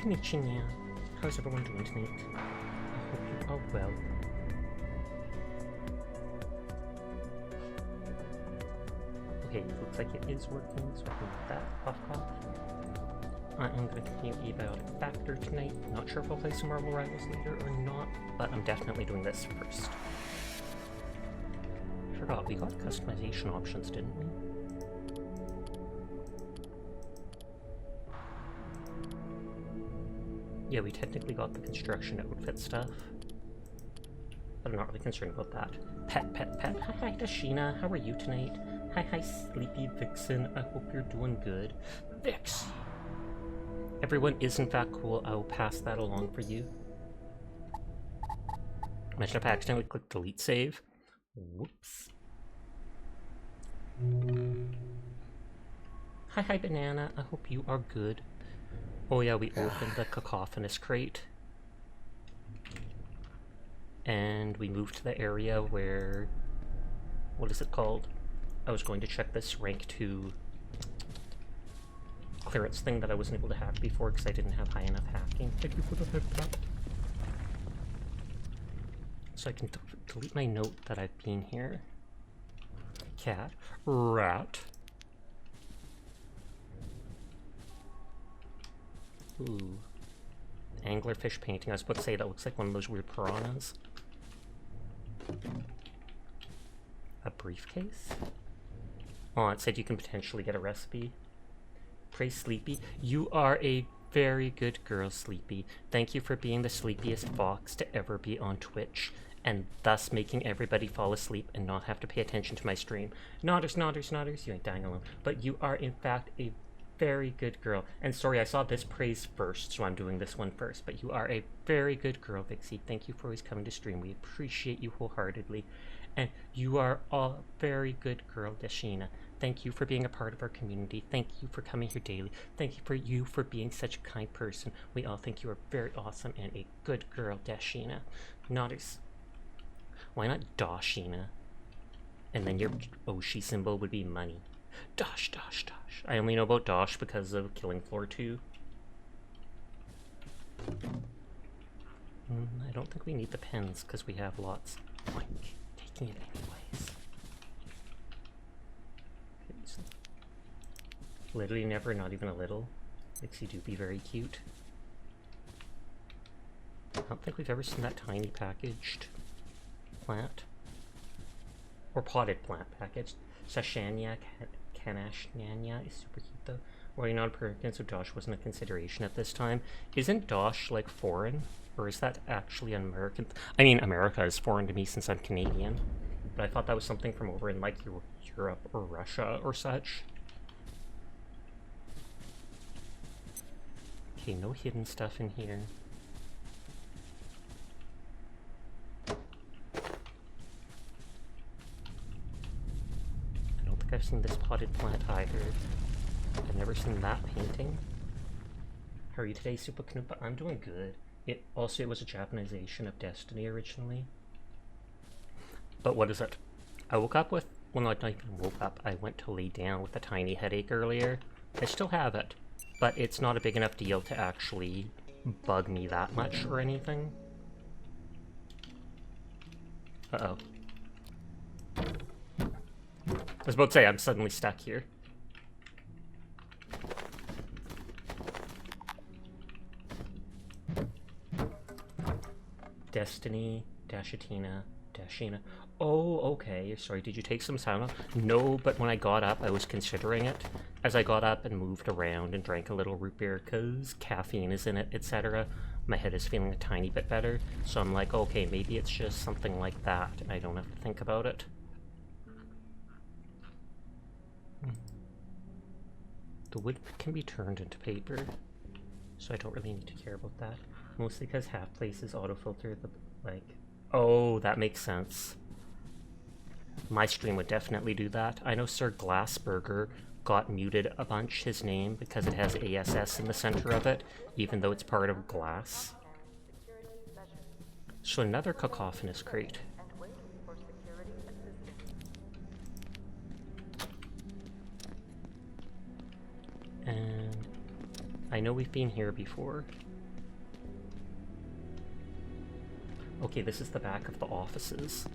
Konnichiwa. How's everyone doing tonight? I hope you are well. Okay, looks like it is working, so I can get that off. I am going to continue Abiotic Factor tonight. Not sure if I'll play some Marvel Rivals later or not, but I'm definitely doing this first. Forgot, we got customization options, didn't we? Yeah, we technically got the construction outfit stuff, but I'm not really concerned about that. Pet. Hi, Dashina. How are you tonight? Hi, Sleepy Vixen. I hope you're doing good. Vix! Everyone is in fact cool. I will pass that along for you. Imagine if I accidentally clicked delete save. Whoops. Hi, Banana. I hope you are good. Oh yeah, we opened the cacophonous crate. And we moved to the area where... what is it called? I was going to check this rank 2 clearance thing that I wasn't able to hack before because I didn't have high enough hacking. Thank you for the head tap. So I can delete my note that I've been here. Cat. Rat. Ooh. Anglerfish painting. I was about to say that looks like one of those weird piranhas. A briefcase? Oh, it said you can potentially get a recipe. Praise Sleepy. You are a very good girl, Sleepy. Thank you for being the sleepiest fox to ever be on Twitch, and thus making everybody fall asleep and not have to pay attention to my stream. Nodders, you ain't dying alone. But you are in fact a very good girl. And sorry, I saw this praise first, so I'm doing this one first. But you are a very good girl, Vixie. Thank you for always coming to stream. We appreciate you wholeheartedly. And you are a very good girl, Dashina. Thank you for being a part of our community. Thank you for coming here daily. Thank you for being such a kind person. We all think you are very awesome and a good girl, Dashina. Nodders. Why not Dashina? And then your Oshi symbol would be money. Dosh. I only know about Dosh because of Killing Floor 2. I don't think we need the pens because we have lots. Oink. Taking it anyways. Okay, so literally never, not even a little. Makes you do be very cute. I don't think we've ever seen that tiny packaged plant. Or potted plant packaged. Sashania Kanashnania is super cute though. Worrying on Perkins, so Dosh wasn't a consideration at this time. Isn't Dosh like foreign? Or is that actually an American? I mean, America is foreign to me since I'm Canadian. But I thought that was something from over in like Europe or Russia or such. Okay, no hidden stuff in here. I've seen this potted plant either. I've never seen that painting. How are you today, Super Knupa? I'm doing good. It was a Japanization of Destiny originally. But what is it? I woke up with, well, not even woke up, I went to lay down with a tiny headache earlier. I still have it, but it's not a big enough deal to actually bug me that much or anything. Uh-oh. I was about to say, I'm suddenly stuck here. Destiny, Dashatina, Dashina. Oh, okay. Sorry, did you take some Tylenol? No, but when I got up, I was considering it. As I got up and moved around and drank a little root beer, because caffeine is in it, etc., my head is feeling a tiny bit better. So I'm like, okay, maybe it's just something like that, and I don't have to think about it. The wood can be turned into paper, so I don't really need to care about that. Mostly because half places autofilter the, like... Oh, that makes sense. My stream would definitely do that. I know Sir Glassburger got muted a bunch, his name, because it has ASS in the center of it, even though it's part of glass. So another cacophonous crate. And I know we've been here before. Okay, this is the back of the offices.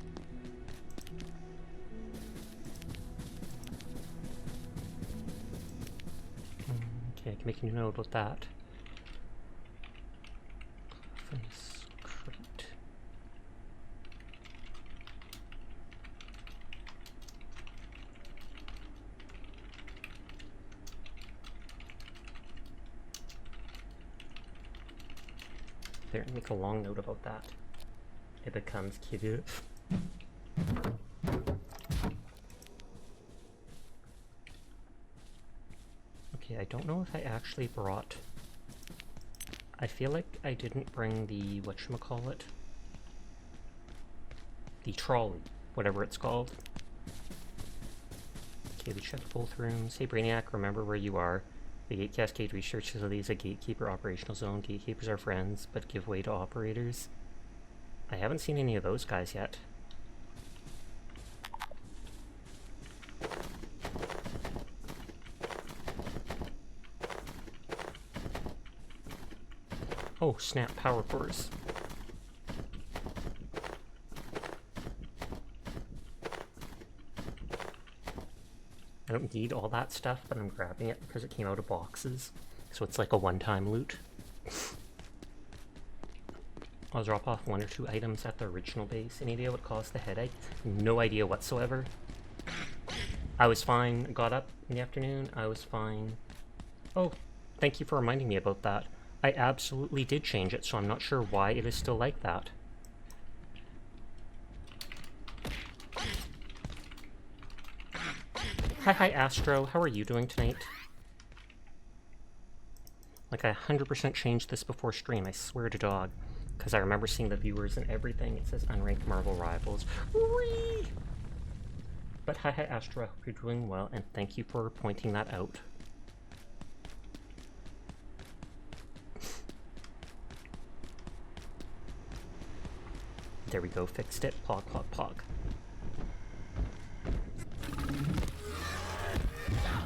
Okay, I can make a note about that. Crate. There, make a long note about that. It becomes cute. Okay, I don't know if I actually brought... I feel like I didn't bring the, whatchamacallit? The trolley, whatever it's called. Okay, we checked both rooms. Hey Brainiac, remember where you are. The Gate Cascade Research Facility is a gatekeeper operational zone. Gatekeepers are friends, but give way to operators. I haven't seen any of those guys yet. Oh, snap, power cores. I don't need all that stuff, but I'm grabbing it because it came out of boxes. So it's like a one-time loot. I'll drop off 1 or 2 items at the original base. Any idea what caused the headache? No idea whatsoever. I was fine. Got up in the afternoon. I was fine. Oh, thank you for reminding me about that. I absolutely did change it, so I'm not sure why it is still like that. Hi Astro, how are you doing tonight? Like, I 100% changed this before stream, I swear to dog. Because I remember seeing the viewers and everything. It says unranked Marvel Rivals. Whee! But hi Astro, I hope you're doing well, and thank you for pointing that out. There we go, fixed it. Pog, pog, pog.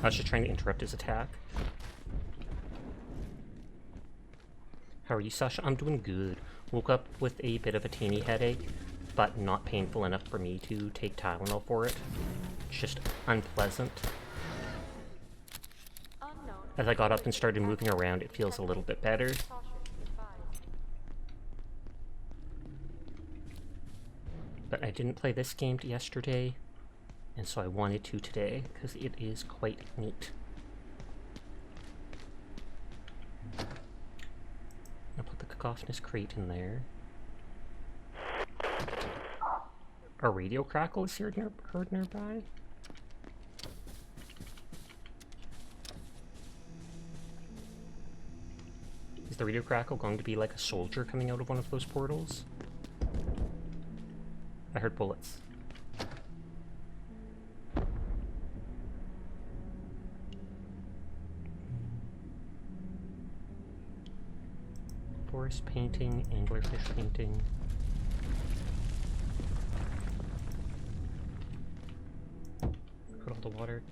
I was just trying to interrupt his attack. How are you, Sasha? I'm doing good. Woke up with a bit of a teeny headache, but not painful enough for me to take Tylenol for it. It's just unpleasant. As I got up and started moving around, it feels a little bit better. But I didn't play this game yesterday, and so I wanted to today, because it is quite neat. I'll put the cacophonous crate in there. A radio crackle is heard nearby. Is the radio crackle going to be like a soldier coming out of one of those portals? I heard bullets. Forest painting, anglerfish painting. Put all the water.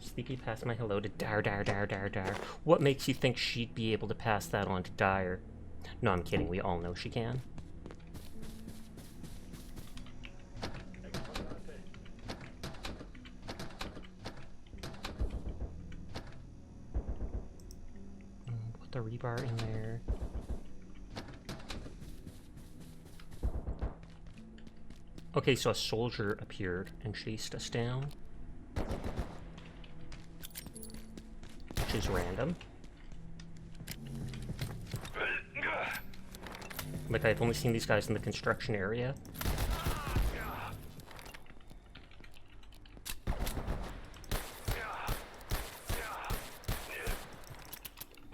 Sleepy passed my hello to Dar. What makes you think she'd be able to pass that on to Dire? No, I'm kidding. We all know she can. Put the rebar in there. Okay, so a soldier appeared and chased us down. Which is random. Like, I've only seen these guys in the construction area.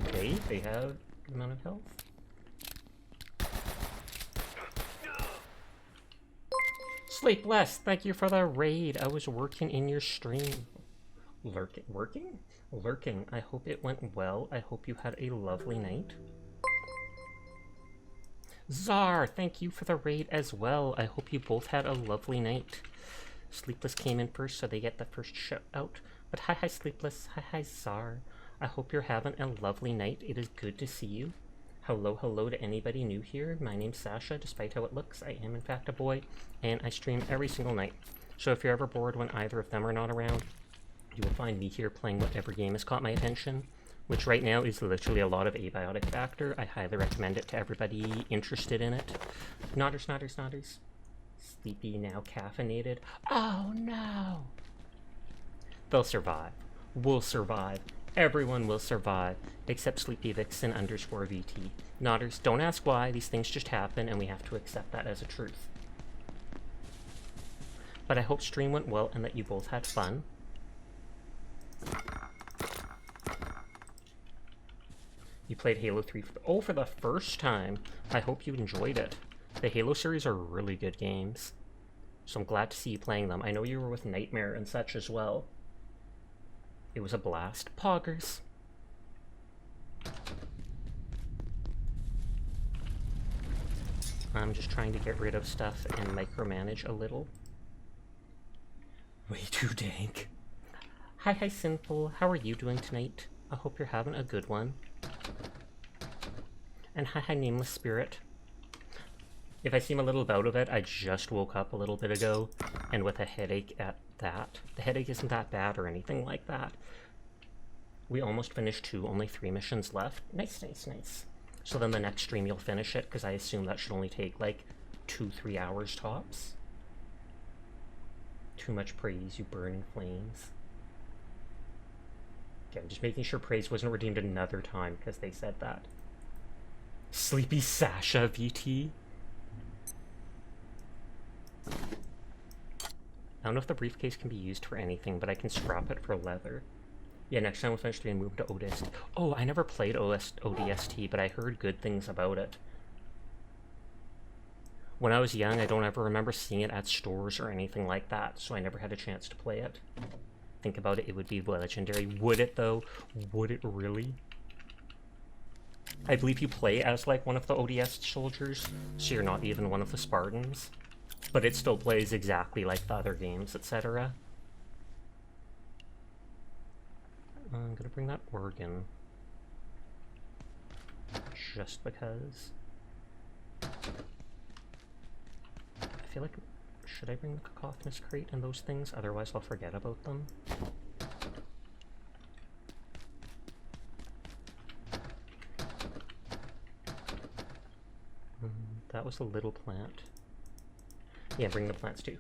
Okay, they have a good amount of health. Sleep less, thank you for the raid. I was working in your stream. Working? Lurking. I hope it went well. I hope you had a lovely night. Czar, thank you for the raid as well. I hope you both had a lovely night. Sleepless came in first, so they get the first shout out. But hi Sleepless. Hi Czar. I hope you're having a lovely night. It is good to see you. Hello, hello to anybody new here. My name's Sasha. Despite how it looks, I am in fact a boy, and I stream every single night. So if you're ever bored when either of them are not around, you will find me here playing whatever game has caught my attention, which right now is literally a lot of Abiotic Factor. I highly recommend it to everybody interested in it. Nodders, nodders, nodders. Sleepy, now caffeinated. Oh no! They'll survive. We'll survive. Everyone will survive, except Sleepy Vixen _ VT. Nodders, don't ask why, these things just happen, and we have to accept that as a truth. But I hope stream went well and that you both had fun. You played Halo 3 for the first time. I hope you enjoyed it. The Halo series are really good games, so I'm glad to see you playing them. I know you were with Nightmare and such as well. It was a blast. Poggers. I'm just trying to get rid of stuff and micromanage a little. Way too dank. Hi, Sinful. How are you doing tonight? I hope you're having a good one. And hi, Nameless Spirit. If I seem a little out of it, I just woke up a little bit ago, and with a headache at that. The headache isn't that bad or anything like that. We almost finished 2, only 3 missions left. Nice, nice, nice. So then the next stream you'll finish it, because I assume that should only take like 2-3 hours tops. Too much praise, you burning flames. Okay, I'm just making sure praise wasn't redeemed another time, because they said that. Sleepy Sasha VT. I don't know if the briefcase can be used for anything, but I can scrap it for leather. Yeah, next time we'll finish and move to ODST. Oh, I never played ODST, but I heard good things about it. When I was young, I don't ever remember seeing it at stores or anything like that, so I never had a chance to play it. Think about it, it would be legendary. Would it, though? Would it really? I believe you play as, like, one of the ODST soldiers, so you're not even one of the Spartans. But it still plays exactly like the other games, etc. I'm gonna bring that organ. Just because. I feel like, should I bring the cacophonous crate and those things? Otherwise I'll forget about them. That was a little plant. Yeah, bring the plants too.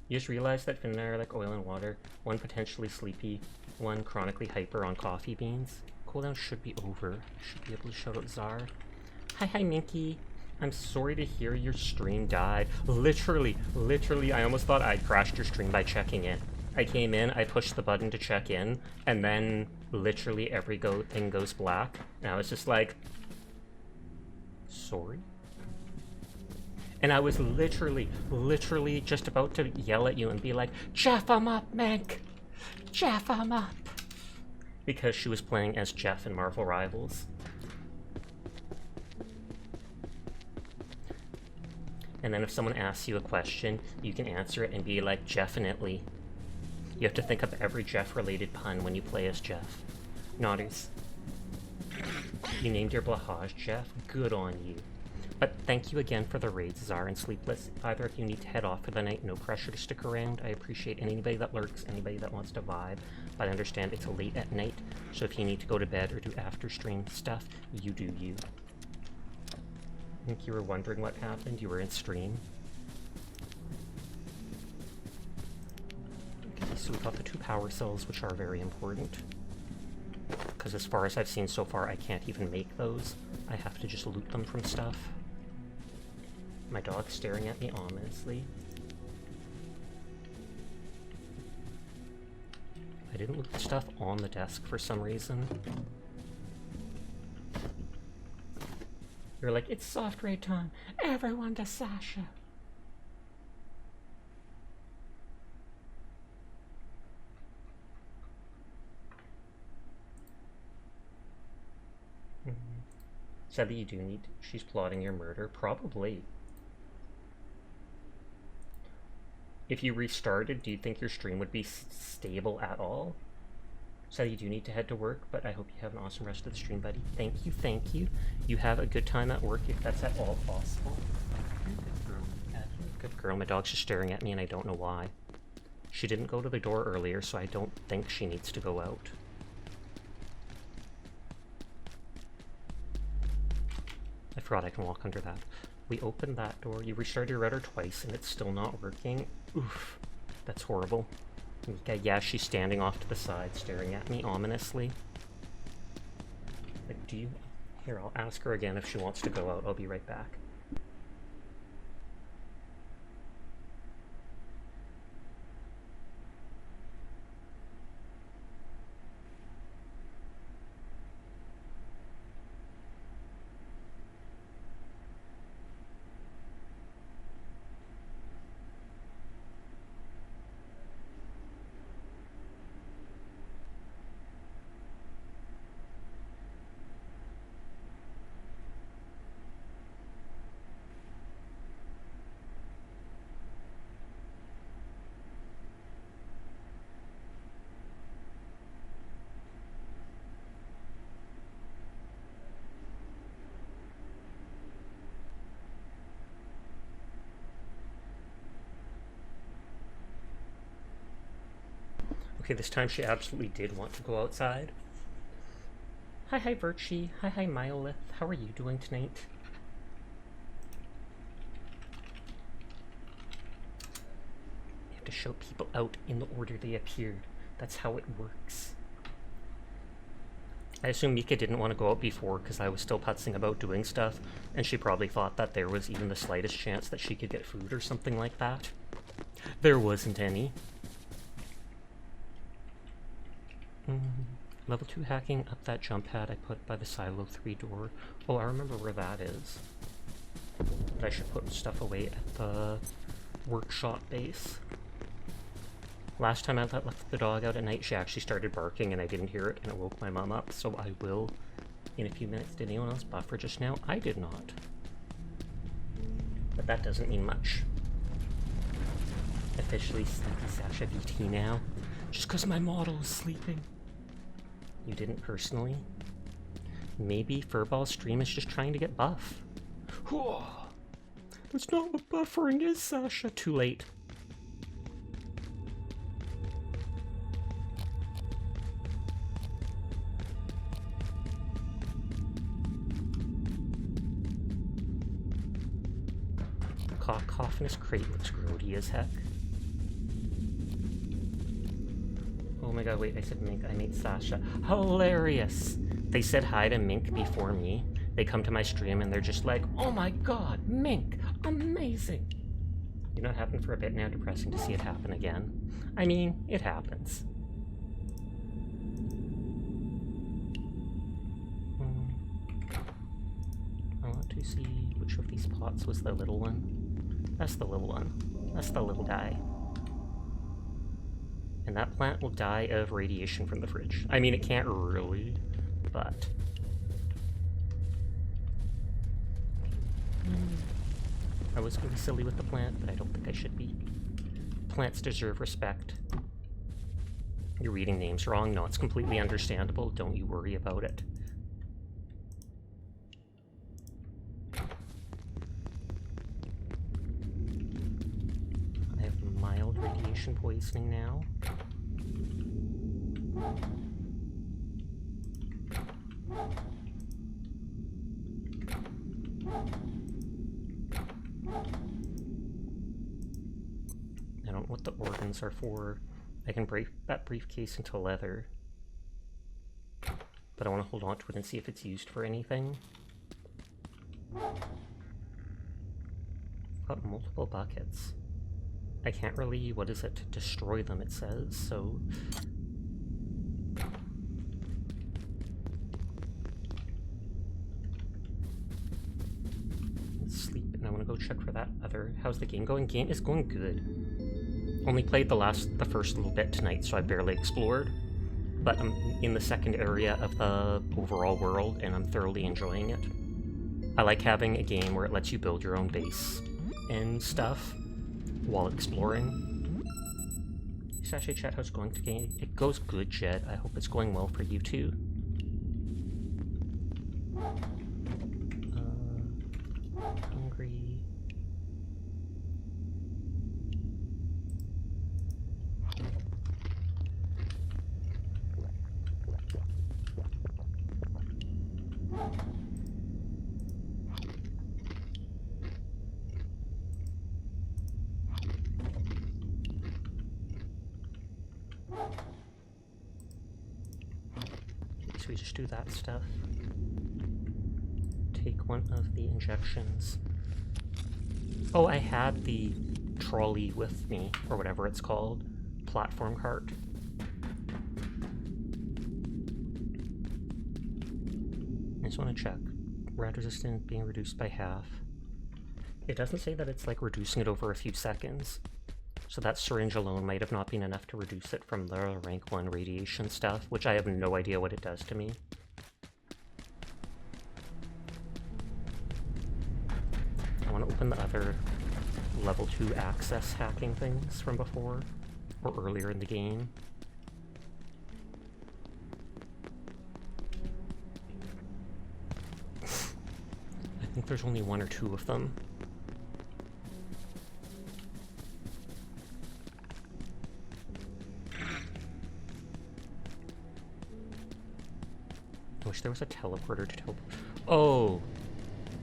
You just realized that Finn and I are like oil and water. One potentially sleepy, one chronically hyper on coffee beans. Cooldown should be over. Should be able to shout out Czar. Hi, Minky. I'm sorry to hear your stream died. Literally, I almost thought I crashed your stream by checking in. I came in, I pushed the button to check in, and then literally every thing goes black. Now it's just like, sorry? And I was literally just about to yell at you and be like, Jeff, I'm up, Mank! Jeff, I'm up! Because she was playing as Jeff in Marvel Rivals. And then if someone asks you a question, you can answer it and be like, Jeffinitely. You have to think of every Jeff-related pun when you play as Jeff. Nodders. You named your Blahaj Jeff? Good on you. But thank you again for the raids, Czar and Sleepless. If either of you need to head off for the night, no pressure to stick around. I appreciate anybody that lurks, anybody that wants to vibe, but I understand it's late at night, so if you need to go to bed or do after-stream stuff, you do you. I think you were wondering what happened. You were in stream. Okay, so we got the 2 power cells, which are very important. Because as far as I've seen so far, I can't even make those. I have to just loot them from stuff. My dog's staring at me ominously. I didn't loot the stuff on the desk for some reason. You're like, it's soft raid time. Everyone to Sasha. Said that you do need. She's plotting your murder. Probably. If you restarted, do you think your stream would be stable at all? So you do need to head to work, but I hope you have an awesome rest of the stream, buddy. Thank you, thank you. You have a good time at work if that's at all possible. Good girl. Good girl. My dog's just staring at me and I don't know why. She didn't go to the door earlier, so I don't think she needs to go out. I forgot I can walk under that. We opened that door. You restarted your router twice and it's still not working. Oof. That's horrible. Mika, yeah, she's standing off to the side, staring at me ominously. Like, do you... Here, I'll ask her again if she wants to go out. I'll be right back. Okay, this time she absolutely did want to go outside. Hi, Virtue. Hi, Myolith. How are you doing tonight? You have to show people out in the order they appeared. That's how it works. I assume Mika didn't want to go out before because I was still putzing about doing stuff, and she probably thought that there was even the slightest chance that she could get food or something like that. There wasn't any. Level 2 hacking up that jump pad I put by the silo 3 door. Oh, I remember where that is. But I should put stuff away at the workshop base. Last time I left the dog out at night, she actually started barking and I didn't hear it and it woke my mom up, so I will in a few minutes. Did anyone else buffer just now? I did not. But that doesn't mean much. Officially Sleepy Sasha VT now. Just because my model is sleeping. You didn't personally? Maybe Furball's stream is just trying to get buff. That's not what buffering is, Sasha. Too late. The Cocophanous crate looks grody as heck. Oh my god, wait, I said Mink, I made Sasha. Hilarious! They said hi to Mink before me. They come to my stream and they're just like, oh my god, Mink! Amazing! You know, it happened for a bit now, depressing to see it happen again. I mean, it happens. I want to see which of these pots was the little one. That's the little one. That's the little guy. And that plant will die of radiation from the fridge. I mean, it can't really, but... I was going to be silly with the plant, but I don't think I should be. Plants deserve respect. You're reading names wrong. No, it's completely understandable. Don't you worry about it. I have mild radiation poisoning now. I don't know what the organs are for. I can break that briefcase into leather. But I want to hold on to it and see if it's used for anything. Got multiple buckets. I can't really, what is it, destroy them, it says, so... Sleep, and I want to go check for that other... How's the game going? Game is going good. Only played the first little bit tonight, so I barely explored. But I'm in the second area of the overall world, and I'm thoroughly enjoying it. I like having a game where it lets you build your own base and stuff while exploring. Sachet chat, how's it going today? It goes good, Jed. I hope it's going well for you too. Hungry. So we just do that stuff. Take one of the injections. Oh, I had the trolley with me, or whatever it's called. Platform cart. I just want to check. Rad resistance being reduced by half. It doesn't say that it's like reducing it over a few seconds. So that syringe alone might have not been enough to reduce it from the rank 1 radiation stuff, which I have no idea what it does to me. I want to open the other level 2 access hacking things from before, or earlier in the game. I think there's only 1 or 2 of them. I wish there was a teleporter to teleport. Oh!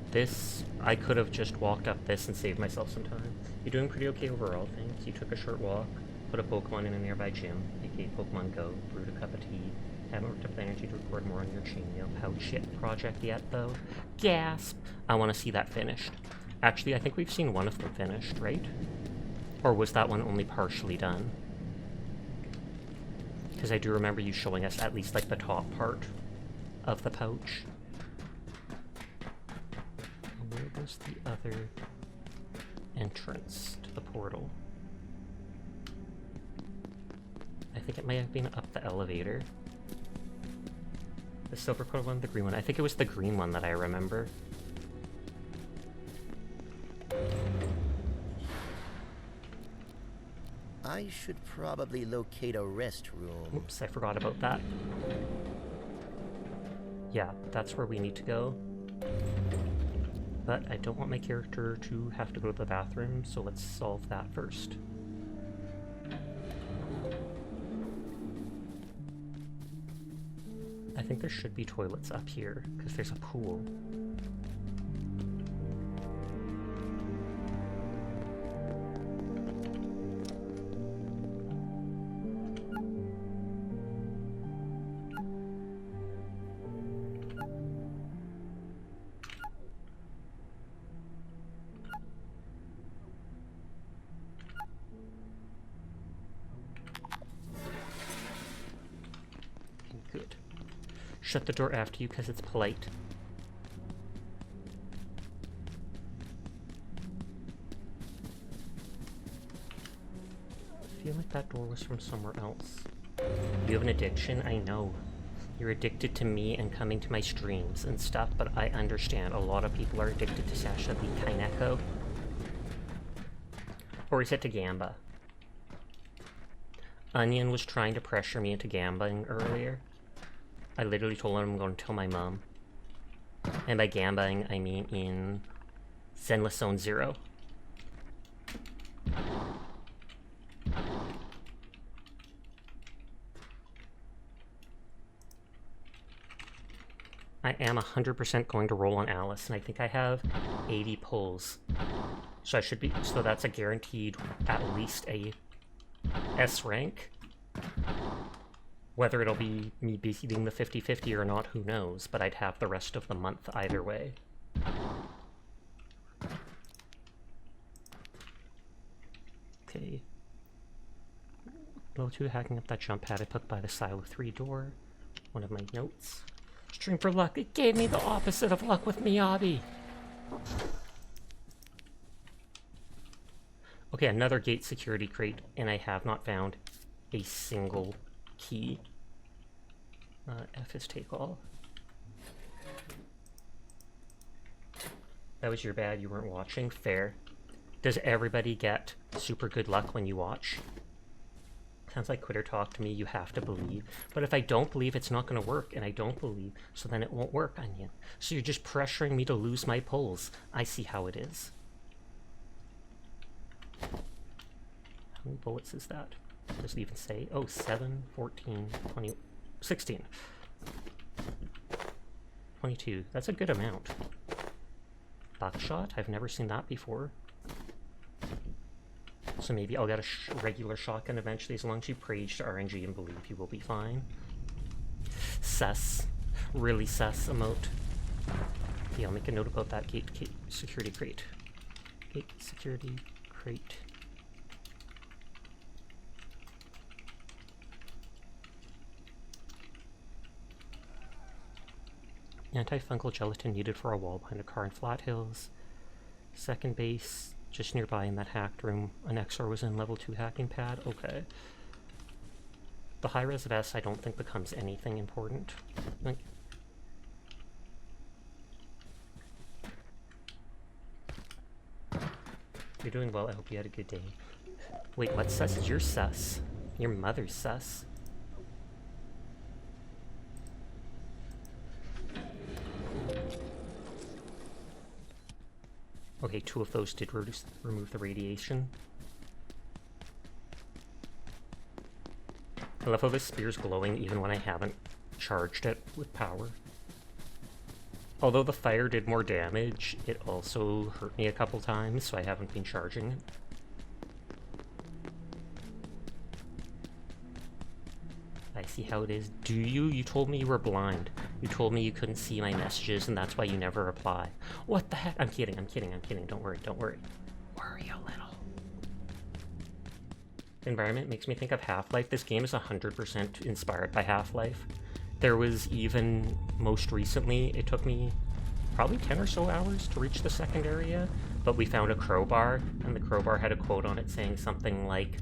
This, I could have just walked up this and saved myself some time. You're doing pretty okay overall, thanks. You took a short walk, put a Pokemon in a nearby gym, aka Pokemon Go, brewed a cup of tea, haven't worked up the energy to record more on your chainmail pouch project yet, though. Gasp! I want to see that finished. Actually, I think we've seen one of them finished, right? Or was that one only partially done? Because I do remember you showing us at least, like, the top part of the pouch. Where was the other entrance to the portal? I think it might have been up the elevator. The silver colored one, the green one. I think it was the green one that I remember. I should probably locate a restroom. Oops, I forgot about that. Yeah, that's where we need to go. But I don't want my character to have to go to the bathroom, so let's solve that first. I think there should be toilets up here, because there's a pool. Good. Shut the door after you because it's polite. I feel like that door was from somewhere else. You have an addiction? I know. You're addicted to me and coming to my streams and stuff, but I understand. A lot of people are addicted to Sasha the Kineko. Or is it to Gamba? Onion was trying to pressure me into gambling earlier. I literally told him I'm going to tell my mom. And by gambling, I mean in Zenless Zone 0. I am 100% going to roll on Alice, and I think I have 80 pulls. So I should be, so that's a guaranteed at least a S rank. Whether it'll be me beating the 50-50 or not, who knows, but I'd have the rest of the month either way. Okay. Level 2, hacking up that jump pad I put by the Silo 3 door. One of my notes. Stream for luck. It gave me the opposite of luck with Miyabi. Okay, another gate security crate, and I have not found a single key. F is take all. That was your bad, you weren't watching. Fair. Does everybody get super good luck when you watch? Sounds like quitter talk to me. You have to believe. But if I don't believe, it's not going to work, and I don't believe, so then it won't work, Onion. So you're just pressuring me to lose my polls. I see how it is. How many bullets is that? Does it even say? Oh, 7, 14, 20, 16. 22. That's a good amount. Buckshot? I've never seen that before. So maybe I'll get a regular shotgun eventually, as long as you praise to RNG and believe you will be fine. Sus. Really sus emote. Yeah, I'll make a note about that gate security crate. Gate security crate. Antifungal gelatin needed for a wall behind a car in Flat Hills. Second base, just nearby in that hacked room. An XR was in level 2 hacking pad. Okay. The high-res vest I don't think becomes anything important. Like, you're doing well. I hope you had a good day. Wait, what sus is your sus? Your mother's sus. Okay, 2 of those did remove the radiation. I love how this spear's glowing even when I haven't charged it with power. Although the fire did more damage, it also hurt me a couple times, so I haven't been charging it. I see how it is. Do you? You told me you were blind. You told me you couldn't see my messages, and that's why you never reply. What the heck? I'm kidding, I'm kidding, I'm kidding. Don't worry, don't worry. Worry a little. The environment makes me think of Half-Life. This game is 100% inspired by Half-Life. There was even, most recently, it took me probably 10 or so hours to reach the second area, but we found a crowbar, and the crowbar had a quote on it saying something like,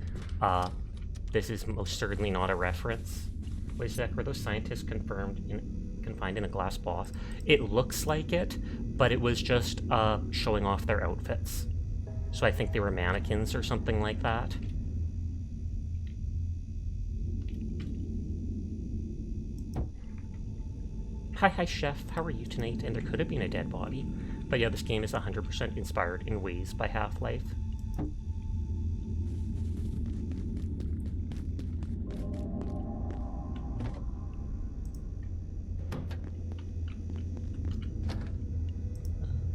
this is most certainly not a reference. Wait a sec, were those scientists confined in a glass box? It looks like it, but it was just showing off their outfits. So I think they were mannequins or something like that. Hi, chef. How are you tonight? And there could have been a dead body. But yeah, this game is 100% inspired in ways by Half-Life.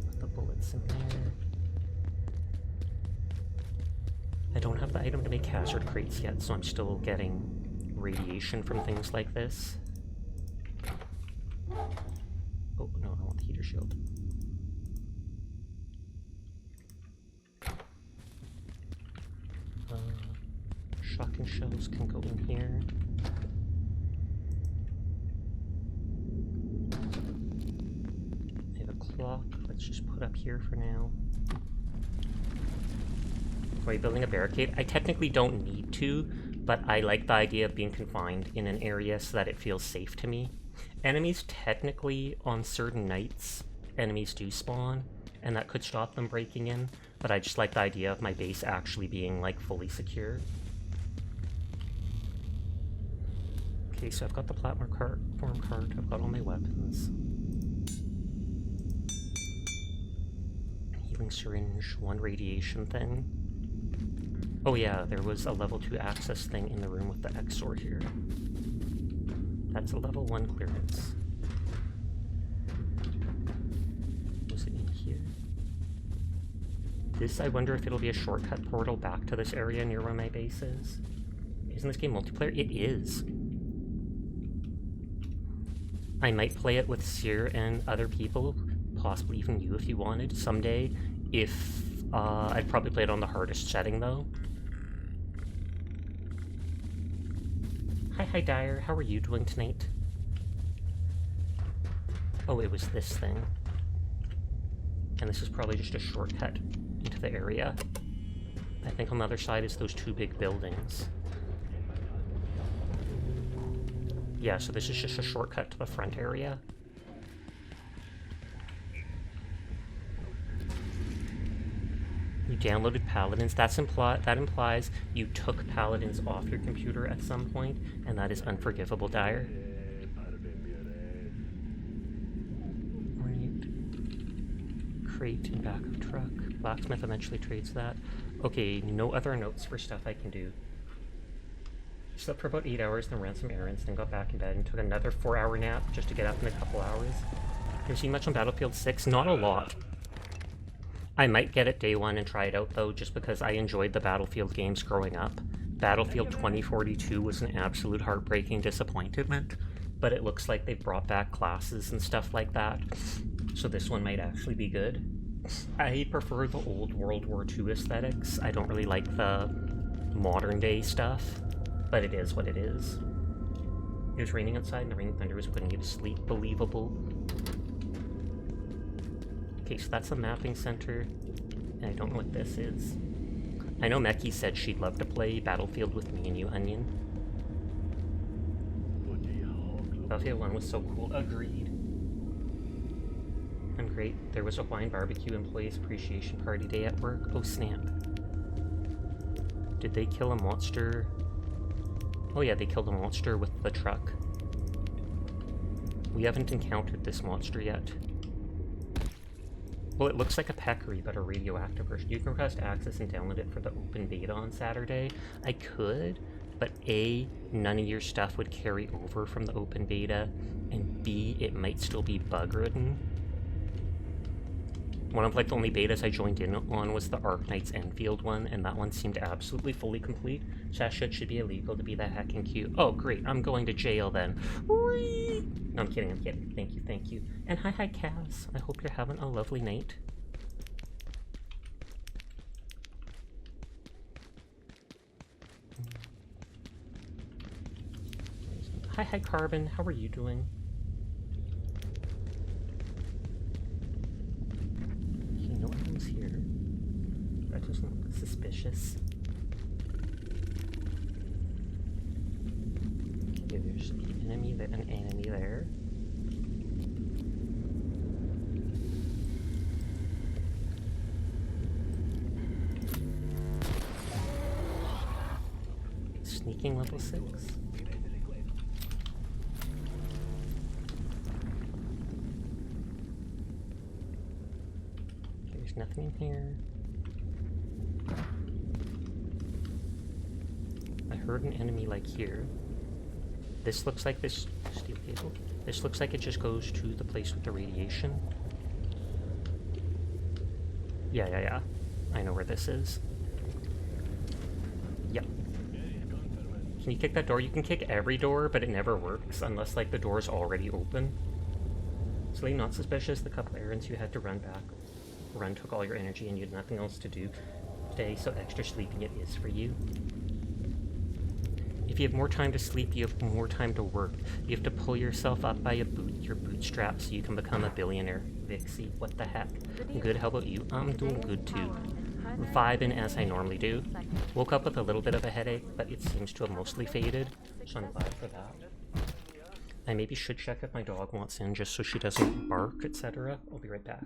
Put the bullets in there. I don't have the item to make hazard crates yet, so I'm still getting radiation from things like this. Oh, no, I want the heater shield. Shotgun shells can go in here. I have a clock. Let's just put up here for now. Are you building a barricade? I technically don't need to, but I like the idea of being confined in an area so that it feels safe to me. Enemies technically, on certain nights, enemies do spawn, and that could stop them breaking in, but I just like the idea of my base actually being, like, fully secure. Okay, so I've got the platform cart, I've got all my weapons. Healing syringe, 1 radiation thing. Oh yeah, there was a level 2 access thing in the room with the XOR here. That's a level 1 clearance. Was it in here? This, I wonder if it'll be a shortcut portal back to this area near where my base is. Isn't this game multiplayer? It is. I might play it with Seer and other people, possibly even you if you wanted, someday. If, I'd probably play it on the hardest setting though. Hi, Dyer. How are you doing tonight? Oh, it was this thing. And this is probably just a shortcut into the area. I think on the other side is those 2 big buildings. Yeah, so this is just a shortcut to the front area. downloaded Paladins. That implies you took Paladins off your computer at some point, and that is unforgivable, Dire. Right. Crate in back of truck. Blacksmith eventually trades that. Okay, no other notes for stuff I can do. Slept for about 8 hours, then ran some errands, then got back in bed and took another 4-hour nap just to get up in a couple hours. Have you seen much on Battlefield 6? Not a lot. I might get it day one and try it out though, just because I enjoyed the Battlefield games growing up. Battlefield 2042 was an absolute heartbreaking disappointment, but it looks like they brought back classes and stuff like that, so this one might actually be good. I prefer the old World War II aesthetics. I don't really like the modern day stuff, but it is what it is. It was raining outside and the rain and thunder was putting you to sleep. Believable. Okay, so that's a mapping center, and I don't know what this is. I know Meki said she'd love to play Battlefield with me and you, Onion. Battlefield 1 was so cool. Agreed. I'm great. There was a Hawaiian barbecue employees appreciation party day at work. Oh snap. Did they kill a monster? Oh yeah, they killed a monster with the truck. We haven't encountered this monster yet. Well, it looks like a peccary, but a radioactive version. You can request access and download it for the open beta on Saturday. I could, but A, none of your stuff would carry over from the open beta, and B, it might still be bug-ridden. One of like the only betas I joined in on was the Arknights Enfield one, and that one seemed absolutely fully complete. So that should be illegal to be that heckin' cute. Oh great, I'm going to jail then. Whee! No, I'm kidding, I'm kidding. Thank you, thank you. And hi Kaz. I hope you're having a lovely night. Hi Carbon, how are you doing? No one's here. That doesn't look suspicious. Okay, there's an enemy there. Sneaking level 6. There's nothing in here. I heard an enemy like here. This looks like this steel cable. This looks like it just goes to the place with the radiation. Yeah. I know where this is. Yep. Can you kick that door? You can kick every door, but it never works unless like the door is already open. So not suspicious. The couple errands you had to run took all your energy and you had nothing else to do today, so extra sleeping it is for you. If you have more time to sleep, you have more time to work. You have to pull yourself up by your bootstraps so you can become a billionaire. Vixie, what the heck? Good, how about you? I'm doing good too. Vibing as I normally do. Woke up with a little bit of a headache, but it seems to have mostly faded, so I'm glad for that. I maybe should check if my dog wants in just so she doesn't bark, etc. I'll be right back.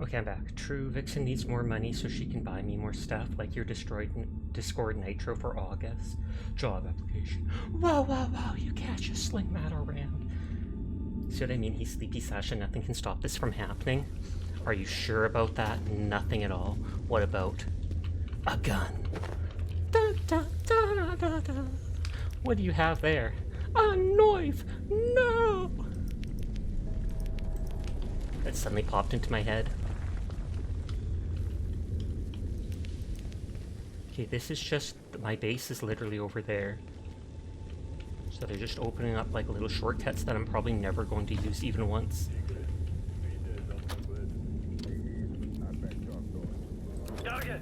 Okay, I'm back. True, Vixen needs more money so she can buy me more stuff, like your Discord Nitro for August. Job application. Whoa, whoa, whoa, you can't just sling that around. See what I mean? He's Sleepy Sasha, nothing can stop this from happening. Are you sure about that? Nothing at all. What about a gun? Da, da, da, da, da. What do you have there? A knife! No! That suddenly popped into my head. Okay, this is just, my base is literally over there. So they're just opening up like little shortcuts that I'm probably never going to use even once. Target!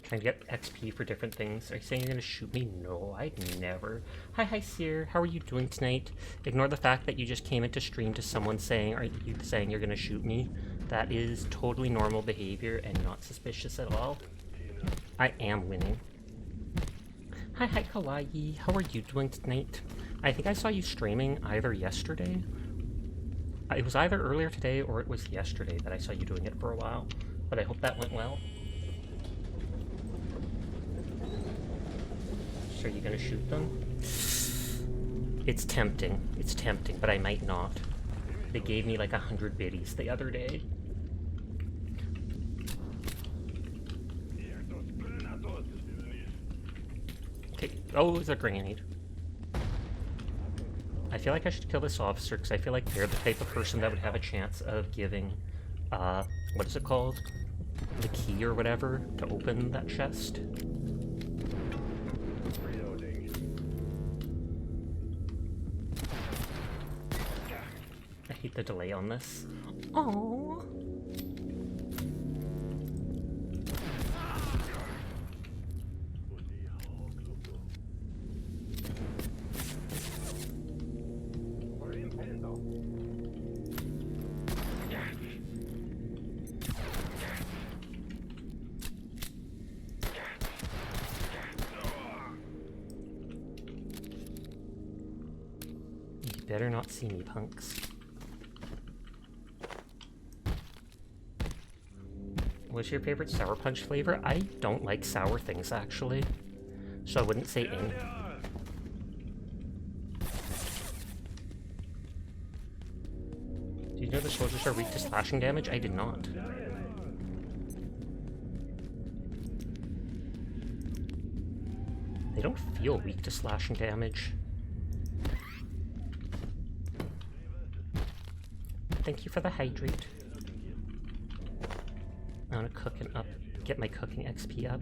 Trying to get XP for different things. Are you saying you're gonna shoot me? No, I'd never. Hi, Seer. How are you doing tonight? Ignore the fact that you just came into stream to someone saying, are you saying you're gonna shoot me? That is totally normal behavior and not suspicious at all. I am winning. Hi, Kawaii. How are you doing tonight? I think I saw you streaming either yesterday. It was either earlier today or it was yesterday that I saw you doing it for a while. But I hope that went well. So are you gonna shoot them? It's tempting. It's tempting, but I might not. They gave me like 100 biddies the other day. Okay. Oh, it's a grenade. I feel like I should kill this officer because I feel like they're the type of person that would have a chance of giving, what is it called? The key or whatever to open that chest. I hate the delay on this. Oh. You better not see me, punks. What's your favorite Sour Punch flavor? I don't like sour things, actually. So I wouldn't say any. Do you know the soldiers are weak to slashing damage? I did not. They don't feel weak to slashing damage. Thank you for the hydrate. I want to cook and get my cooking XP up.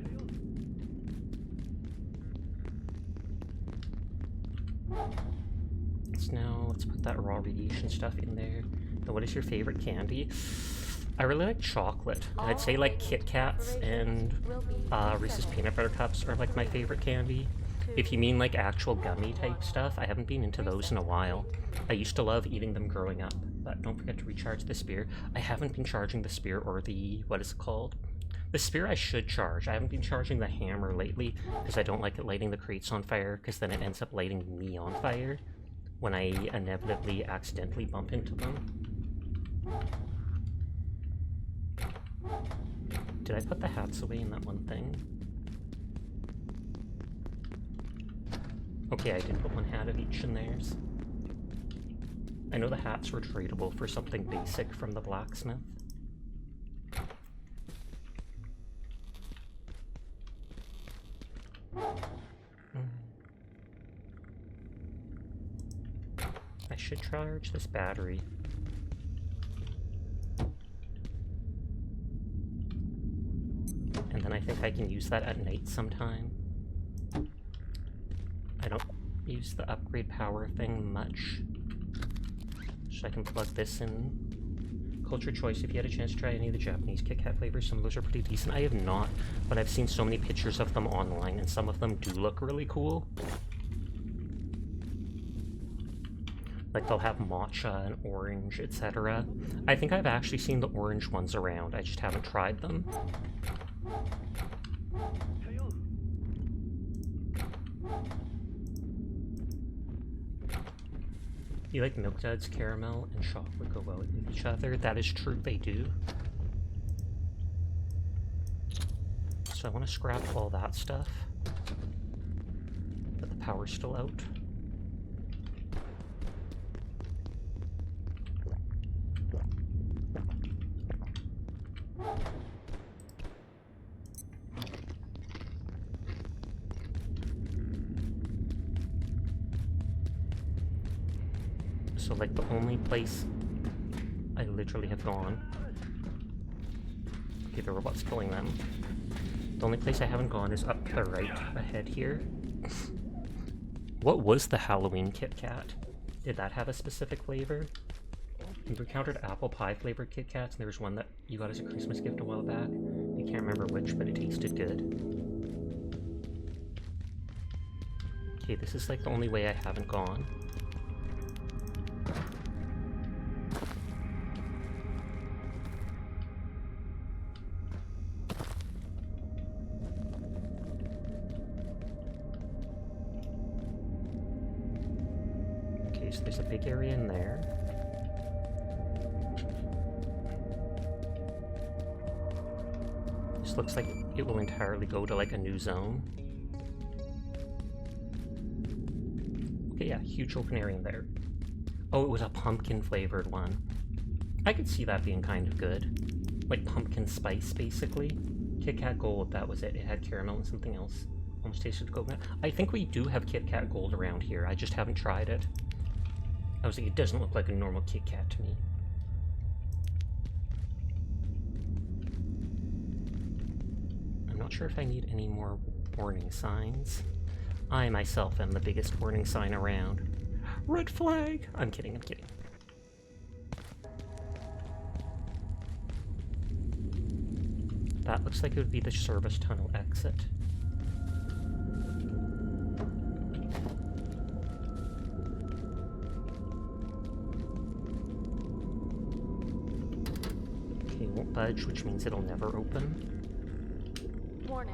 So now let's put that raw radiation stuff in there. Now, what is your favorite candy? I really like chocolate. I'd say like Kit Kats and Reese's Peanut Butter Cups are like my favorite candy. If you mean like actual gummy type stuff, I haven't been into those in a while. I used to love eating them growing up. But don't forget to recharge the spear. I haven't been charging the spear or the, what is it called? The spear I should charge. I haven't been charging the hammer lately because I don't like it lighting the crates on fire because then it ends up lighting me on fire when I inevitably accidentally bump into them. Did I put the hats away in that one thing? Okay, I did put one hat of each in theirs. I know the hats were tradable for something basic from the blacksmith. I should charge this battery. And then I think I can use that at night sometime. I don't use the upgrade power thing much. So I can plug this in. Culture choice, if you had a chance to try any of the Japanese Kit Kat flavors, some of those are pretty decent. I have not, but I've seen so many pictures of them online, and some of them do look really cool. Like they'll have matcha and orange, etc. I think I've actually seen the orange ones around. I just haven't tried them. You like Milk Duds, caramel, and chocolate go well with each other. That is true, they do. So I want to scrap all that stuff. But the power's still out. So like the only place I literally have gone. Okay, the robot's killing them. The only place I haven't gone is up to the right ahead here. What was the Halloween Kit Kat? Did that have a specific flavor? We've encountered apple pie flavored Kit Kats, and there was one that you got as a Christmas gift a while back. I can't remember which, but it tasted good. Okay, this is like the only way I haven't gone. So there's a big area in there. This looks like it will entirely go to like a new zone. Okay, yeah, huge open area in there. Oh, it was a pumpkin flavored one. I could see that being kind of good. Like pumpkin spice, basically. Kit Kat Gold, that was it. It had caramel and something else. Almost tasted coconut. I think we do have Kit Kat Gold around here. I just haven't tried it. I was like, it doesn't look like a normal Kit Kat to me. I'm not sure if I need any more warning signs. I myself am the biggest warning sign around. Red flag! I'm kidding, I'm kidding. That looks like it would be the service tunnel exit. It won't budge, which means it'll never open. Warning.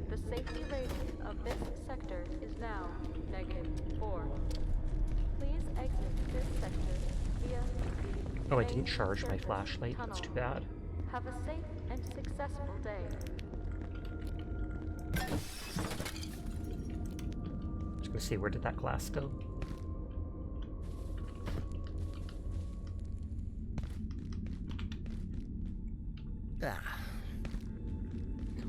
The safety rating of this sector is now -4. Please exit this sector via the Oh, I didn't charge my flashlight. tunnel. That's too bad. Have a safe and successful day. I was gonna say, where did that glass go?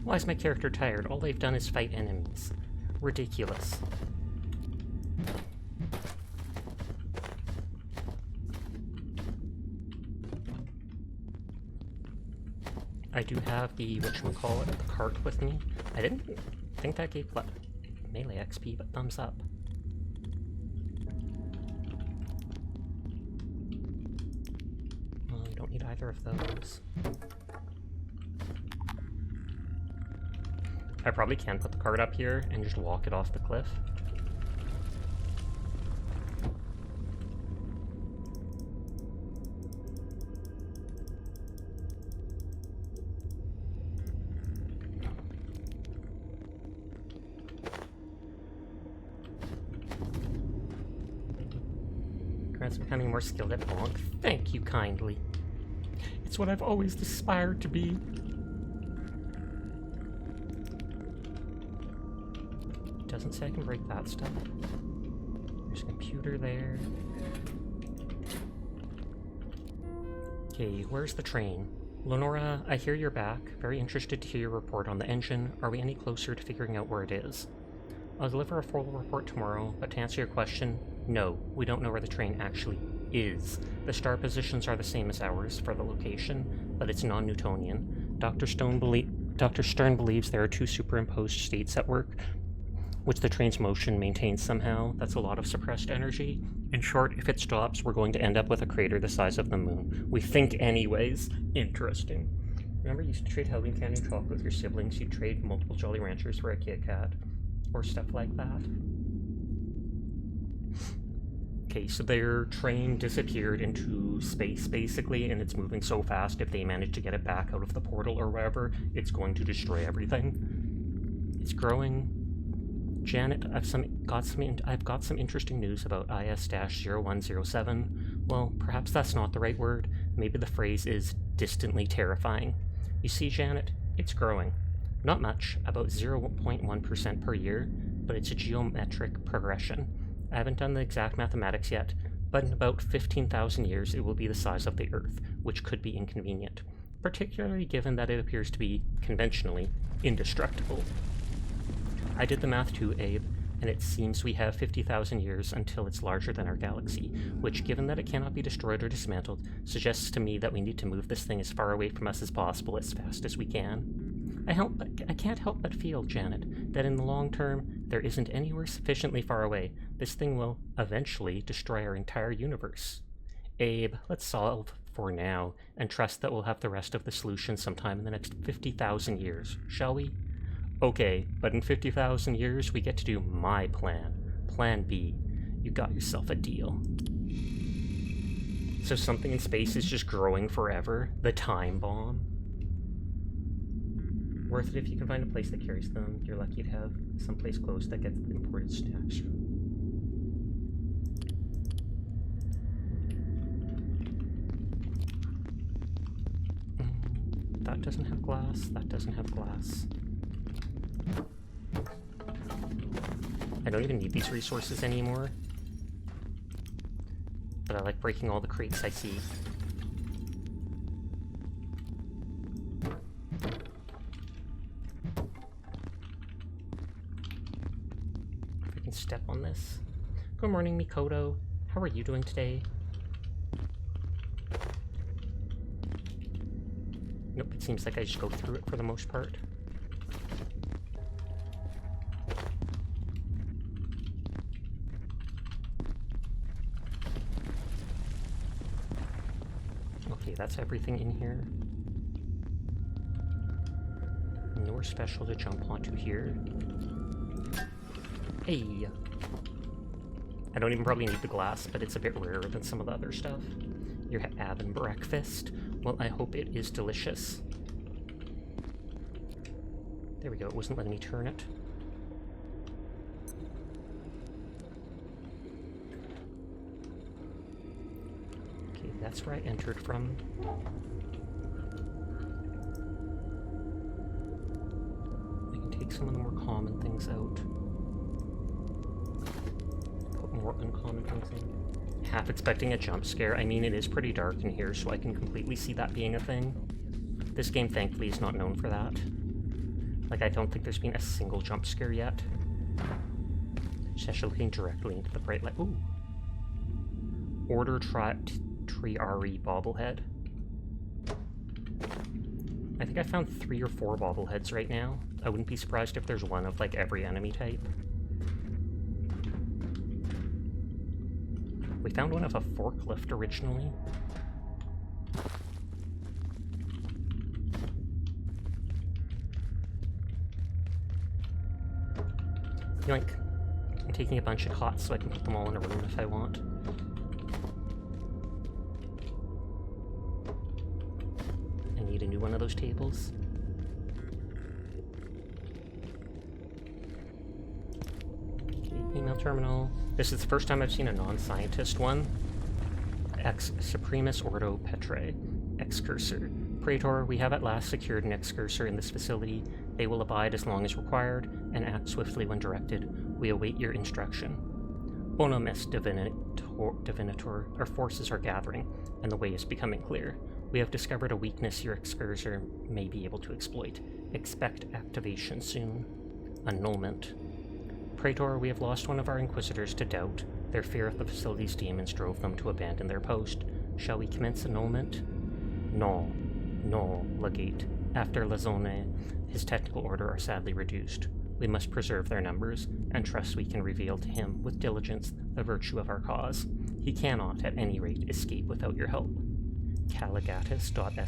Why is my character tired? All they've done is fight enemies. Ridiculous. I do have the, whatchamacallit, the cart with me. I didn't think that gave melee XP, but thumbs up. Well, we don't need either of those. I probably can put the cart up here and just walk it off the cliff. Grant's becoming more skilled at bonk. Thank you kindly. It's what I've always aspired to be. Doesn't say I can break that stuff. There's a computer there. Okay, where's the train? Lenora, I hear you're back. Very interested to hear your report on the engine. Are we any closer to figuring out where it is? I'll deliver a full report tomorrow, but to answer your question, no, we don't know where the train actually is. The star positions are the same as ours for the location, but it's non-Newtonian. Dr. Stern believes there are two superimposed states at work, which the train's motion maintains somehow. That's a lot of suppressed energy. In short, if it stops, we're going to end up with a crater the size of the moon. We think anyways. Interesting. Remember you used to trade Halloween candy and chocolate with your siblings? You'd trade multiple Jolly Ranchers for a Kit Kat. Or stuff like that. Okay, so their train disappeared into space, basically, and it's moving so fast, if they manage to get it back out of the portal or wherever, it's going to destroy everything. It's growing. Janet, I've got some interesting news about IS-0107. Well, perhaps that's not the right word. Maybe the phrase is distantly terrifying. You see, Janet, it's growing. Not much, about 0.1% per year, but it's a geometric progression. I haven't done the exact mathematics yet, but in about 15,000 years it will be the size of the Earth, which could be inconvenient, particularly given that it appears to be, conventionally, indestructible. I did the math too, Abe, and it seems we have 50,000 years until it's larger than our galaxy, which, given that it cannot be destroyed or dismantled, suggests to me that we need to move this thing as far away from us as possible as fast as we can. I can't help but feel, Janet, that in the long term, there isn't anywhere sufficiently far away. This thing will eventually destroy our entire universe. Abe, let's solve for now, and trust that we'll have the rest of the solution sometime in the next 50,000 years, shall we? Okay, but in 50,000 years, we get to do my plan. Plan B. You got yourself a deal. So something in space is just growing forever? The time bomb? Worth it if you can find a place that carries them. You're lucky to have someplace close that gets imported stacks. That doesn't have glass. That doesn't have glass. I don't even need these resources anymore. But I like breaking all the crates I see. If I can step on this. Good morning, Mikoto. How are you doing today? Nope, it seems like I just go through it for the most part. Okay, that's everything in here. Nowhere special to jump onto here. Hey! I don't even probably need the glass, but it's a bit rarer than some of the other stuff. You're having breakfast? Well, I hope it is delicious. There we go, it wasn't letting me turn it. Okay, that's where I entered from. I can take some of the more common things out. Put more uncommon things in. Half expecting a jump scare. I mean, it is pretty dark in here, so I can completely see that being a thing. This game, thankfully, is not known for that. Like, I don't think there's been a single jump scare yet. Especially looking directly into the bright light. Ooh! Order Triari bobblehead. I think I found 3 or 4 bobbleheads right now. I wouldn't be surprised if there's one of, like, every enemy type. We found one of a forklift originally. Yoink. I'm taking a bunch of cots so I can put them all in a room if I want. I need a new one of those tables. Okay, email terminal. This is the first time I've seen a non-scientist one. Ex Supremus Ordo Petrae. Excursor. Praetor, we have at last secured an excursor in this facility. They will abide as long as required, and act swiftly when directed. We await your instruction. Bonum est divinator. Our forces are gathering, and the way is becoming clear. We have discovered a weakness your excursor may be able to exploit. Expect activation soon. Annulment. Praetor, we have lost one of our inquisitors to doubt. Their fear of the facility's demons drove them to abandon their post. Shall we commence annulment? No. No, Legate. After Lazone, his technical order are sadly reduced. We must preserve their numbers, and trust we can reveal to him, with diligence, the virtue of our cause. He cannot, at any rate, escape without your help. Caligatus.sop.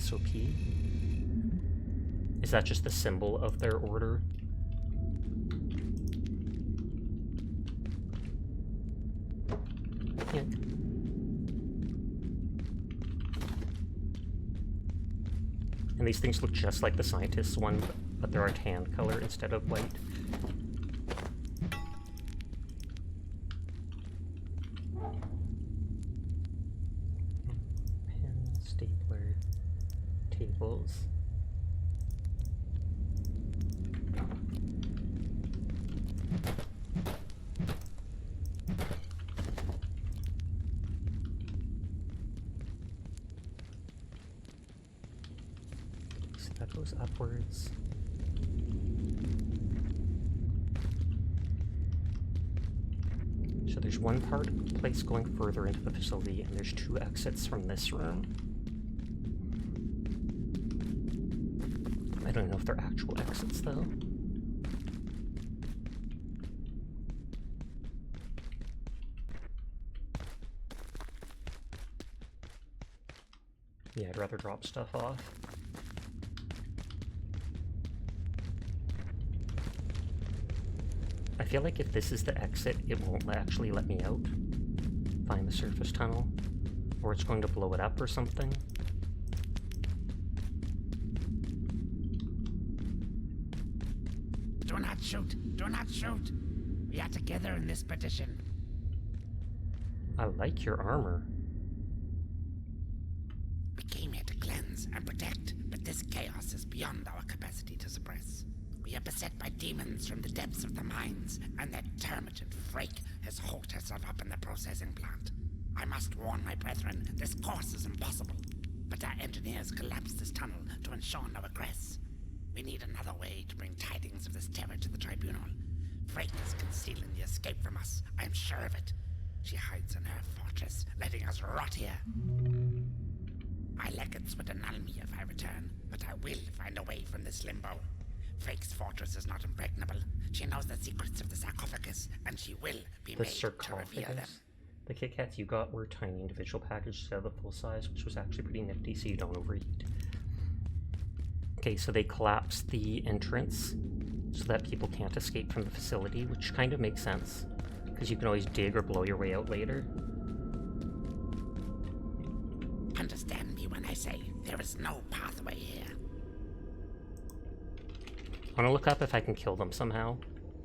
Is that just the symbol of their order? Yeah. these things look just like the scientist's one, but they're a tan color instead of white. Pen, stapler, tables. So that goes upwards. So there's one place going further into the facility, and there's 2 exits from this room. I don't know if they're actual exits, though. Yeah, I'd rather drop stuff off. I feel like if this is the exit, it won't actually let me out. Find the surface tunnel. Or it's going to blow it up or something. Do not shoot! Do not shoot! We are together in this petition. I like your armor. We came here to cleanse and protect, but this chaos is beyond our capacity to suppress. We are beset by demons from the depths of the mines, and that termagant Frake has hauled herself up in the processing plant. I must warn my brethren, this course is impossible. But our engineers collapsed this tunnel to ensure no egress. We need another way to bring tidings of this terror to the tribunal. Frake is concealing the escape from us, I am sure of it. She hides in her fortress, letting us rot here. My legates would annul me if I return, but I will find a way from this limbo. Frake's fortress is not impregnable. She knows the secrets of the sarcophagus, and she will be The made to reveal them. sarcophagus? The Kit Kats you got were tiny individual packages instead of the full size, which was actually pretty nifty so you don't overheat. Okay, so they collapsed the entrance so that people can't escape from the facility, which kind of makes sense, because you can always dig or blow your way out later. Understand me when I say there is no pathway here. I want to look up if I can kill them somehow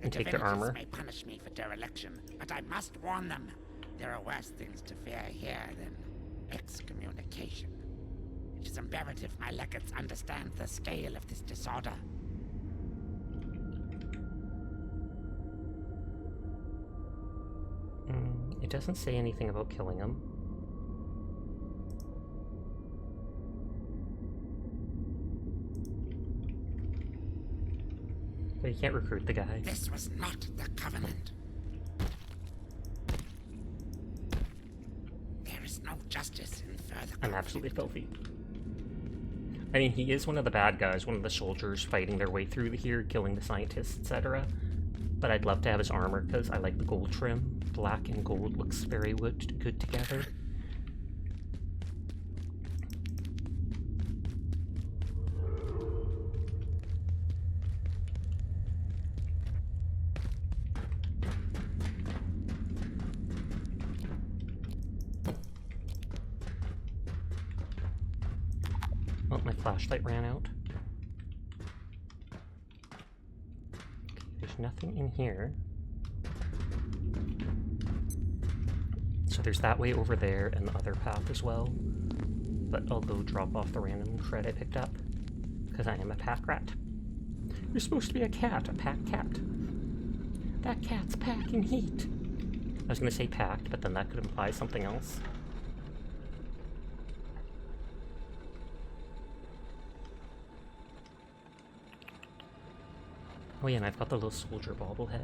and The take their divinities armor. may punish me for dereliction, but I must warn them. There are worse things to fear here than excommunication. It is imperative my legates understand the scale of this disorder. It doesn't say anything about killing them. But you can't recruit the guy. This was not the Covenant. There is no justice in further I'm absolutely filthy. I mean, he is one of the bad guys, one of the soldiers fighting their way through here, killing the scientists, etc. But I'd love to have his armor, because I like the gold trim. Black and gold looks very good together. Oh, my flashlight ran out. Okay, there's nothing in here. So there's that way over there and the other path as well. But I'll go drop off the random shred I picked up, because I am a pack rat. You're supposed to be a cat, a pack cat. That cat's packing heat. I was going to say packed, but then that could imply something else. Oh yeah, and I've got the little soldier bobblehead.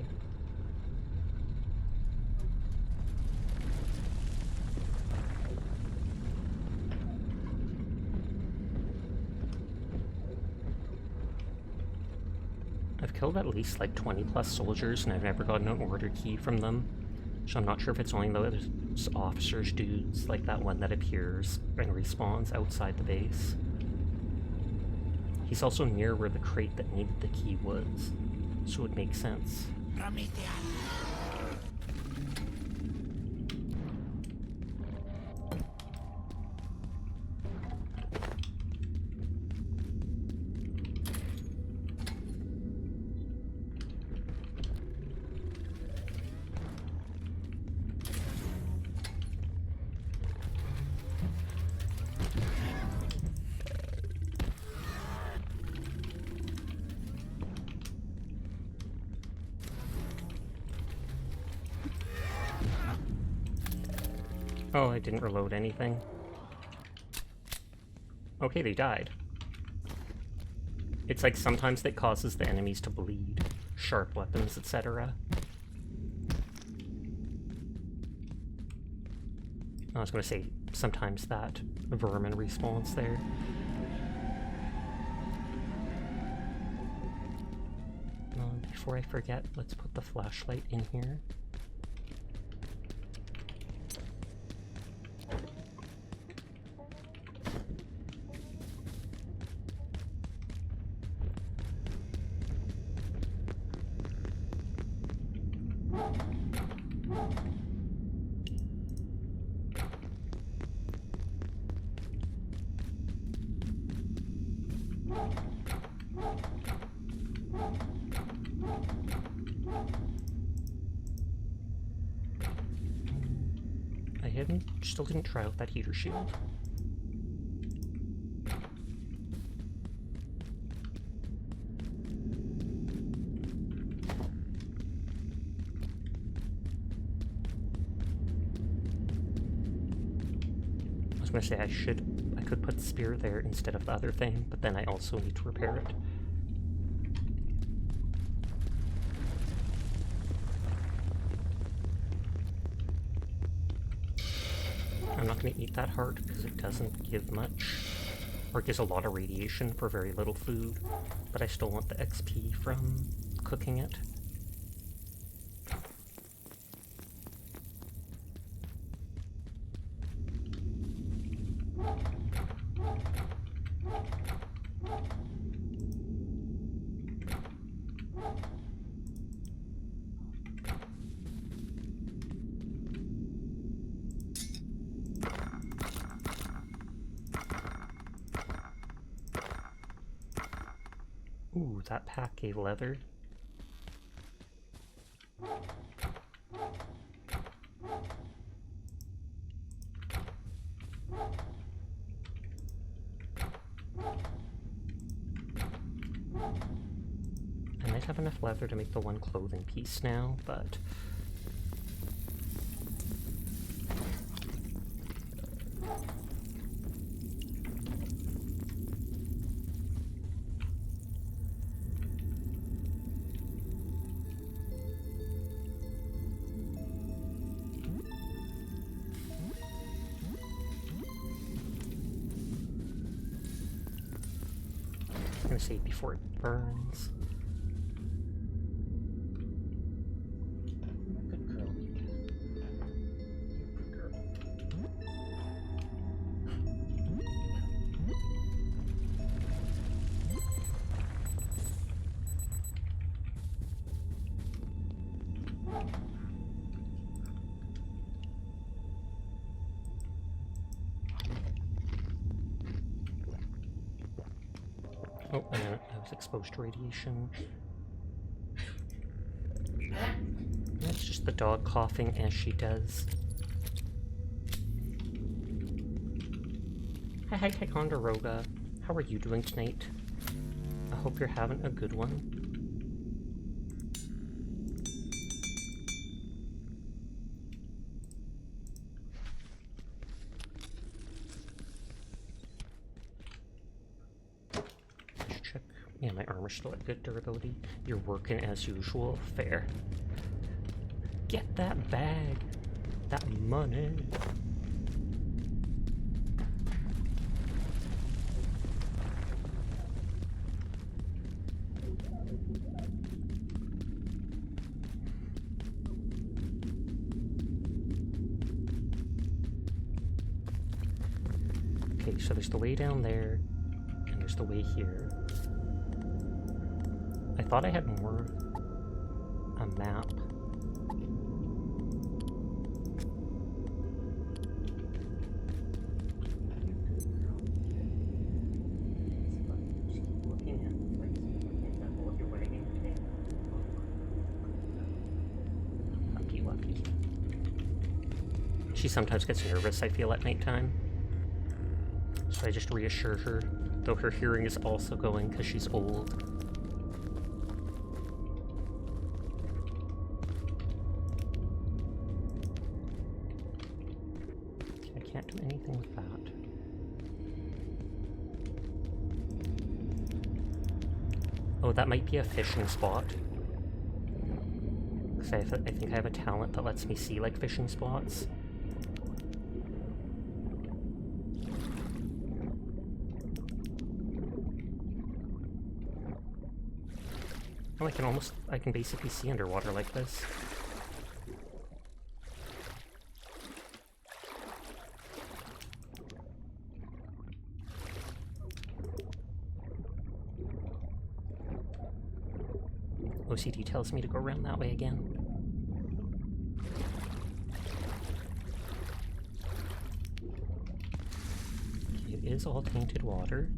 I've killed at least like 20 plus soldiers, and I've never gotten an order key from them. So I'm not sure if it's only those officers dudes, like that one that appears and respawns outside the base. He's also near where the crate that needed the key was, so it makes sense. Prometheus. Oh, I didn't reload anything. Okay, they died. It's like sometimes that causes the enemies to bleed. Sharp weapons, etc. I was gonna say, sometimes that vermin respawns there. Before I forget, let's put the flashlight in here. Still didn't try out that heater shield. I was gonna say I could put spear there instead of the other thing, but then I also need to repair it. I'm not going to eat that heart because it doesn't give much, or it gives a lot of radiation for very little food, but I still want the XP from cooking it. Ooh, that pack gave leather. I might have enough leather to make the one clothing piece now, but... I'm gonna save before it burns. Good girl. Good girl. Oh, and then I was exposed to radiation. That's just the dog coughing as she does. Hi, Ticonderoga. How are you doing tonight? I hope you're having a good one. Check. Yeah, my armor's still at good durability. You're working as usual. Fair. Get that bag. That money. Okay, so there's the way down there, and there's the way here. I thought I had more... a map. Lucky. She sometimes gets nervous, I feel, at nighttime. So I just reassure her, though her hearing is also going because she's old. I can't do anything with that. Oh, that might be a fishing spot. Because I think I have a talent that lets me see, like, fishing spots. Oh, I can basically see underwater like this. OCD tells me to go around that way again. It is all tainted water.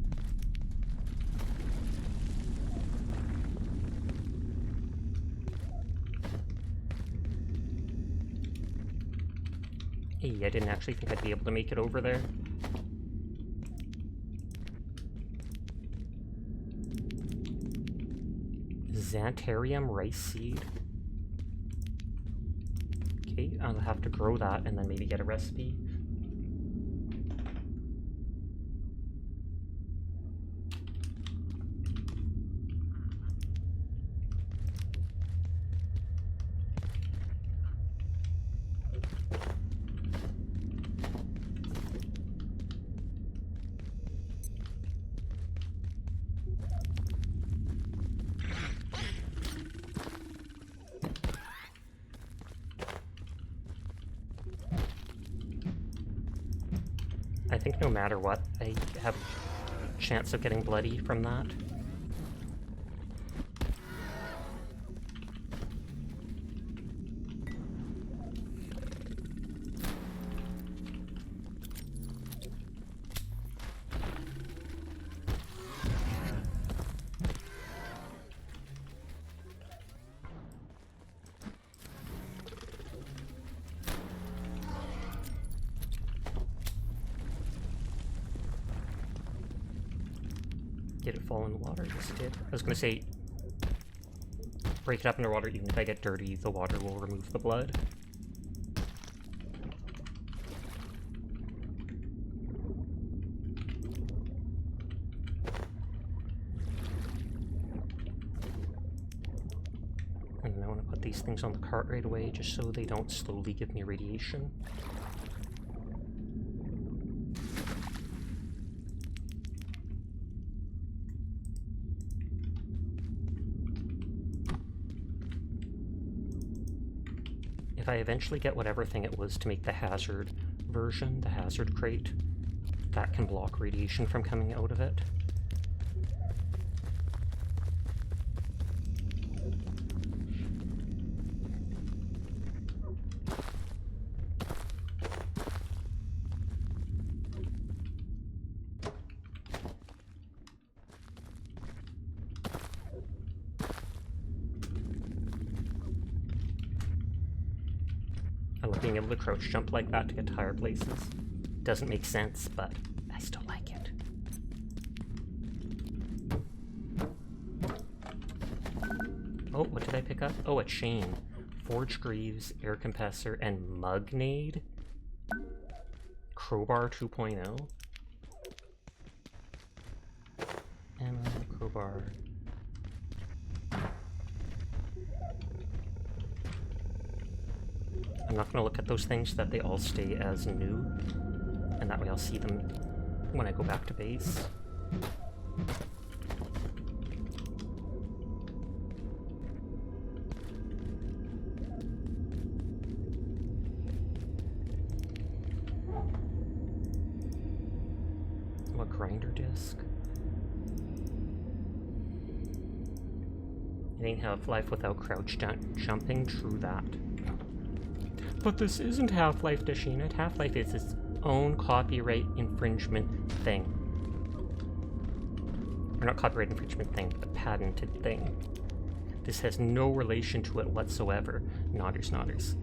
Hey, I didn't actually think I'd be able to make it over there. Xantharium rice seed. Okay, I'll have to grow that and then maybe get a recipe. I think no matter what, I have a chance of getting bloody from that. Did it fall in the water? Yes, it did. I was gonna say, break it up underwater, even if I get dirty, the water will remove the blood. And I want to put these things on the cart right away, just so they don't slowly give me radiation. If I eventually get whatever thing it was to make the hazard version, the hazard crate, that can block radiation from coming out of it. I love being able to crouch jump like that to get to higher places. Doesn't make sense, but I still like it. Oh, what did I pick up? Oh, a chain. Forge Greaves, Air Compressor, and Mugnade? Crowbar 2.0? Ammo, crowbar. I'm not going to look at those things so that they all stay as new, and that way I'll see them when I go back to base. Oh, a grinder disc. It ain't Half-Life without crouch jumping, true that. But this isn't Half-Life, Dashina. Half-Life is its own copyright infringement thing. Or not copyright infringement thing, but patented thing. This has no relation to it whatsoever. Nodders, nodders.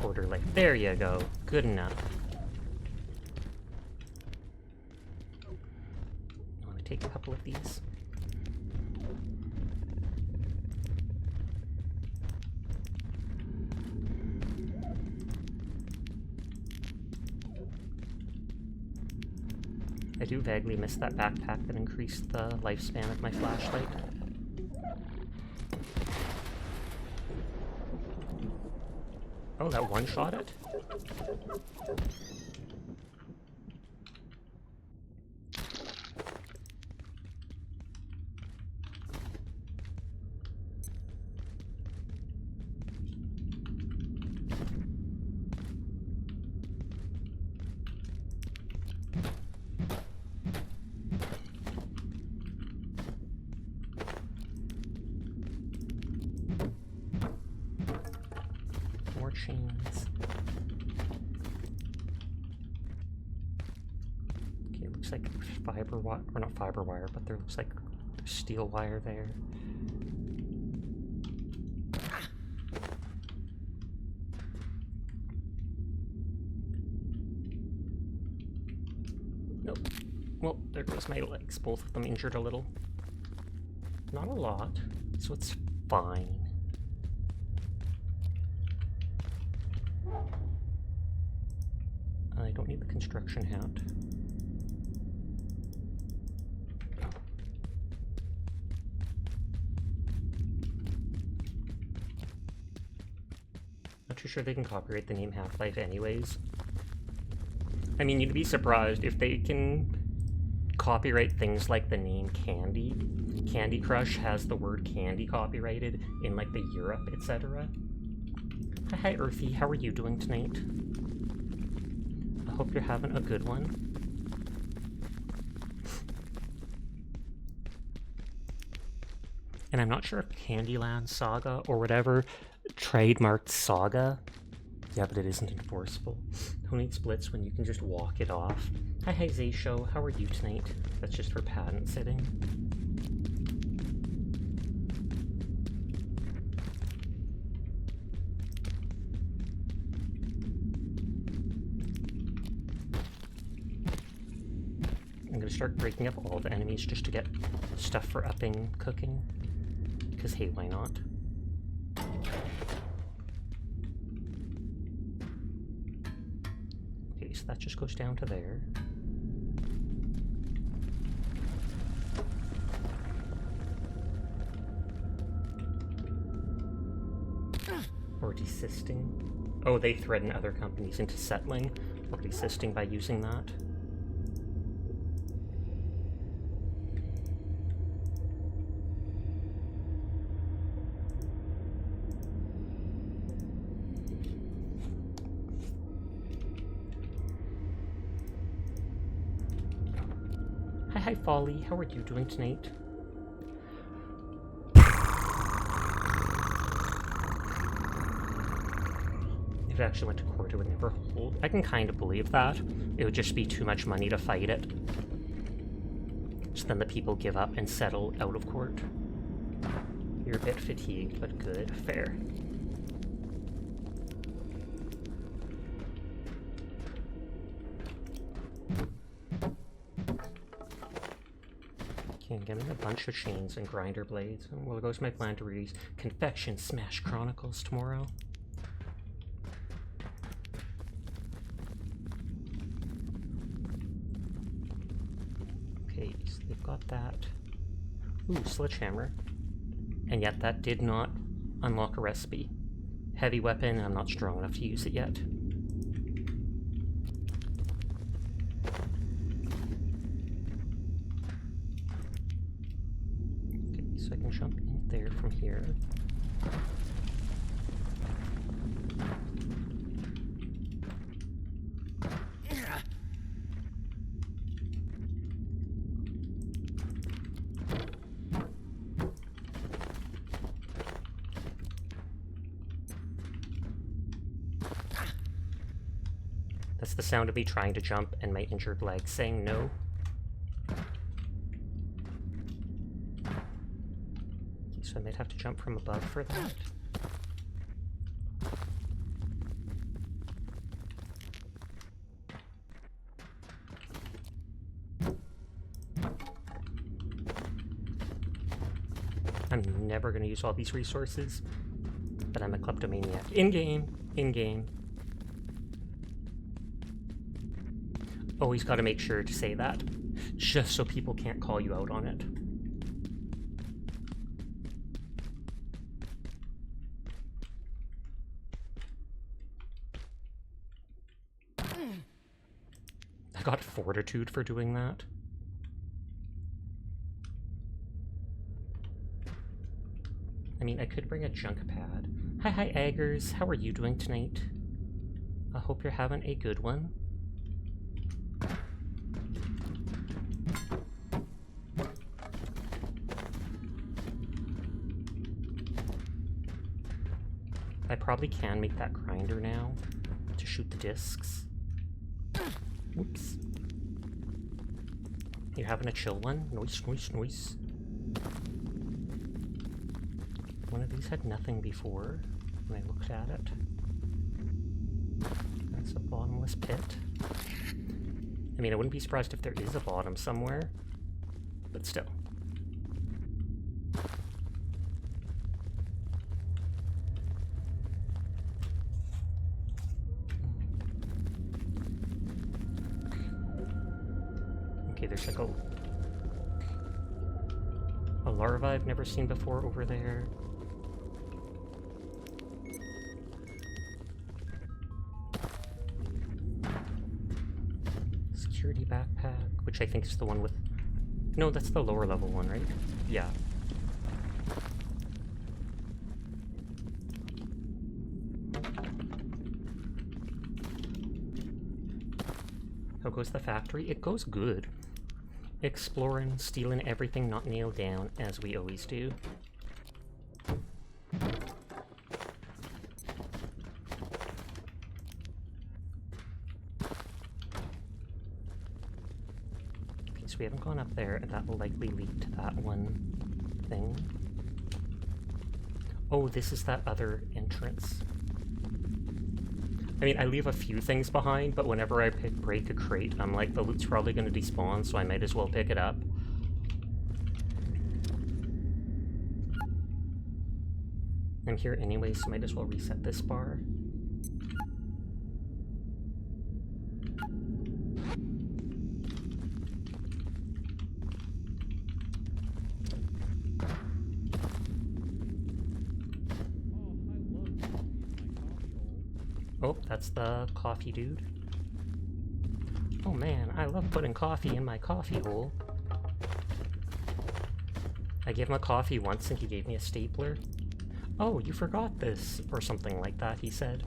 Quarter life. There you go. Good enough. take a couple of these. I do vaguely miss that backpack that increased the lifespan of my flashlight. Oh, that one-shot it? More chains. Okay, it looks like fiber wire, or not fiber wire, but there looks like steel wire there. Nope. Well, there goes my legs, both of them injured a little. Not a lot, so it's fine. I don't need the construction hat. Not too sure they can copyright the name Half-Life anyways. I mean, you'd be surprised if they can copyright things like the name Candy. Candy Crush has the word candy copyrighted in like the Europe, etc. Hi Earthy, how are you doing tonight? I hope you're having a good one. And I'm not sure if Candyland Saga or whatever trademarked Saga. Yeah, but it isn't enforceable. Who needs splits when you can just walk it off? Hi Zayshow, how are you tonight? That's just for patent sitting. I'm gonna start breaking up all the enemies just to get stuff for upping cooking. Because hey, why not? Okay, so that just goes down to there. Or desisting. Oh, they threaten other companies into settling or desisting by using that. Hi Folly, how are you doing tonight? If it actually went to court, it would never hold. I can kind of believe that. It would just be too much money to fight it. So then the people give up and settle out of court. You're a bit fatigued, but good. Fair. Okay, I'm getting a bunch of chains and grinder blades. And well, goes my plan to release Confection Smash Chronicles tomorrow. Okay, so they've got that. Ooh, sledgehammer. And yet that did not unlock a recipe. Heavy weapon, I'm not strong enough to use it yet. Okay, so I can jump in there from here. That's the sound of me trying to jump and my injured leg saying no. So I might have to jump from above for that. I'm never going to use all these resources, but I'm a kleptomaniac. In-game, in-game. Always got to make sure to say that, just so people can't call you out on it. I got fortitude for doing that. I mean, I could bring a junk pad. Hi, Eggers. How are you doing tonight? I hope you're having a good one. I probably can make that grinder now to shoot the discs. Whoops. You're having a chill one? Noise, noise, noise. One of these had nothing before when I looked at it. That's a bottomless pit. I mean, I wouldn't be surprised if there is a bottom somewhere, but still. Okay, there's like a larva I've never seen before over there. Security backpack, which I think is the one with... No, that's the lower level one, right? Yeah. How goes the factory? It goes good. Exploring, stealing everything not nailed down, as we always do. Okay, so we haven't gone up there, and that will likely lead to that one thing. Oh, this is that other entrance. I mean, I leave a few things behind, but whenever I break a crate, I'm like, the loot's probably going to despawn, so I might as well pick it up. I'm here anyway, so might as well reset this bar. Oh, that's the coffee dude. Oh man, I love putting coffee in my coffee hole. I gave him a coffee once and he gave me a stapler. Oh, you forgot this, or something like that, he said.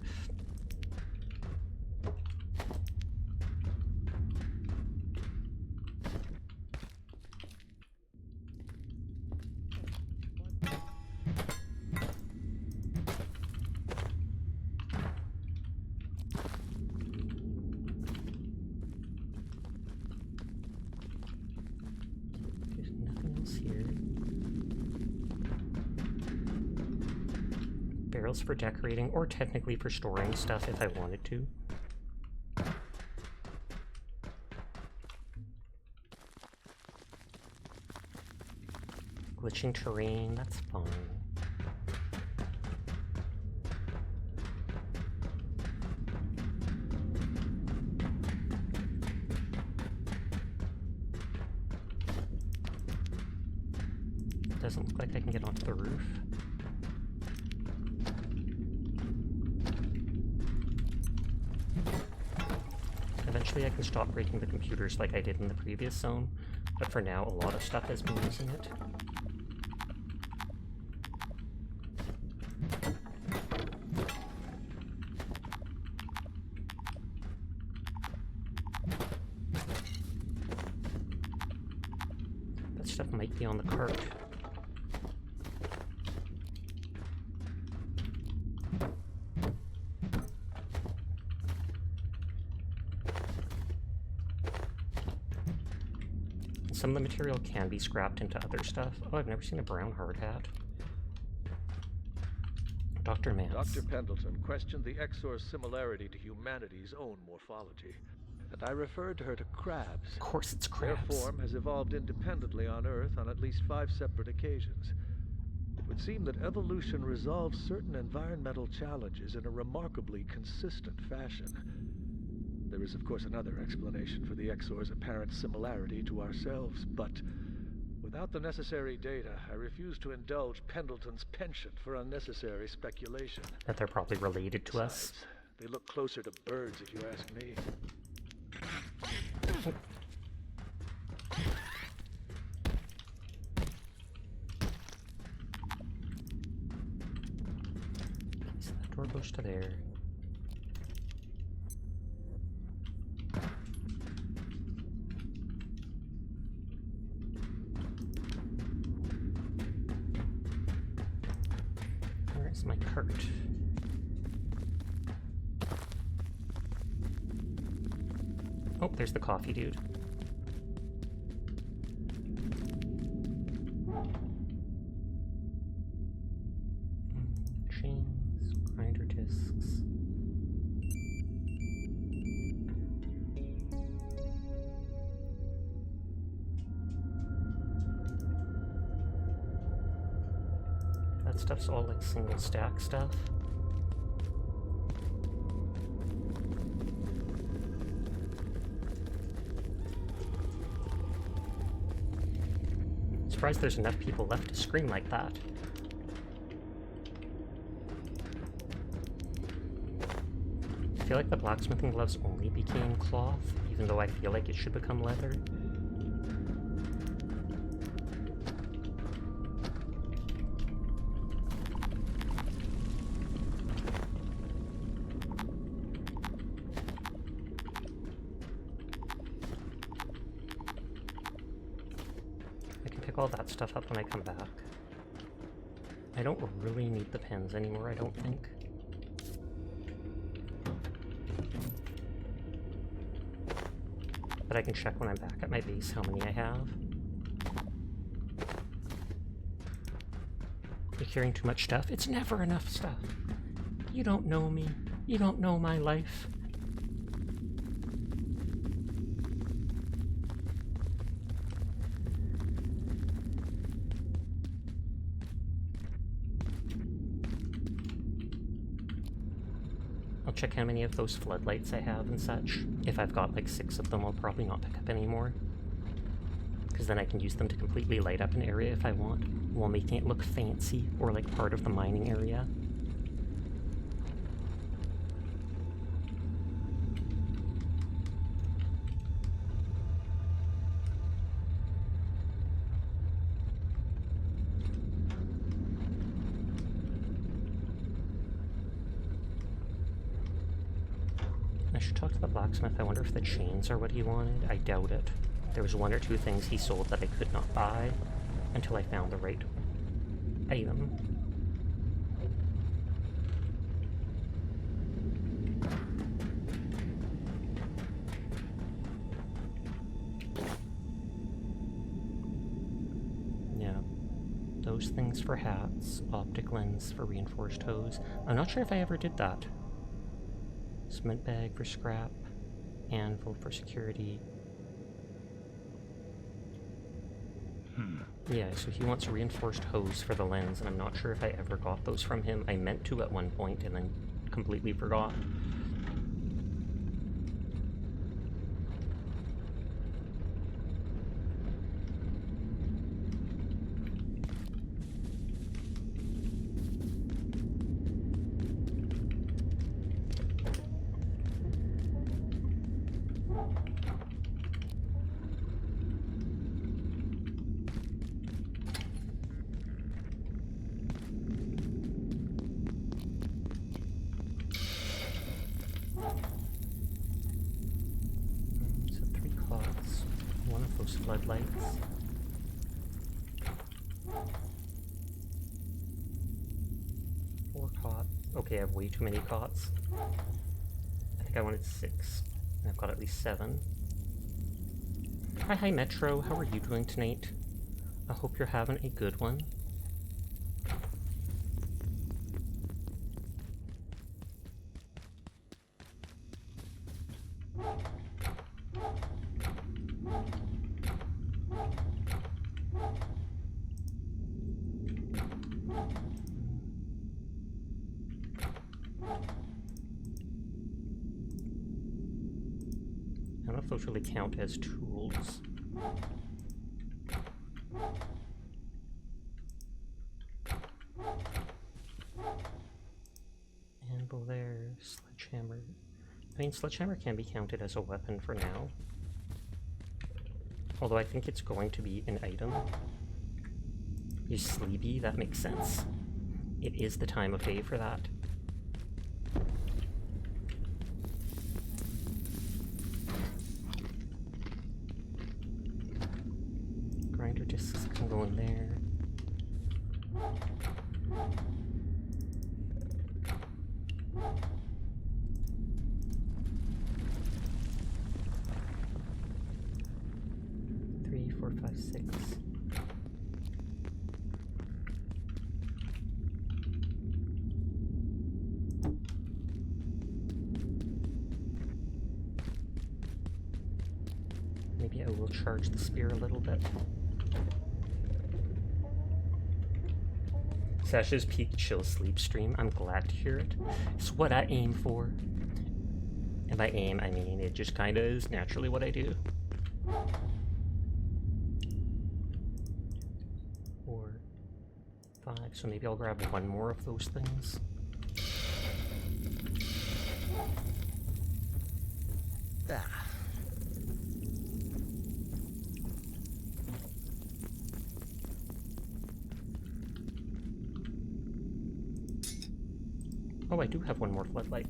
Barrels for decorating, or technically for storing stuff if I wanted to. Glitching terrain, that's fine. Doesn't look like I can get onto the roof. Eventually I can stop breaking the computers like I did in the previous zone, but for now a lot of stuff has been using it. That stuff might be on the cart. Some of the material can be scrapped into other stuff. Oh, I've never seen a brown hard hat. Dr. Mance. Dr. Pendleton questioned the Exor's similarity to humanity's own morphology, and I referred to her to crabs. Of course it's crabs. Their form has evolved independently on Earth on at least 5 separate occasions. It would seem that evolution resolves certain environmental challenges in a remarkably consistent fashion. There is, of course, another explanation for the Exor's apparent similarity to ourselves, but without the necessary data, I refuse to indulge Pendleton's penchant for unnecessary speculation. That they're probably related to us. Besides, they look closer to birds, if you ask me. So that door goes to there. Where's my cart? Oh, there's the coffee dude. Chains, grinder discs. That stuff's all like single stack stuff. Surprised there's enough people left to scream like that. I feel like the blacksmithing gloves only became cloth, even though I feel like it should become leather. All that stuff up when I come back. I don't really need the pens anymore, I don't think. But I can check when I'm back at my base how many I have. You're carrying too much stuff? It's never enough stuff. You don't know me. You don't know my life. Check how many of those floodlights I have and such. If I've got like 6 of them, I'll probably not pick up anymore. Because then I can use them to completely light up an area if I want, while making it look fancy or like part of the mining area. I should talk to the blacksmith. I wonder if the chains are what he wanted. I doubt it. There was 1 or 2 things he sold that I could not buy until I found the right item. Yeah. Those things for hats, optic lens for reinforced hose. I'm not sure if I ever did that. Cement bag for scrap, anvil for security. Yeah, so he wants a reinforced hose for the lens, and I'm not sure if I ever got those from him. I meant to at one point and then completely forgot. Floodlights. Four cots. Okay, I have way too many cots. I think I wanted 6. And I've got at least 7. Hi, Metro. How are you doing tonight? I hope you're having a good one. know if those really count as tools. Anvil there, sledgehammer. I mean, sledgehammer can be counted as a weapon for now. Although I think it's going to be an item. You sleepy, that makes sense. It is the time of day for that. Grinder discs can go in there. Three, four, five, six. Maybe I will charge the spear a little bit. Sasha's peak chill sleep stream. I'm glad to hear it. It's what I aim for. And by aim, I mean it just kinda is naturally what I do. 4, 5, so maybe I'll grab one more of those things. Ah. Oh, I do have one more floodlight.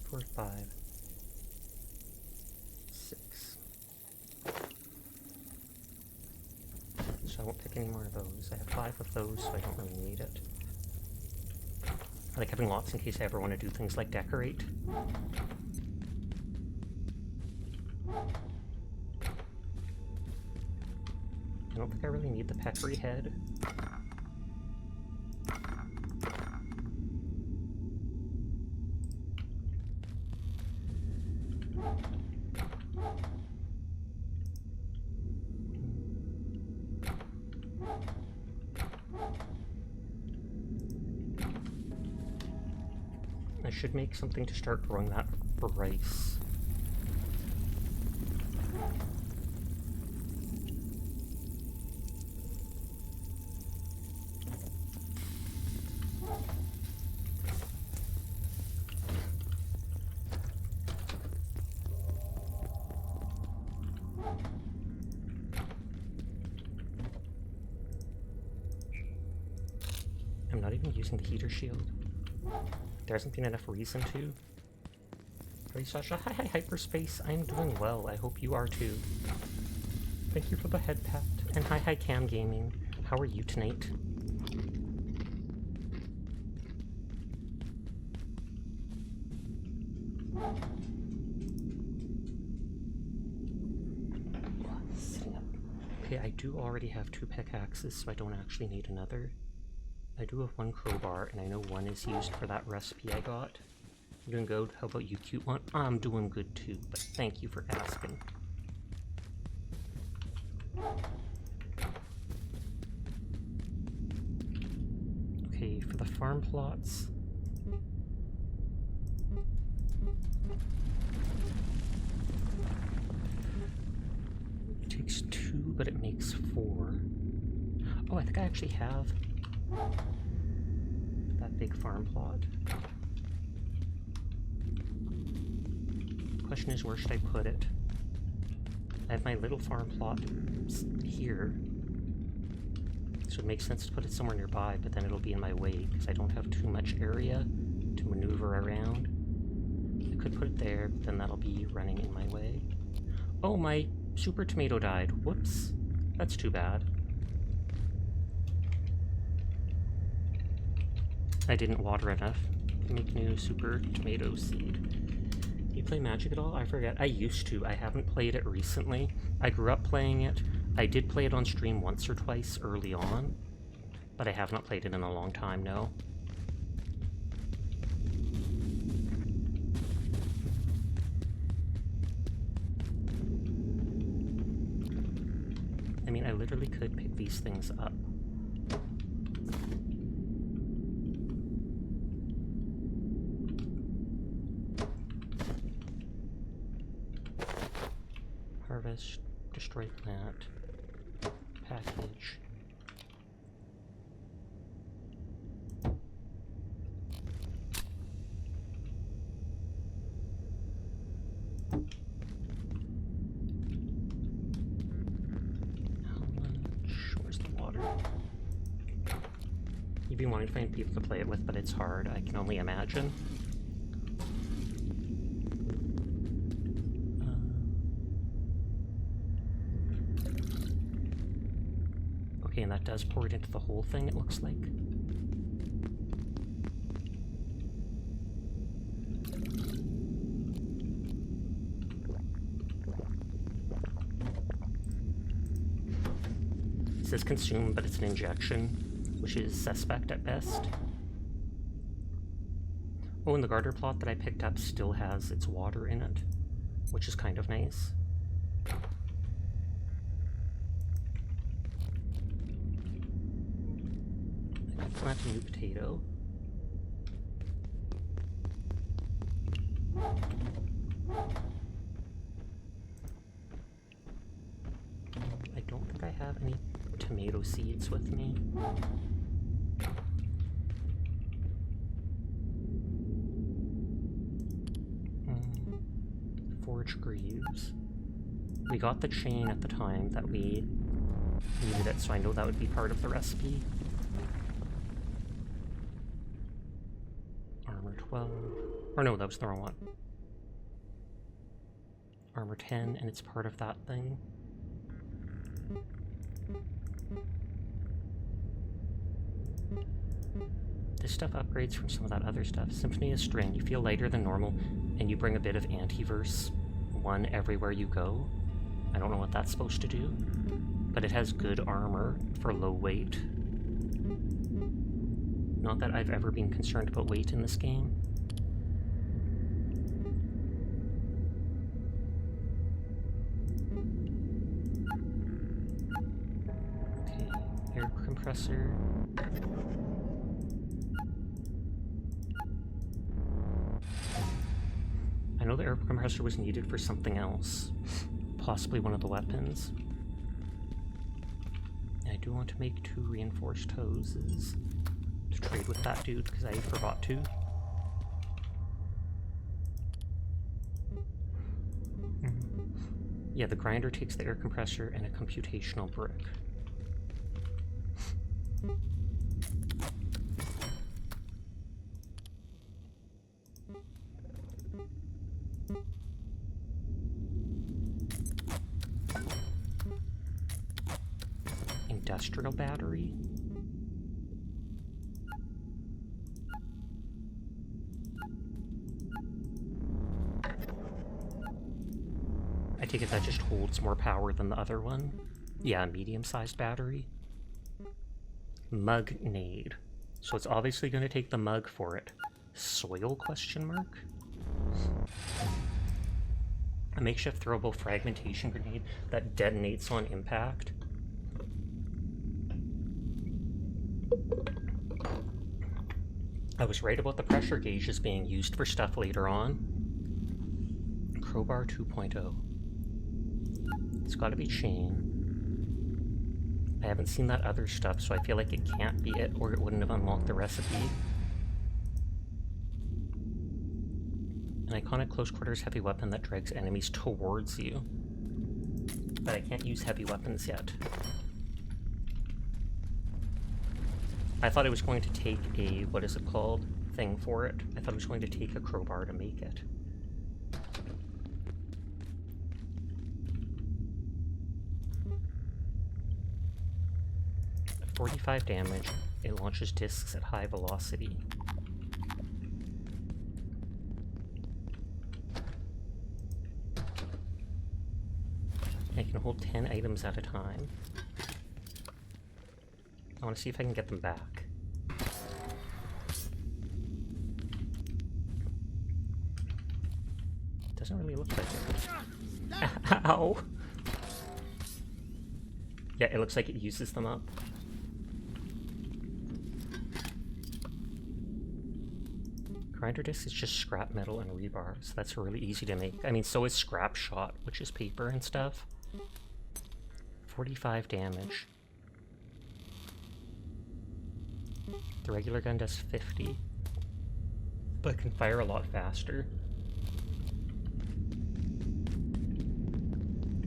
4, 5, 6. So I won't pick any more of those. I have 5 of those, so I don't really need it. I like having lots in case I ever want to do things like decorate. I don't think I really need the peccary head. I should make something to start growing that for rice. I'm not even using the heater shield. There hasn't been enough reason to. Hey Sasha, hi hyperspace, I'm doing well, I hope you are too. Thank you for the head pat, and hi Cam Gaming, how are you tonight? Okay, I do already have 2 pickaxes, so I don't actually need another. I do have 1 crowbar, and I know 1 is used for that recipe I got. I'm doing good. How about you, cute one? I'm doing good too, but thank you for asking. Okay, for the farm plots. It takes 2, but it makes 4. Oh, I think I actually have that big farm plot. The question is, where should I put it? I have my little farm plot here, so it makes sense to put it somewhere nearby, but then it'll be in my way because I don't have too much area to maneuver around. I could put it there, but then that'll be running in my way. Oh, my super tomato died. Whoops. That's too bad. I didn't water enough to make new super tomato seed. You play Magic at all? I forget. I used to. I haven't played it recently. I grew up playing it. I did play it on stream once or twice early on, but I have not played it in a long time, no. I mean, I literally could pick these things up. harvest, destroy plant, package. How much? Where's the water? You've been wanting to find people to play it with, but it's hard. I can only imagine. Okay, and that does pour it into the whole thing, it looks like. It says consume, but it's an injection, which is suspect at best. Oh, and the garter plot that I picked up still has its water in it, which is kind of nice. I could plant a new potato. I don't think I have any tomato seeds with me. Forge greaves. We got the chain at the time that we needed it, so I know that would be part of the recipe. Armor 12. Or no, that was the wrong one. Armor 10, and it's part of that thing. This stuff upgrades from some of that other stuff. Symphony of String. You feel lighter than normal, and you bring a bit of anti-verse 1 everywhere you go. I don't know what that's supposed to do, but it has good armor for low weight. Not that I've ever been concerned about weight in this game. Okay, air compressor. I know the air compressor was needed for something else, possibly one of the weapons. And I do want to make 2 reinforced hoses to trade with that dude, because I forgot to. Yeah, the grinder takes the air compressor and a computational brick. Industrial battery. I take it that just holds more power than the other one. Yeah, medium-sized battery. Mug-nade. So it's obviously going to take the mug for it. Soil, question mark? A makeshift throwable fragmentation grenade that detonates on impact. I was right about the pressure gauges being used for stuff later on. Crowbar 2.0. It's got to be chain. I haven't seen that other stuff, so I feel like it can't be it, or it wouldn't have unlocked the recipe. An iconic close quarters heavy weapon that drags enemies towards you. But I can't use heavy weapons yet. I thought it was going to take a, what is it called, thing for it. I thought it was going to take a crowbar to make it. At 45 damage, it launches discs at high velocity. I can hold 10 items at a time. I want to see if I can get them back. Doesn't really look like it. Ow! Yeah, it looks like it uses them up. Grinder disc is just scrap metal and rebar, so that's really easy to make. I mean, so is scrap shot, which is paper and stuff. 45 damage. The regular gun does 50, but can fire a lot faster.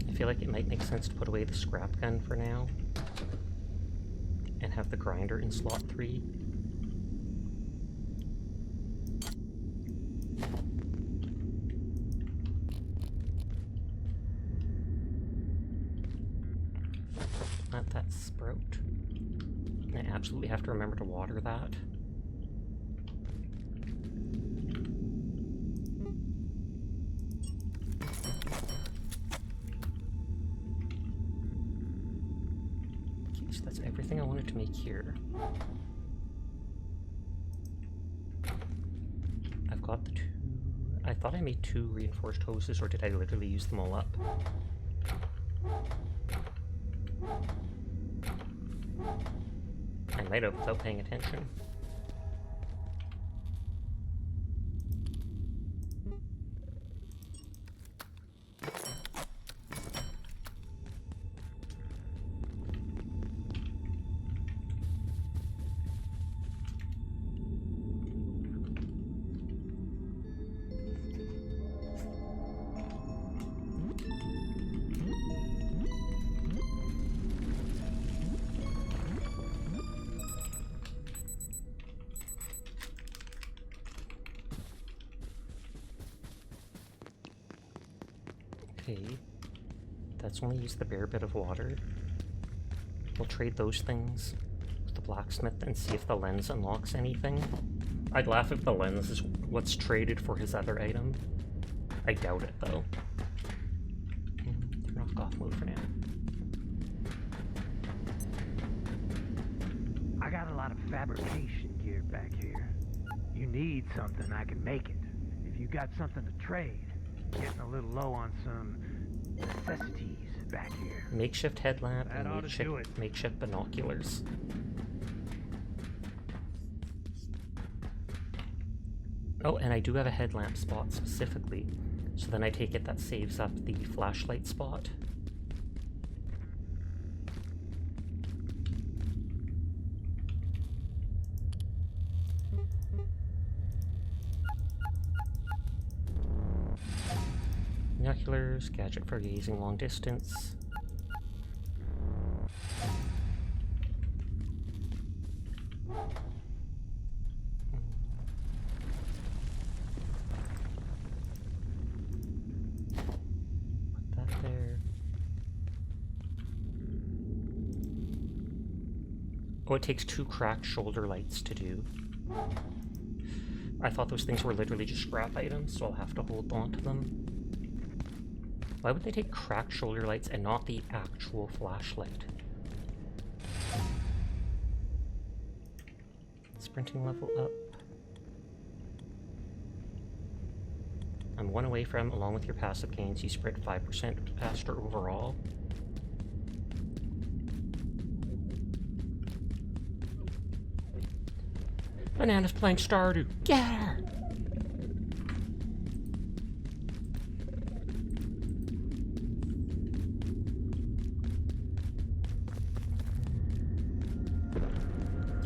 I feel like it might make sense to put away the scrap gun for now and have the grinder in slot 3. Let that sprout. I absolutely have to remember to water that. Okay, so that's everything I wanted to make here. I've got the 2... I thought I made 2 reinforced hoses, or did I literally use them all up? I might have without paying attention. Okay, that's only used the bare bit of water. We'll trade those things with the blacksmith and see if the lens unlocks anything. I'd laugh if the lens is what's traded for his other item. I doubt it, though. Turn off golf mode for now. I got a lot of fabrication gear back here. You need something, I can make it. If you got something to trade, getting a little low on some necessities back here. Makeshift headlamp That ought to do it. and makeshift binoculars. Oh, and I do have a headlamp spot specifically, so then I take it that saves up the flashlight spot. Binoculars, gadget for gazing long distance. Put that there. Oh, it takes 2 cracked shoulder lights to do. I thought those things were literally just scrap items, so I'll have to hold on to them. Why would they take cracked shoulder lights and not the actual flashlight? Sprinting level up. I'm 1 away from, along with your passive gains, you sprint 5% faster overall. Banana's playing Stardew. Get her!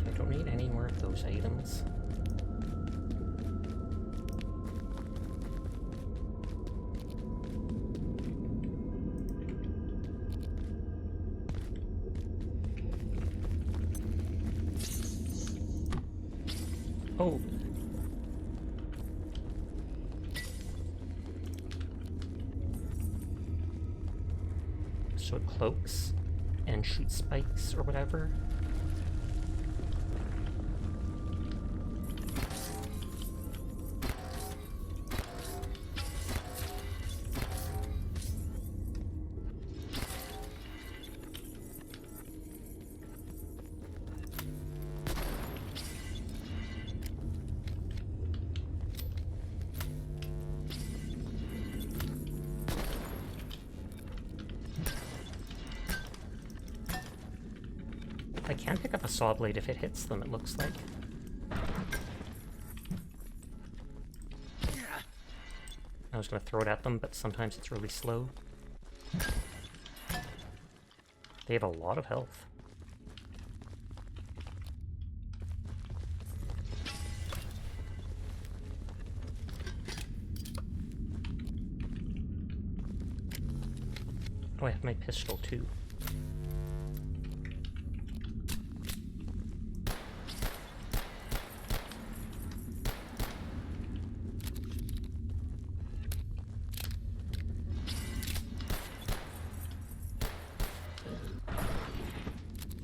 I don't need any more of those items. Oh. So it cloaks and shoots spikes or whatever. I can pick up a saw blade if it hits them, it looks like. I was going to throw it at them, but sometimes it's really slow. They have a lot of health. Oh, I have my pistol too.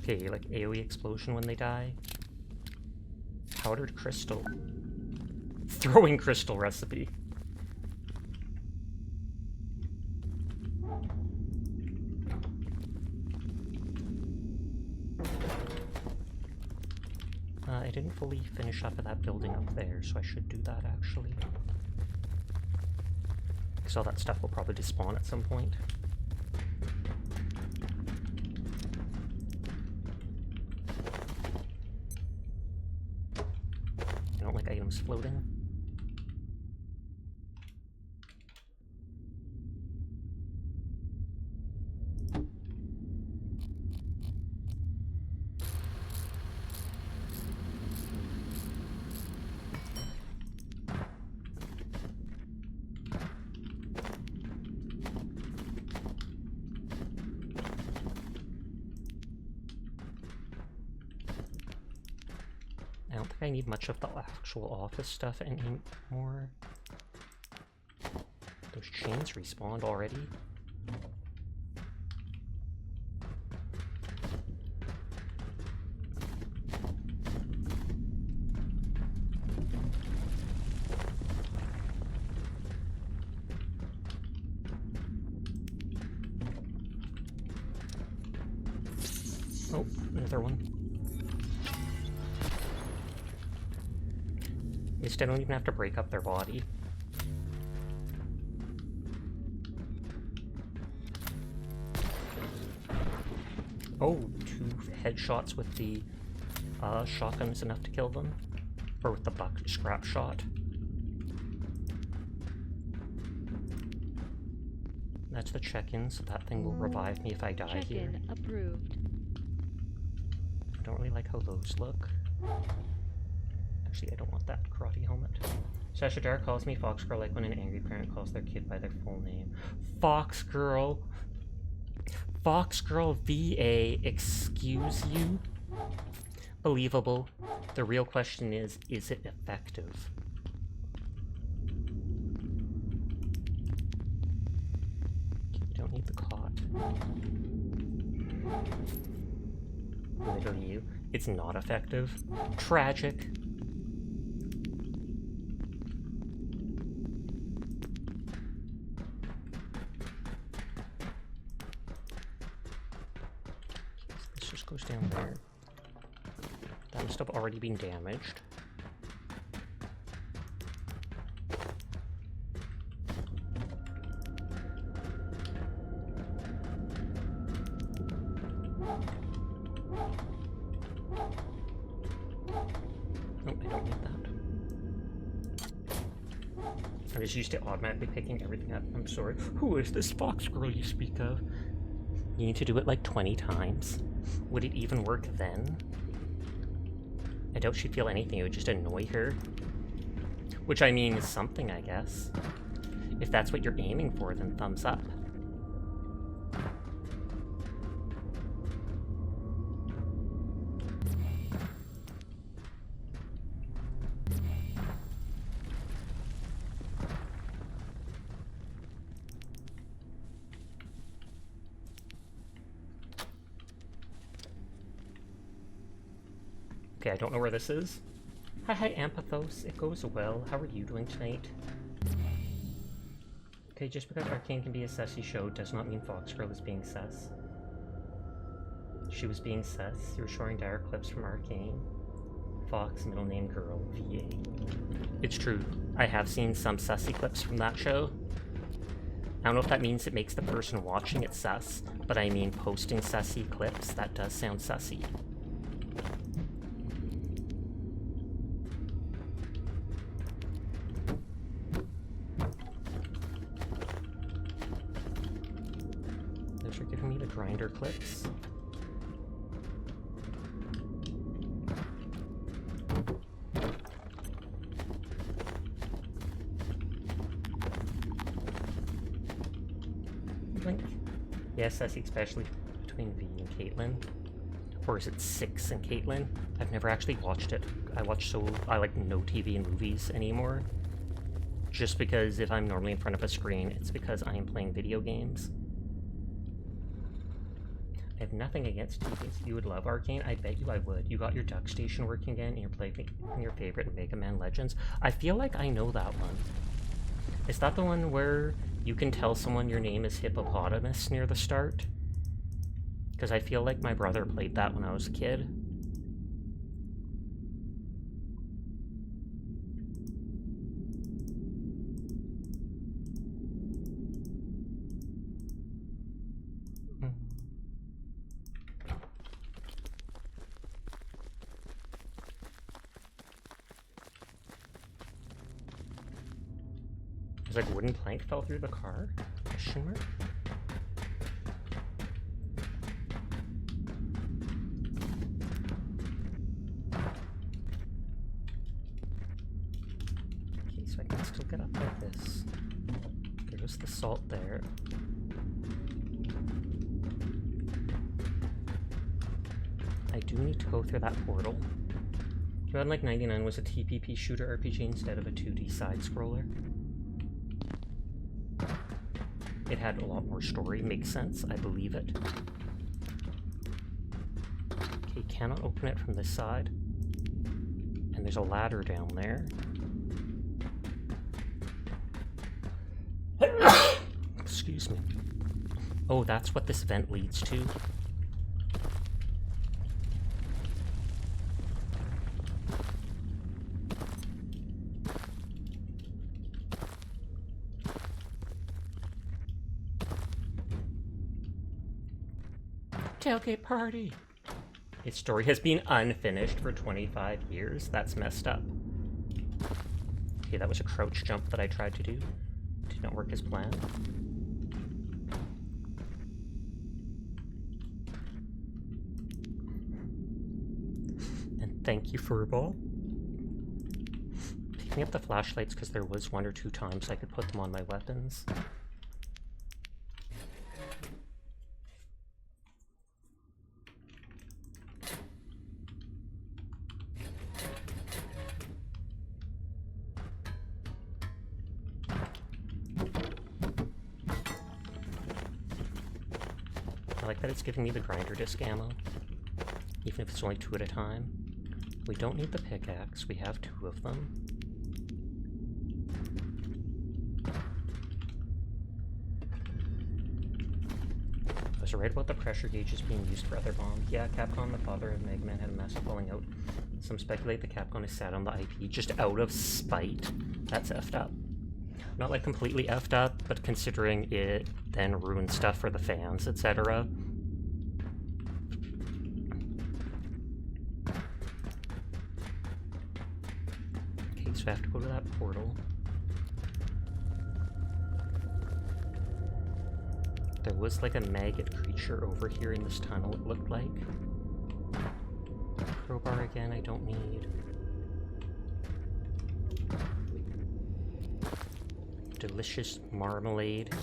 Okay, like AoE explosion when they die. Powdered crystal. Throwing crystal recipe. I didn't fully finish up at that building up there, so I should do that actually. Because all that stuff will probably despawn at some point. I don't like items floating. I don't think I need much of the actual office stuff anymore. Those chains respawned already. Oh, another one. At least I don't even have to break up their body. Oh, 2 headshots with the shotgun is enough to kill them. Or with the scrap shot. That's the check-in, so that thing will revive me if I die here. Check-in approved. I don't really like how those look. Actually, I don't want that karate helmet. Sasha Dark calls me Fox Girl like when an angry parent calls their kid by their full name. Fox Girl. Fox Girl VA, excuse you? Believable. The real question is it effective? Okay, we don't need the cot. Literally you. It's not effective. Tragic. This just goes down there. That must have already been damaged. Nope, I don't need that. I'm just used to automatically picking everything up. I'm sorry. Who is this Fox Girl you speak of? You need to do it like 20 times. Would it even work then? I doubt she'd feel anything, it would just annoy her. Which, I mean, is something, I guess. If that's what you're aiming for, then thumbs up. Okay, I don't know where this is. Hi, Ampathos. It goes well. How are you doing tonight? Okay, just because Arcane can be a sussy show does not mean Fox Girl is being sus. She was being sus. You were showing dire clips from Arcane. Fox, middle name girl, VA. It's true. I have seen some sussy clips from that show. I don't know if that means it makes the person watching it sus, but I mean posting sussy clips, that does sound sussy. Those are giving me the grinder clips. Link? Yes, that's especially between V and Caitlin. Or is it 6 and Caitlin? I've never actually watched it. I like no TV and movies anymore. Just because if I'm normally in front of a screen, it's because I am playing video games. I have nothing against TVs. You would love Arcane? I bet you I would. You got your duck station working again, and you're playing your favorite Mega Man Legends. I feel like I know that one. Is that the one where you can tell someone your name is Hippopotamus near the start? Because I feel like my brother played that when I was a kid. There's like wooden plank fell through the car? Question mark? Okay, so I can still get up like this. There's the salt there. I do need to go through that portal. Like 99 was a TPP shooter RPG instead of a 2D side-scroller. It had a lot more story, makes sense, I believe it. Okay, cannot open it from this side. And there's a ladder down there. Excuse me. Oh, that's what this vent leads to. Tailgate party! Its story has been unfinished for 25 years. That's messed up. Okay, that was a crouch jump that I tried to do. Did not work as planned. And thank you, Furball. Picking up the flashlights because there was 1 or 2 times I could put them on my weapons. I like that it's giving me the grinder disc ammo, even if it's only 2 at a time. We don't need the pickaxe, we have 2 of them. I was right about the pressure gauges being used for other bombs. Yeah, Capcom, the father of Mega Man, had a massive falling out. Some speculate the Capcom is sat on the IP just out of spite. That's effed up. Not like completely effed up, but considering it then ruined stuff for the fans, etc. Okay, so I have to go to that portal. There was like a maggot creature over here in this tunnel, it looked like. Crowbar again, I don't need. Delicious marmalade.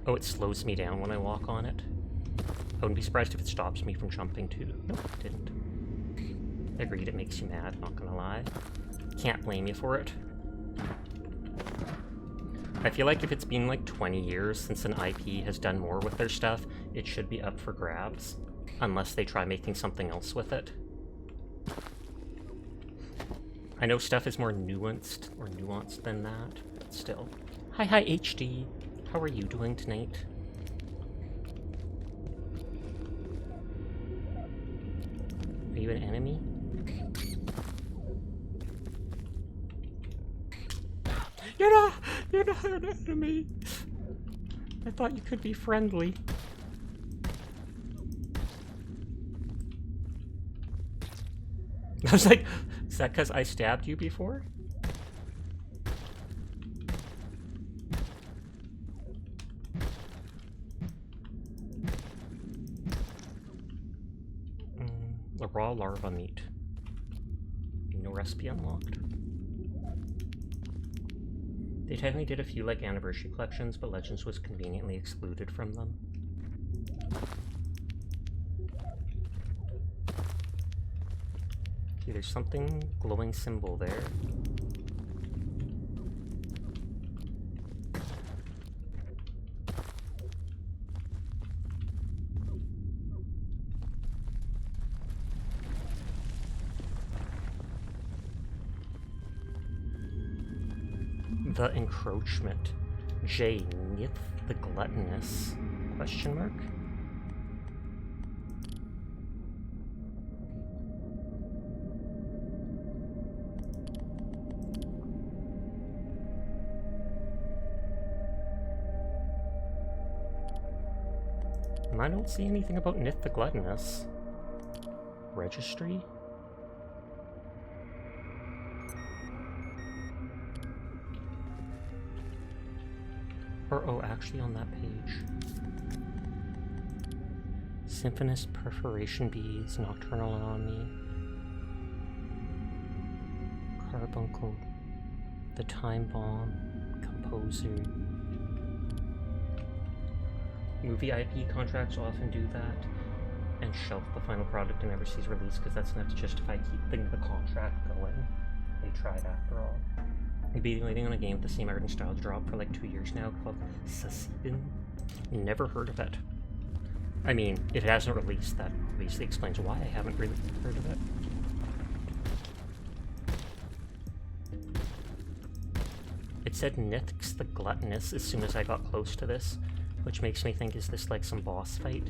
Oh, it slows me down when I walk on it. I wouldn't be surprised if it stops me from jumping too. Nope, it didn't. Agreed, it makes you mad, not gonna lie. Can't blame you for it. I feel like if it's been like 20 years since an IP has done more with their stuff, it should be up for grabs. Unless they try making something else with it. I know stuff is more nuanced than that, but still. Hi HD. How are you doing tonight? Are you an enemy? You're not an enemy. I thought you could be friendly. I was like, is that because I stabbed you before? The raw larva meat. They technically did a few like anniversary collections, but Legends was conveniently excluded from them. Okay, there's something glowing symbol there. The encroachment. J. Nith the gluttonous? Question mark? I don't see anything about Nith the gluttonous. Registry? Or, oh, actually on that page. Symphonous perforation bees, nocturnal anomaly, carbuncle, the time bomb, composer. Movie IP contracts often do that, and shelf the final product and never sees release because that's enough to justify keeping the contract going. They tried after all. We've been waiting on a game with the same art and style to drop for like 2 years now called Sasibin. Never heard of it. I mean, it hasn't released. That obviously explains why I haven't really heard of it. It said Nithx the Gluttonous as soon as I got close to this, which makes me think, is this like some boss fight?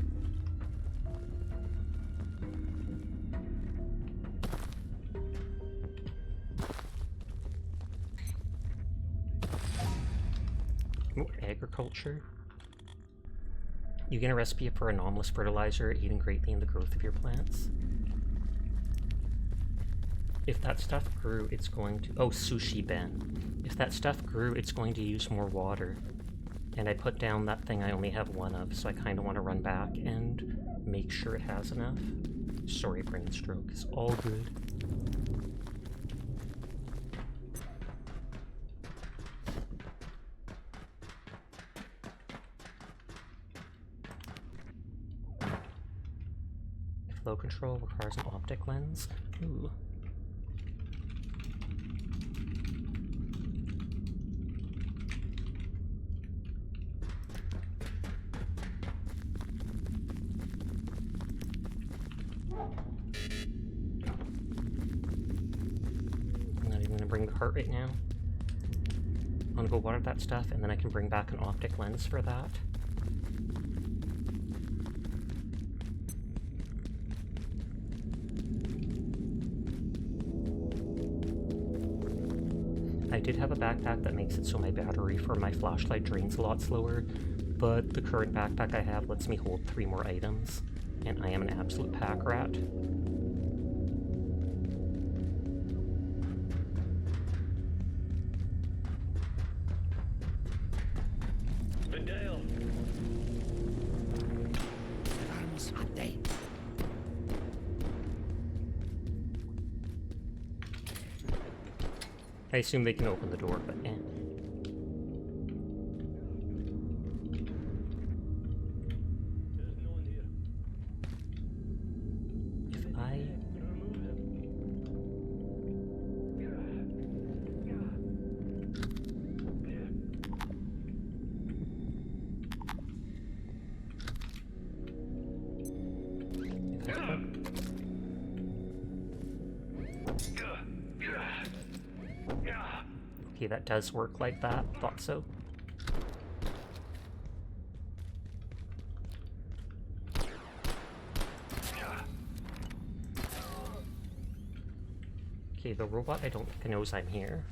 Ooh, agriculture. You get a recipe for anomalous fertilizer, aiding greatly in the growth of your plants. If that stuff grew, it's going to... Oh, sushi ben. If that stuff grew, it's going to use more water. And I put down that thing I only have one of, so I kind of want to run back and make sure it has enough. Sorry, brain stroke. It's all good. Flow control requires an optic lens. Ooh. I'm not even gonna bring the cart right now. I'm gonna go water that stuff, and then I can bring back an optic lens for that. I did have a backpack that makes it so my battery for my flashlight drains a lot slower, but the current backpack I have lets me hold 3 more items, and I am an absolute pack rat. Vidal. Alarms, hot day. I assume they can open the door, but eh. There's no one here. If I... Okay, that does work like that. Thought so. Okay, the robot I don't think knows I'm here.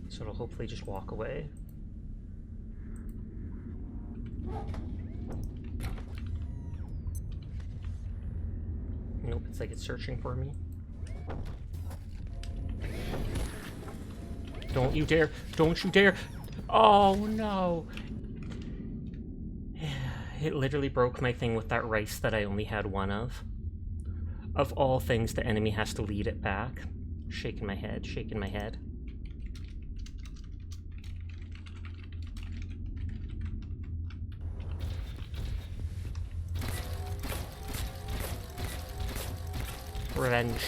So it'll hopefully just walk away. Nope, it's like it's searching for me. Don't you dare! Don't you dare! Oh no! It literally broke my thing with that rice that I only had one of. Of all things, the enemy has to lead it back. Shaking my head, shaking my head. Revenge.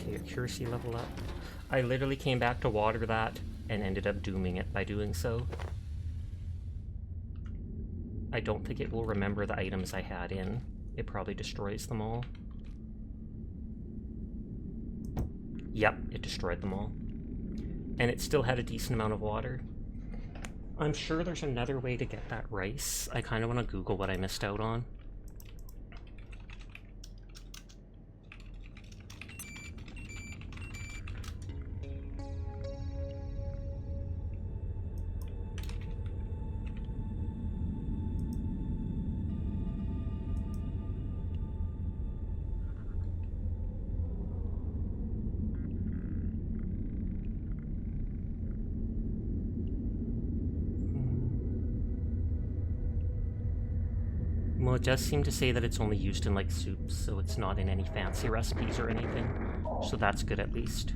Okay, accuracy level up. I literally came back to water that and ended up dooming it by doing so. I don't think it will remember the items I had in. It probably destroys them all. Yep, it destroyed them all. And it still had a decent amount of water. I'm sure there's another way to get that rice. I kind of want to Google what I missed out on. Well, it does seem to say that it's only used in, like, soups, so it's not in any fancy recipes or anything. So that's good, at least.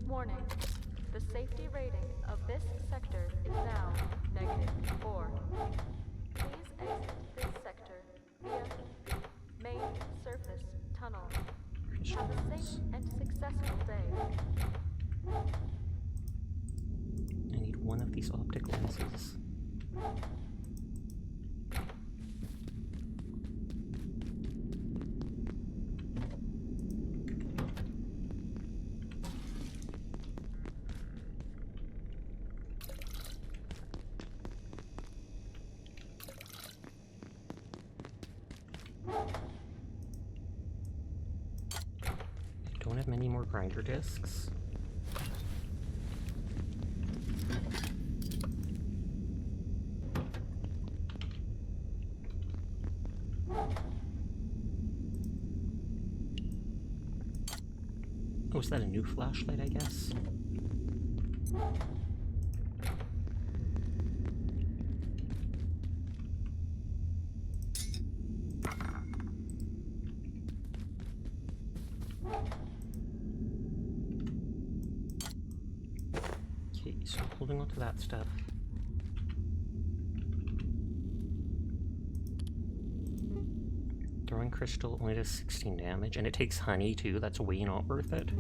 Warning. The safety rating of this sector is now -4. Please exit this sector via main surface tunnel. Have a safe and successful day. I need one of these optic lenses. Don't have many more grinder discs. Oh, is that a new flashlight, I guess? Okay, so holding on to that stuff. Throwing crystal only does 16 damage, and it takes honey too. That's way not worth it.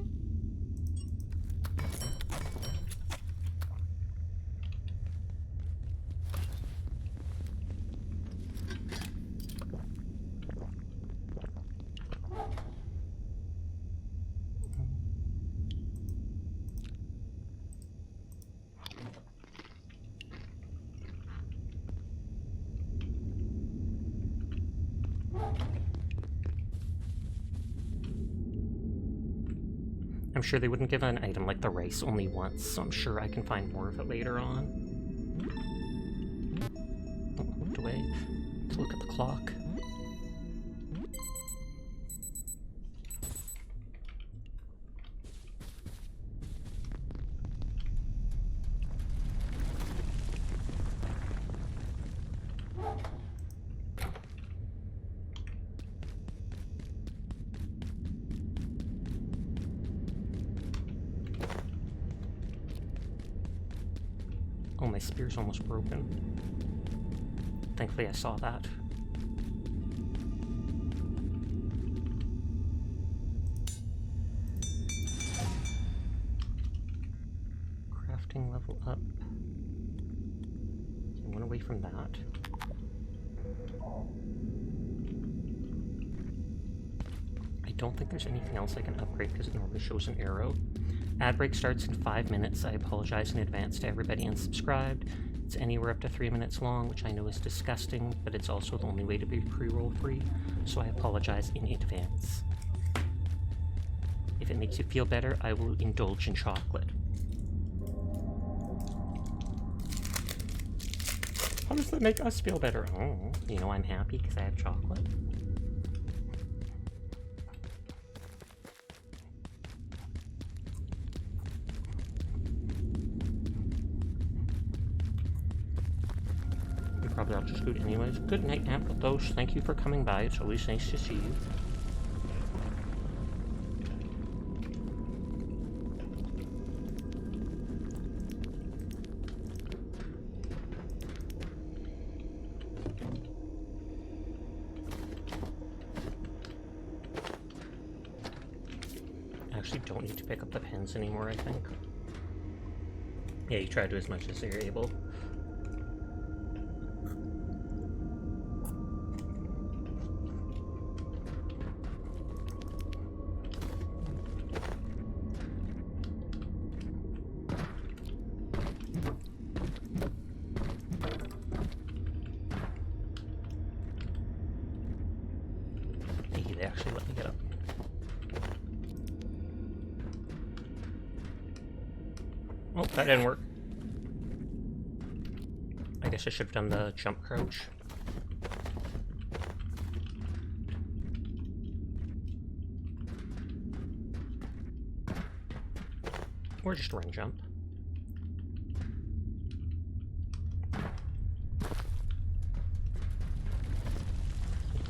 I'm sure they wouldn't give an item like the rice only once, so I'm sure I can find more of it later on. Oh, I moved away to look at the clock. Oh, my spear's almost broken. Thankfully I saw that. Crafting level up. I went away from that. I don't think there's anything else I can upgrade because it normally shows an arrow. Ad break starts in 5 minutes. I apologize in advance to everybody unsubscribed. It's anywhere up to 3 minutes long, which I know is disgusting, but it's also the only way to be pre-roll free, so I apologize in advance. If it makes you feel better, I will indulge in chocolate. How does that make us feel better? Oh, you know I'm happy because I have chocolate. You probably all just do it anyways. Good night, Ampletos. Thank you for coming by. It's always nice to see you. Actually don't need to pick up the pens anymore, I think. Yeah, you try to as much as you're able. Hey, they actually let me get up. Oh, that didn't work. I guess I should have done the jump crouch. Or just run jump.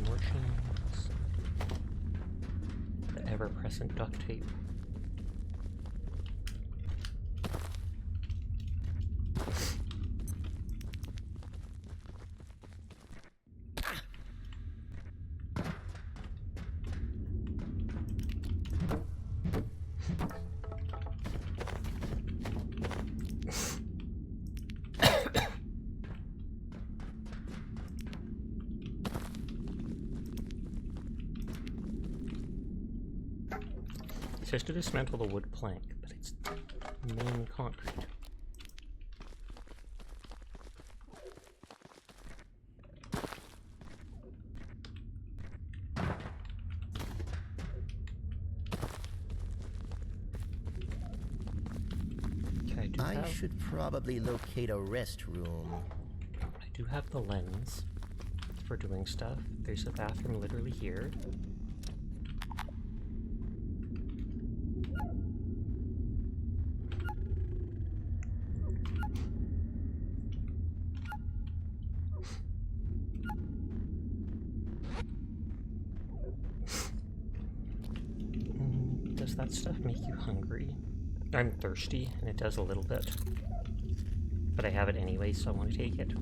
More chains. The ever-present duct tape. It says to dismantle the wood plank, but it's main concrete. Okay, I should probably locate a restroom. I do have the lens for doing stuff. There's a bathroom literally here. Does that stuff make you hungry? I'm thirsty, and it does a little bit. But I have it anyway, so I want to take it.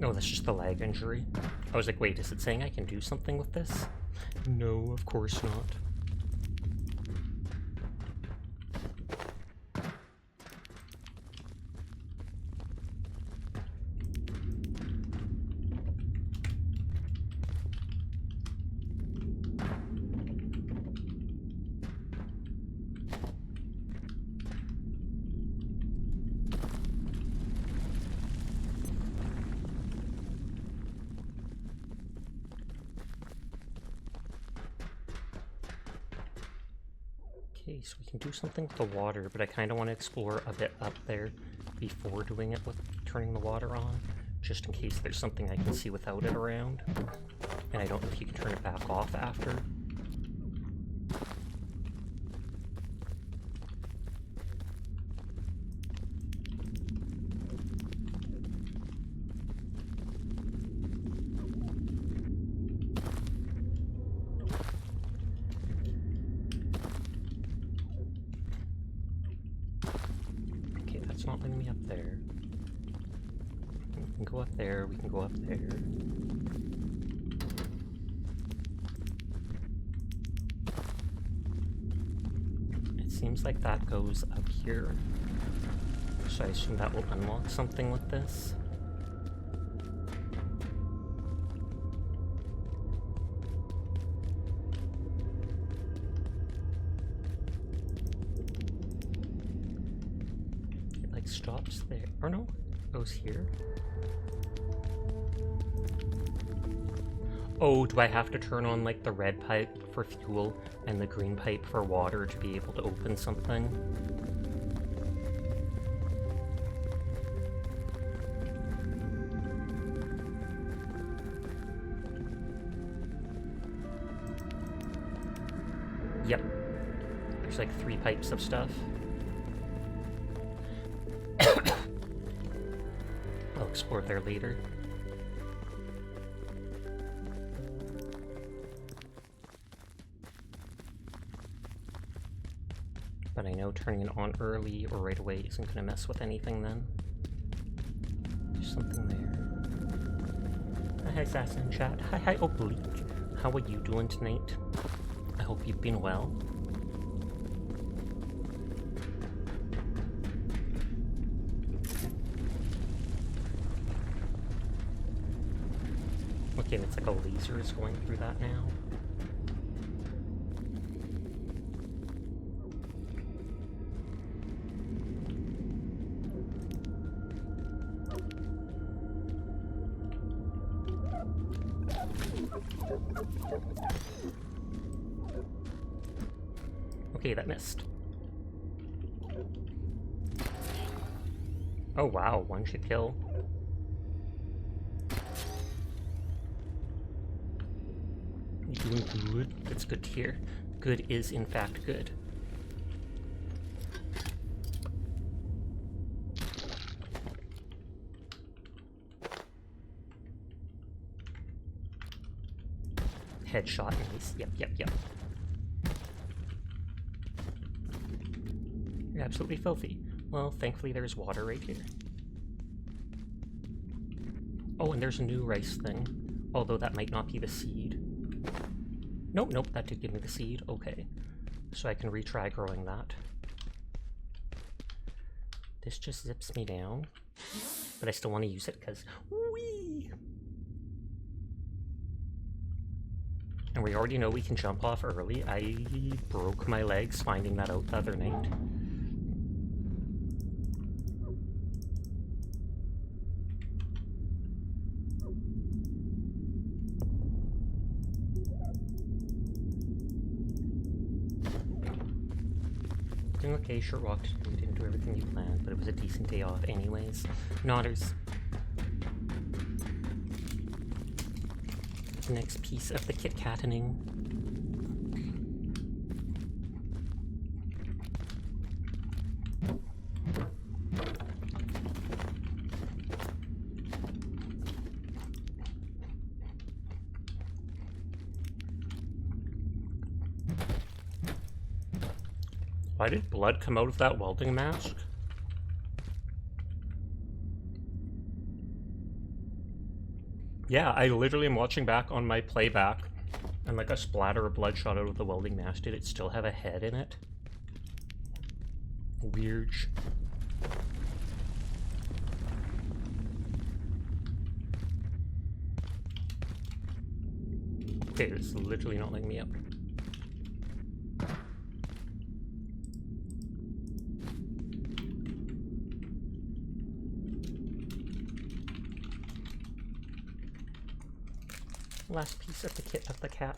Oh, that's just the lag injury. I was like, wait, is it saying I can do something with this? No, of course not. Okay, so we can do something with the water, but I kind of want to explore a bit up there before doing it with turning the water on, just in case there's something I can see without it around. And I don't know if you can turn it back off after. It's not letting me up there. We can go up there, we can go up there. It seems like that goes up here. So I assume that will unlock something with this. Stops there. Or no? Goes here. Oh, do I have to turn on like the red pipe for fuel and the green pipe for water to be able to open something? Yep. There's like 3 pipes of stuff. I'll explore there later. But I know turning it on early or right away isn't going to mess with anything then. There's something there. Hi, Assassin Chat. Hi, Oblique. How are you doing tonight? I hope you've been well. Okay, it's like a laser is going through that now. Okay, that missed. Oh wow, one should kill. You doing good? That's good to hear. Good is in fact good. Headshot, nice. Yep. You're absolutely filthy. Well, thankfully there's water right here. Oh, and there's a new rice thing. Although that might not be the seed. Nope, that did give me the seed. Okay. So I can retry growing that. This just zips me down. But I still want to use it because... Whee! And we already know we can jump off early. I broke my legs finding that out the other night. Doing okay, short walk today. Didn't do everything you planned, but it was a decent day off anyways. Nodders. Next piece of the Kit-Kataning. Why did blood come out of that welding mask? Yeah, I literally am watching back on my playback, and like a splatter of blood shot out of the welding mask. Did it still have a head in it? Weird. Okay, it's literally not letting me up. Last piece of the kit of the cat.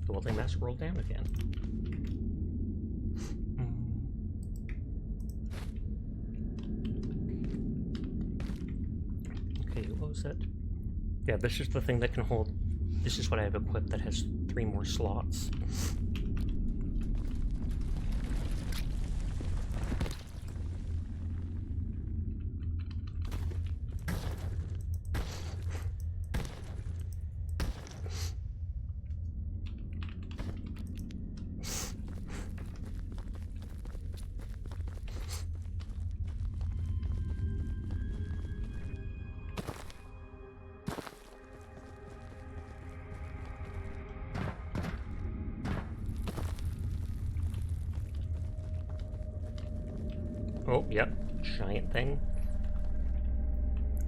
The welding mask rolled down again. Okay, what was it? Yeah, this is the thing that can hold... This is what I have equipped that has 3 more slots. Oh, yep. Giant thing.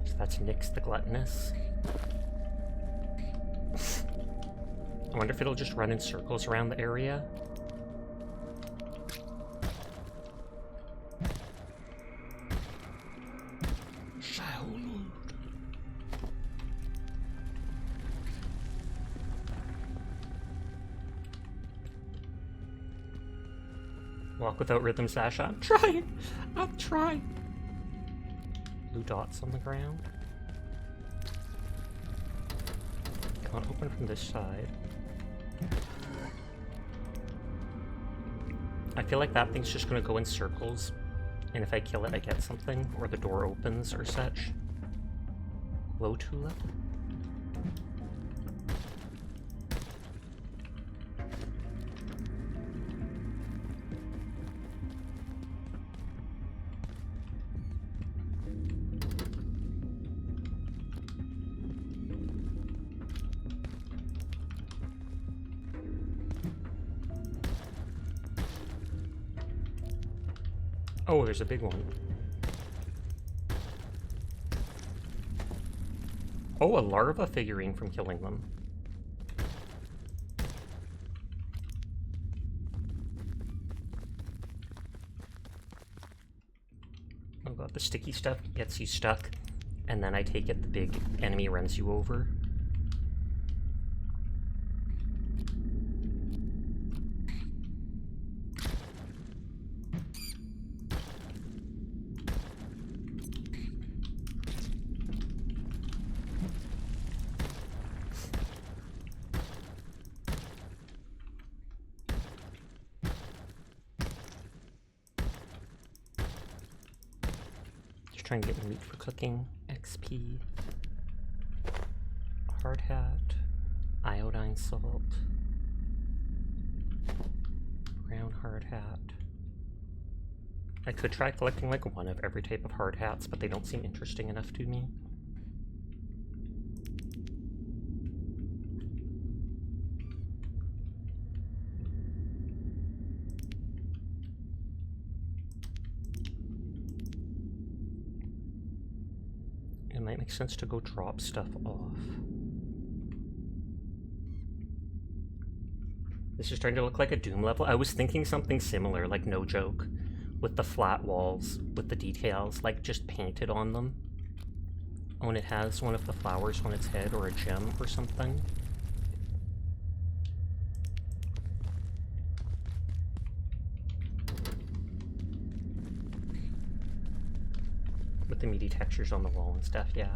So that's Nyx the Gluttonous. I wonder if it'll just run in circles around the area. Walk without rhythm, Sasha. I'm trying! I'm trying! Blue dots on the ground. Can't open from this side. I feel like that thing's just gonna go in circles, and if I kill it I get something, or the door opens or such. Glow tulip? Oh, there's a big one. Oh, a larva figurine from killing them. Oh god, the sticky stuff gets you stuck, and then I take it the big enemy runs you over. Trying to get meat for cooking, XP, hard hat, iodine salt, brown hard hat. I could try collecting like one of every type of hard hats, but they don't seem interesting enough to me. It might make sense to go drop stuff off. This is starting to look like a Doom level. I was thinking something similar, like no joke, with the flat walls, with the details, like just painted on them. Oh, and it has one of the flowers on its head, or a gem or something. With the meaty textures on the wall and stuff, yeah.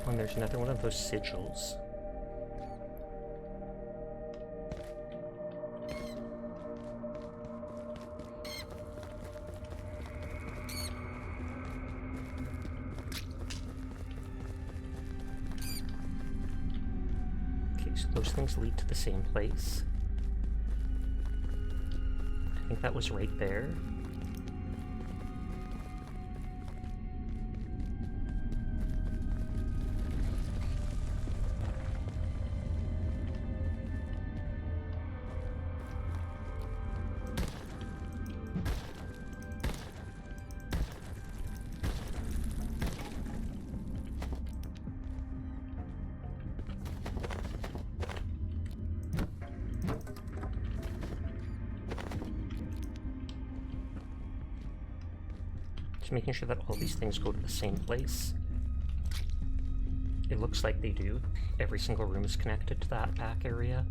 And there's another one of those sigils. Okay, so those things lead to the same place. I think that was right there. Just making sure that all these things go to the same place. It looks like they do. Every single room is connected to that back area.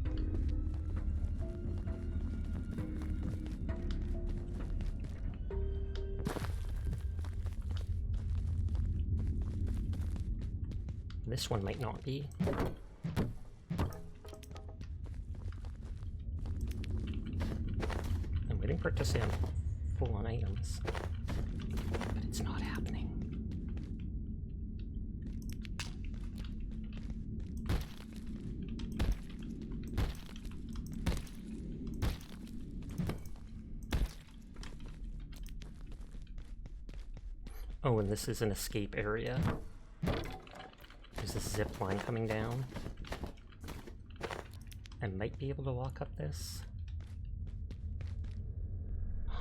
This one might not be. I'm waiting for it to say I'm full on items. But it's not happening. Oh, and this is an escape area. There's a zip line coming down. I might be able to walk up this.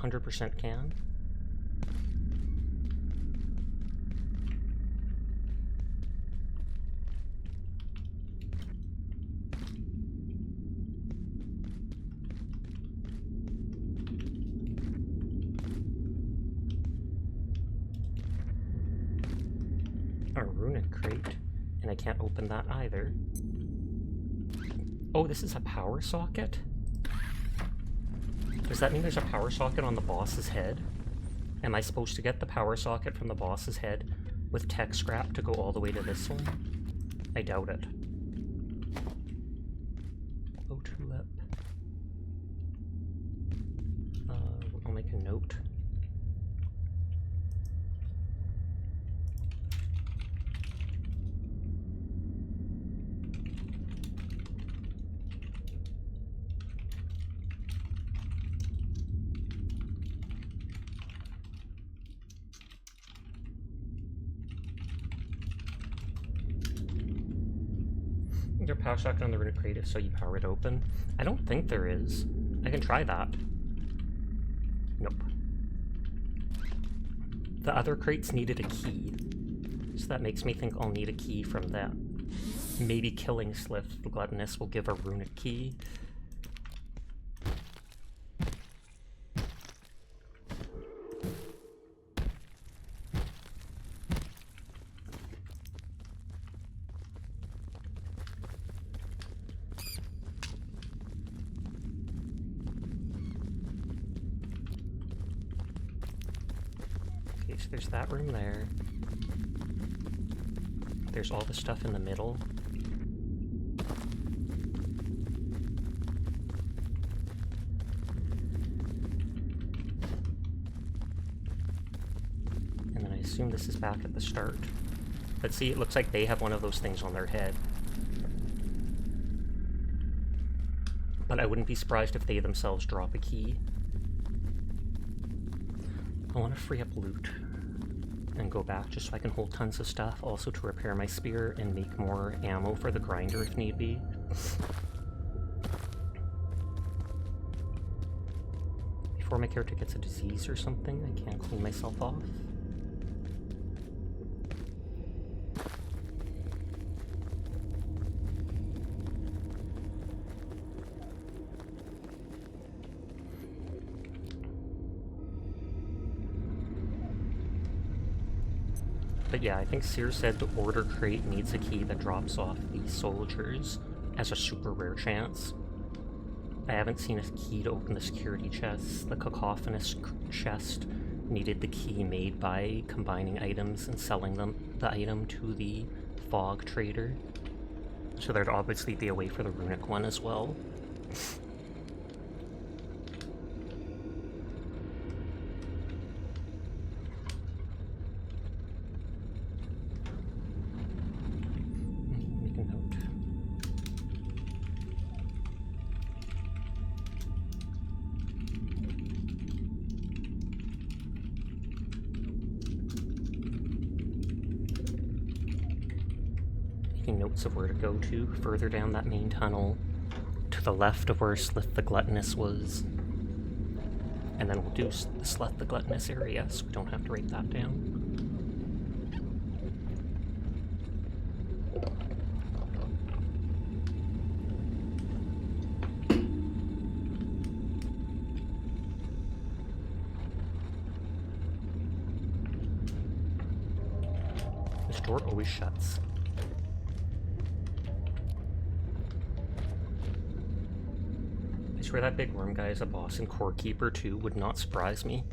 100% can. A runic crate, and I can't open that either. Oh, this is a power socket? Does that mean there's a power socket on the boss's head? Am I supposed to get the power socket from the boss's head with tech scrap to go all the way to this one? I doubt it. Oh, tulip. I'll make a note. Is there a power socket on the runic crate so you power it open? I don't think there is. I can try that. Nope. The other crates needed a key, so that makes me think I'll need a key from that. Maybe killing Slith the Gluttonous will give a runic key. Okay, so there's that room there. There's all the stuff in the middle. And then I assume this is back at the start. But see, it looks like they have one of those things on their head. But I wouldn't be surprised if they themselves drop a key. I want to free up loot and go back just so I can hold tons of stuff, also to repair my spear and make more ammo for the grinder if need be. Before my character gets a disease or something, I can't clean myself off. But yeah, I think Seer said the order crate needs a key that drops off the soldiers as a super rare chance. I haven't seen a key to open the security chests. The cacophonous chest needed the key made by combining items and selling the item to the fog trader. So there'd obviously be a way for the runic one as well. Notes of where to go to, further down that main tunnel, to the left of where Slith the Gluttonous was. And then we'll do the Slith the Gluttonous area, so we don't have to write that down. This door always shuts. I swear that big worm guy is a boss in Core Keeper 2 would not surprise me.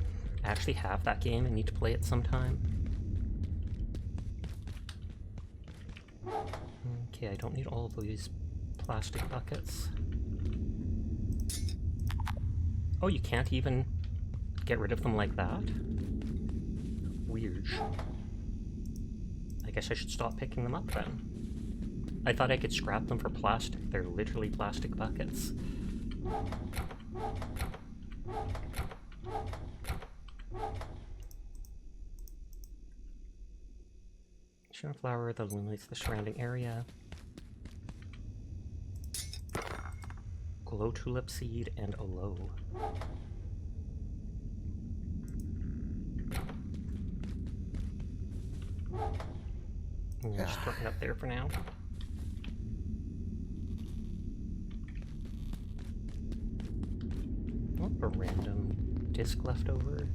I actually have that game and need to play it sometime. Okay, I don't need all of these plastic buckets. Oh, you can't even get rid of them like that? Weird. I guess I should stop picking them up then. I thought I could scrap them for plastic. They're literally plastic buckets. Flower that illuminates the surrounding area. Glow tulip seed and aloe. Just throw it up there for now. Oh, a random disc left over.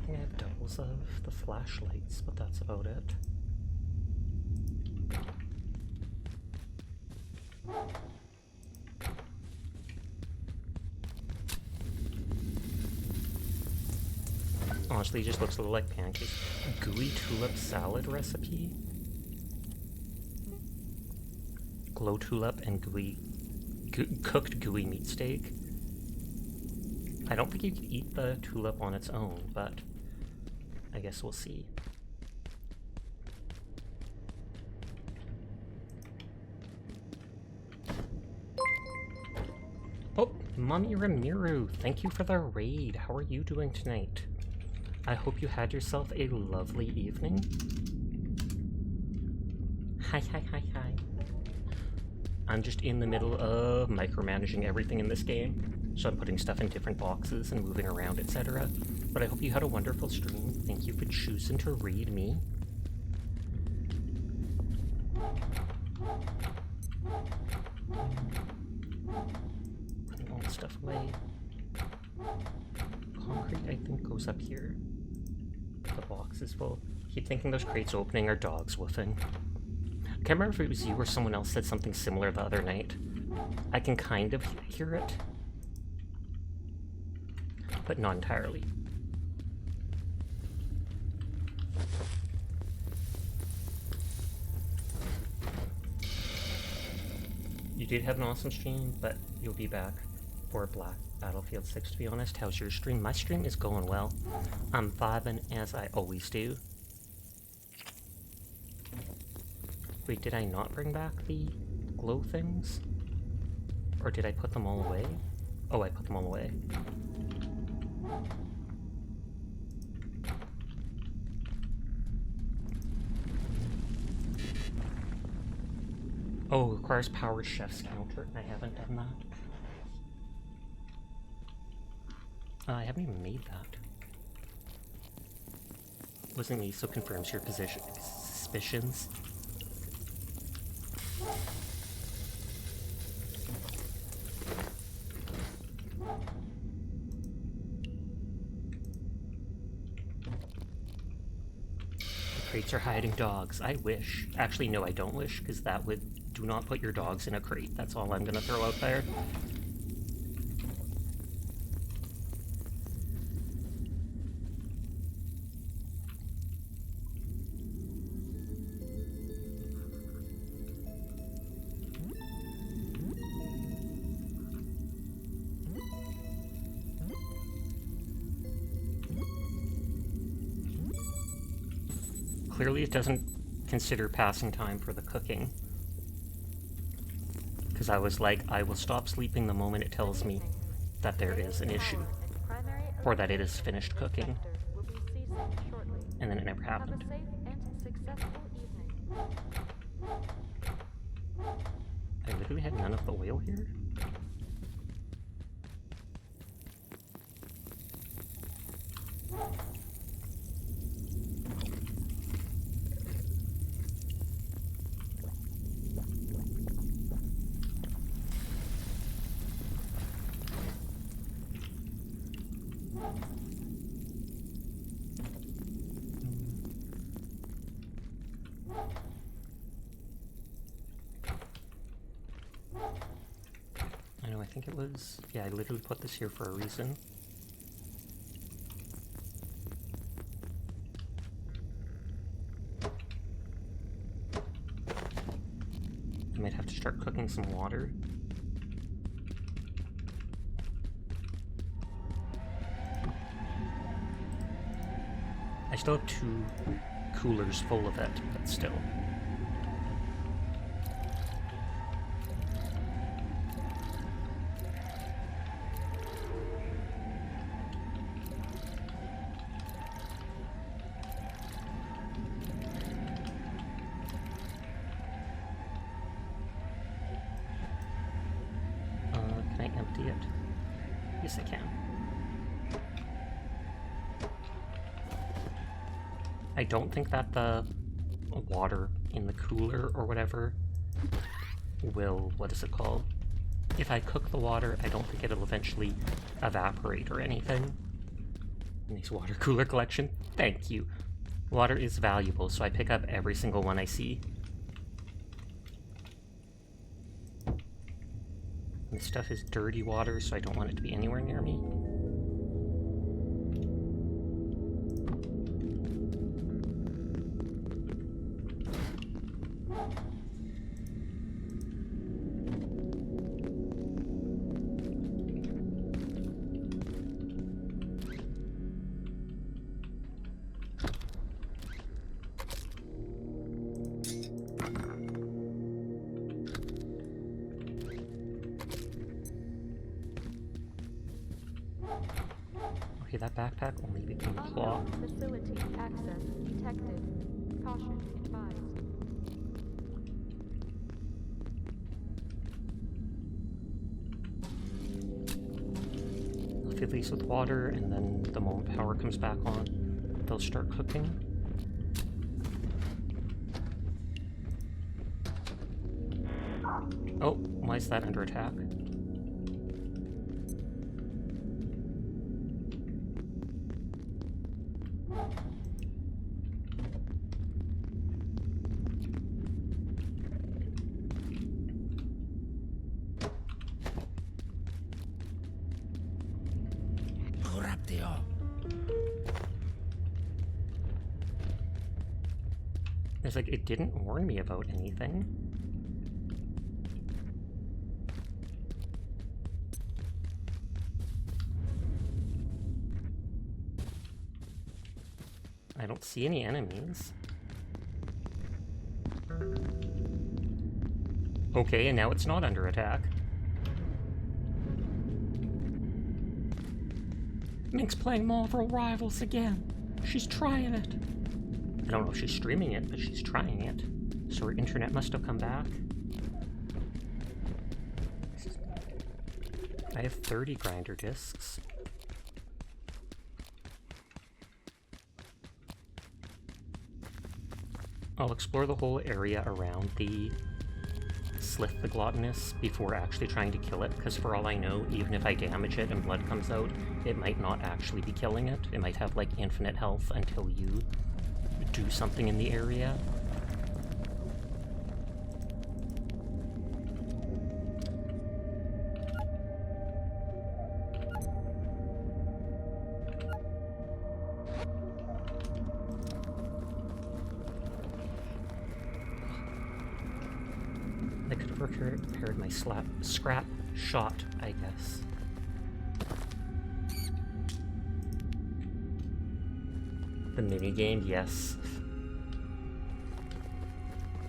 We can have doubles of the flashlights, but that's about it. Honestly, it just looks a little like pancakes. Gooey tulip salad recipe. Glow tulip and cooked gooey meat steak. I don't think you can eat the tulip on its own, but I guess we'll see. Oh, Mummy Ramiru, thank you for the raid. How are you doing tonight? I hope you had yourself a lovely evening. Hi. I'm just in the middle of micromanaging everything in this game, so I'm putting stuff in different boxes and moving around, etc. But I hope you had a wonderful stream. Thank you for choosing to read me. Putting all the stuff away. Concrete, I think, goes up here. The box is full. Keep thinking those crates opening are dogs woofing. I can't remember if it was you or someone else said something similar the other night. I can kind of hear it, but not entirely. You did have an awesome stream, but you'll be back for Battlefield 6, to be honest. How's your stream? My stream is going well. I'm vibing as I always do. Wait, did I not bring back the glow things? Or did I put them all away? Oh, I put them all away. Oh, requires powered chef's counter. I haven't done that. I haven't even made that. Wasn't me, so confirms your suspicions. The crates are hiding dogs. I wish. Actually, no, I don't wish, because that would... Do not put your dogs in a crate. That's all I'm gonna throw out there. Clearly it doesn't consider passing time for the cooking. Because I was like, I will stop sleeping the moment it tells me that there is an issue. Or that it is finished cooking. And then it never happened. I literally had none of the oil here? I know, I think it was... Yeah, I literally put this here for a reason. might have to start cooking some water. I still have 2 coolers full of it, but still. Can I empty it? Yes, I can. I don't think that the water in the cooler or whatever will, what is it called? If I cook the water, I don't think it'll eventually evaporate or anything. Nice water cooler collection. Thank you. Water is valuable, so I pick up every single one I see. This stuff is dirty water, so I don't want it to be anywhere near me. Okay, that backpack only became claw. Unknown facility access detected. Caution advised. I'll fill these with water, and then the moment power comes back on, they'll start cooking. Oh, why is that under attack? Corruptio. It's like, it didn't warn me about anything. I don't see any enemies. Okay, and now it's not under attack. Mink's playing Marvel Rivals again. She's trying it. I don't know if she's streaming it, but she's trying it. So her internet must have come back. I have 30 grinder discs. I'll explore the whole area around the Slith the Gluttonous before actually trying to kill it, because for all I know, even if I damage it and blood comes out, it might not actually be killing it. It might have like infinite health until you do something in the area. I could have repaired my scrap shot, I guess. The minigame, yes.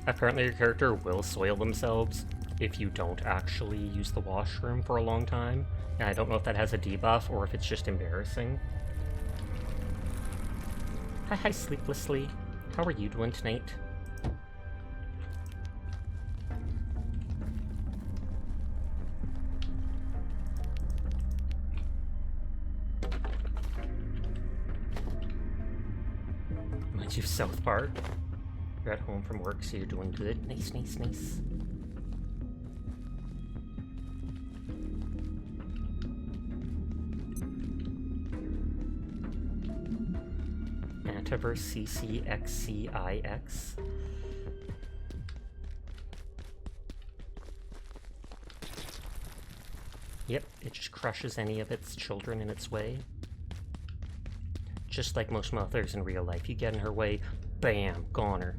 Apparently your character will soil themselves if you don't actually use the washroom for a long time. And I don't know if that has a debuff or if it's just embarrassing. Hi, Sleeplessly. How are you doing tonight? Reminds you of South Park. You're at home from work, so you're doing good. Nice, nice, nice. Antiverse CCXCIX. Yep, it just crushes any of its children in its way. Just like most mothers in real life, you get in her way, bam, goner.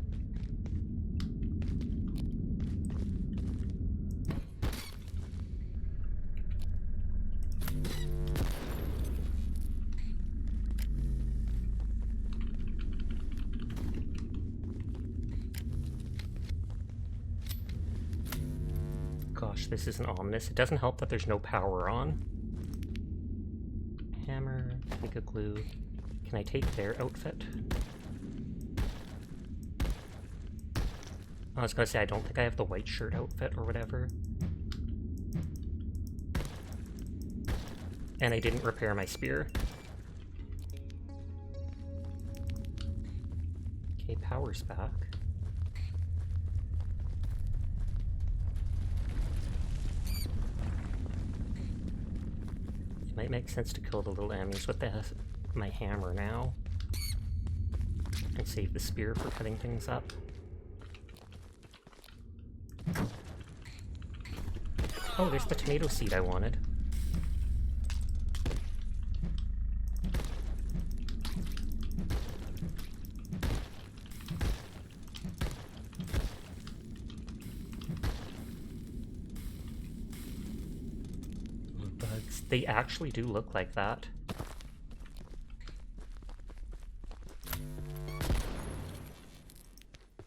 Gosh, this isn't ominous. It doesn't help that there's no power on. Hammer, take a glue. Can I take their outfit? I was gonna say, I don't think I have the white shirt outfit or whatever. And I didn't repair my spear. Okay, power's back. It might make sense to kill the little enemies with my hammer now. And save the spear for cutting things up. Oh, there's the tomato seed I wanted. Bugs. They actually do look like that.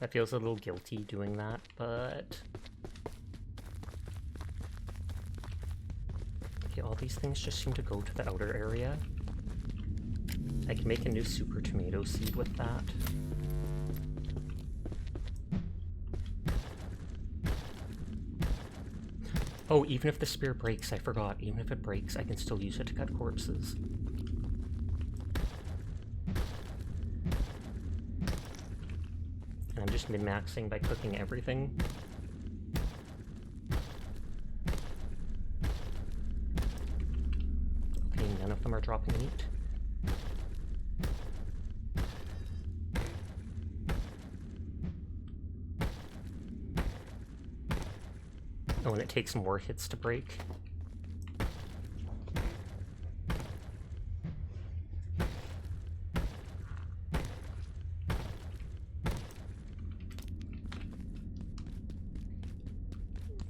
That feels a little guilty doing that, but... Okay, all these things just seem to go to the outer area. I can make a new super tomato seed with that. Oh, even if the spear breaks, I forgot. Even if it breaks, I can still use it to cut corpses. And I'm just min-maxing by cooking everything. Okay, none of them are dropping meat. Oh, and it takes more hits to break.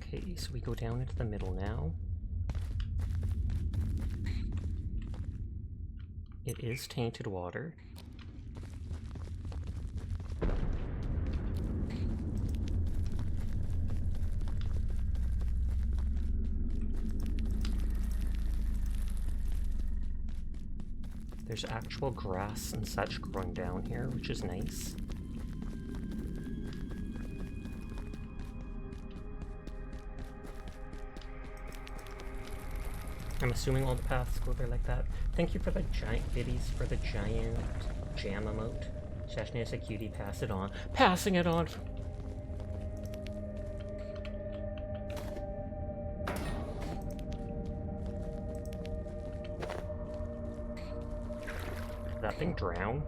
Okay, so we go down into the middle now. It is tainted water. There's actual grass and such growing down here, which is nice. I'm assuming all the paths go there like that. Thank you for the giant biddies, for the giant jam emote. Shashni is a cutie, pass it on. Passing it on! Did that thing drown?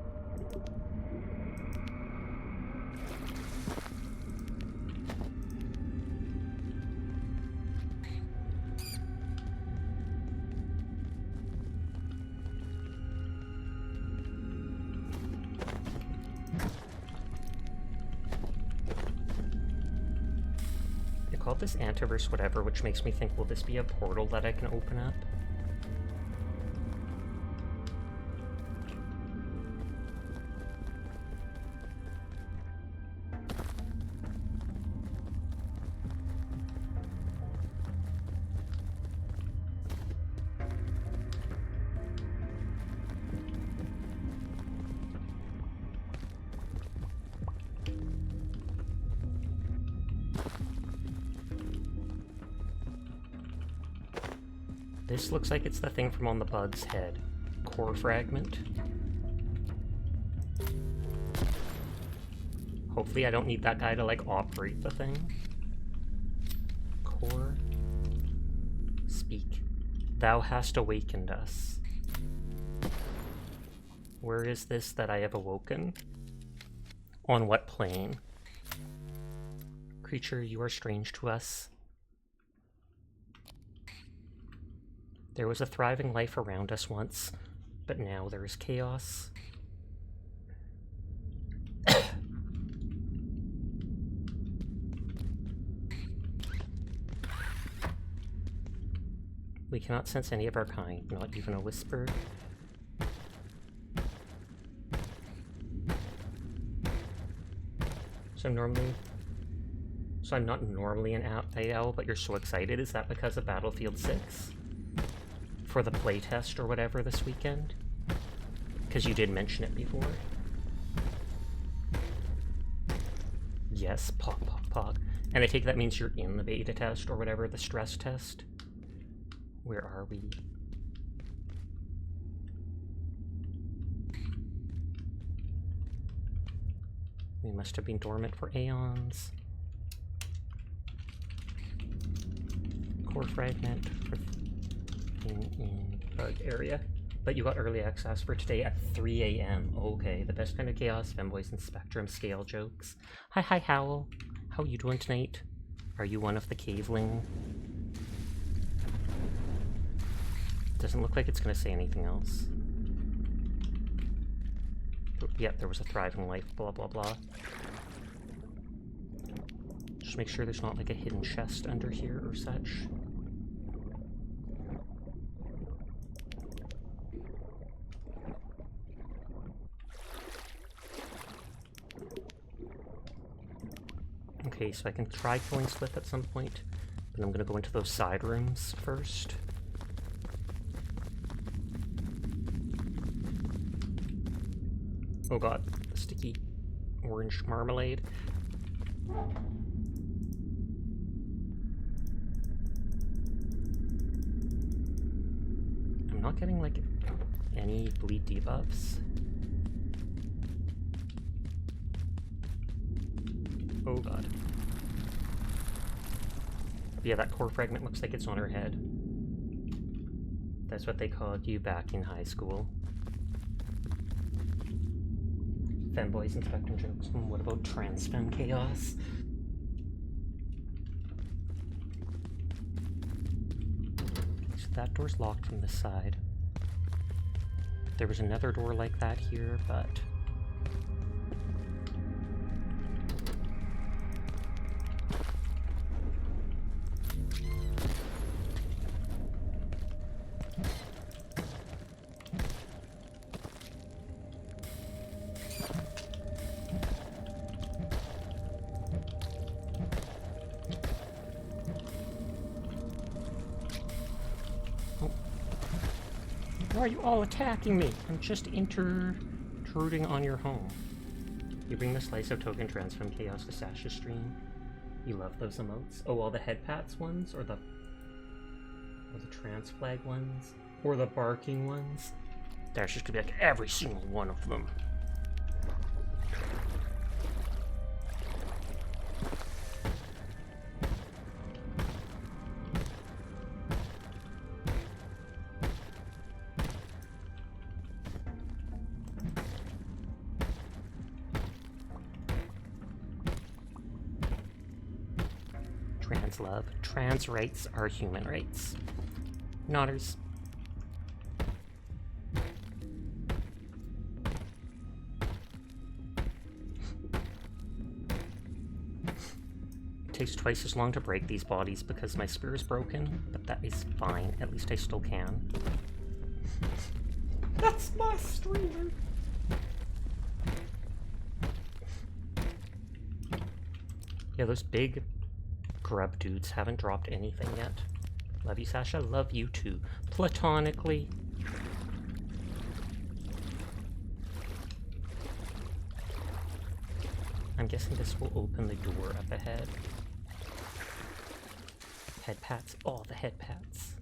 They called this Antiverse whatever, which makes me think, will this be a portal that I can open up? This looks like it's the thing from on the bug's head. Core fragment. Hopefully I don't need that guy to, like, operate the thing. Core. Speak. Thou hast awakened us. Where is this that I have awoken? On what plane? Creature, you are strange to us. There was a thriving life around us once, but now there is chaos. We cannot sense any of our kind, not even a whisper. So So I'm not normally an night owl, but you're so excited. Is that because of Battlefield 6? For the playtest or whatever this weekend? Because you did mention it before. Yes, pog. And I take that means you're in the beta test or whatever, the stress test. Where are we? We must have been dormant for aeons. Core fragment for in bug area. But you got early access for today at 3 a.m. Okay, the best kind of chaos, femboys and spectrum scale jokes. Hi, Howl. How you doing tonight? Are you one of the caveling? Doesn't look like it's gonna say anything else. Yep, there was a thriving life, blah blah blah. Just make sure there's not like a hidden chest under here or such. Okay, so I can try killing Slip at some point, but I'm gonna go into those side rooms first. Oh god, sticky orange marmalade. I'm not getting like any bleed debuffs. Oh god. Yeah, that core fragment looks like it's on her head. That's what they called you back in high school. Femboys and spectrum jokes. What about trans femme chaos? So that door's locked from this side. There was another door like that here, but... Why are you all attacking me? I'm just intruding on your home. You bring the slice of token trans from Chaos to Sasha's stream. You love those emotes. Oh, all the head pats ones? Or the trans flag ones? Or the barking ones? There's just gonna be like every single one of them. Trans love. Trans rights are human rights. Nodders. It takes twice as long to break these bodies because my spear is broken, but that is fine. At least I still can. That's my streamer! Yeah, those big grub dudes haven't dropped anything yet. Love you, Sasha. Love you too. Platonically. I'm guessing this will open the door up ahead. Head pats. Oh, the head pats.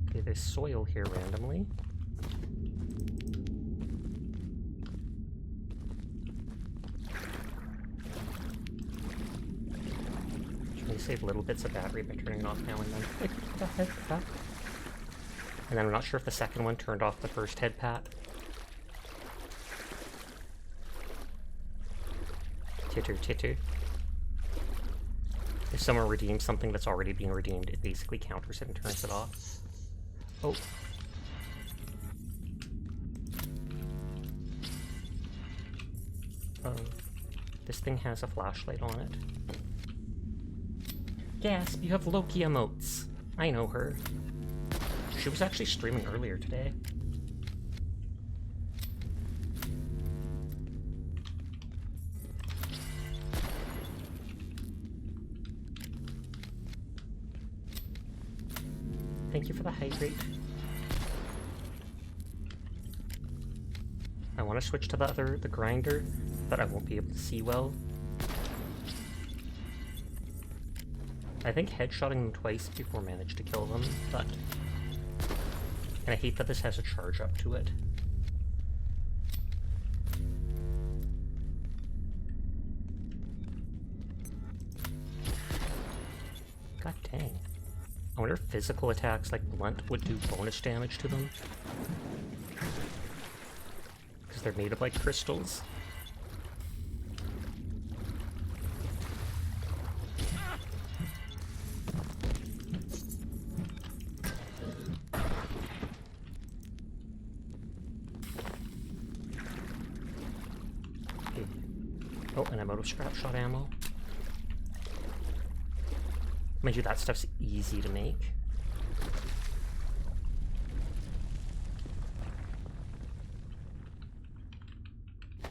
Okay, there's soil here randomly. Save little bits of battery by turning it off now and then. Like, what the heck? And then I'm not sure if the second one turned off the first head pat. Titter. If someone redeems something that's already being redeemed, it basically counters it and turns it off. Oh. Oh. This thing has a flashlight on it. Gasp, you have Loki emotes. I know her. She was actually streaming earlier today. Thank you for the hydrate. I want to switch to the grinder, but I won't be able to see well. I think headshotting them twice before managed to kill them, but... And I hate that this has a charge up to it. God dang. I wonder if physical attacks like blunt would do bonus damage to them. Because they're made of like crystals. Oh, and I'm out of scrap shot ammo. Mind you, that stuff's easy to make.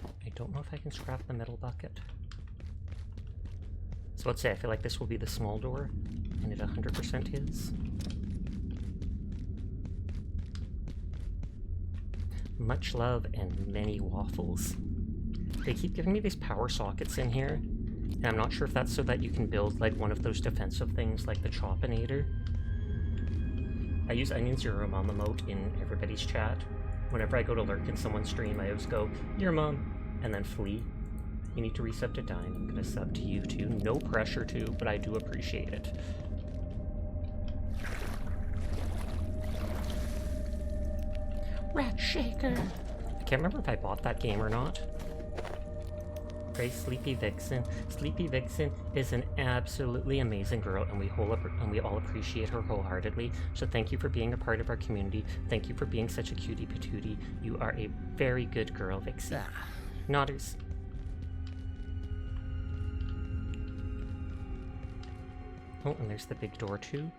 I don't know if I can scrap the metal bucket. So let's say I feel like this will be the small door, and it 100% is. Much love and many waffles. They keep giving me these power sockets in here, and I'm not sure if that's so that you can build like one of those defensive things like the Chopinator. I use Onion Zero on the moat in everybody's chat. Whenever I go to lurk in someone's stream, I always go, "Your mom," and then flee. You need to resub to Dine. I'm gonna sub to you too. No pressure to, but I do appreciate it. Rat Shaker! I can't remember if I bought that game or not. Praise Sleepy Vixen. Sleepy Vixen is an absolutely amazing girl, and we all appreciate her wholeheartedly. So thank you for being a part of our community. Thank you for being such a cutie patootie. You are a very good girl, Vixen. Nodders. Oh, and there's the big door too.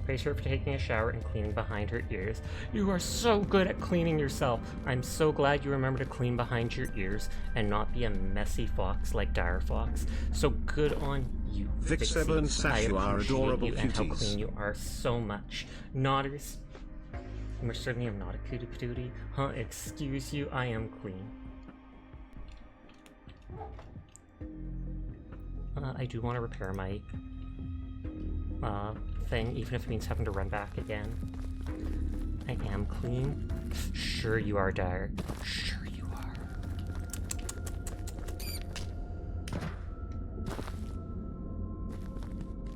Praise her for taking a shower and cleaning behind her ears. You are so good at cleaning yourself. I'm so glad you remember to clean behind your ears and not be a messy fox like Dire Fox. So good on you, Vic7 Vixie. Sash, you are adorable you and how cuties. clean you are so much. Nodders. You most certainly am not a cutie patootie. Huh? Excuse you, I am clean. I do want to repair my thing, even if it means having to run back again. I am clean. Sure you are, Dire. Sure you are.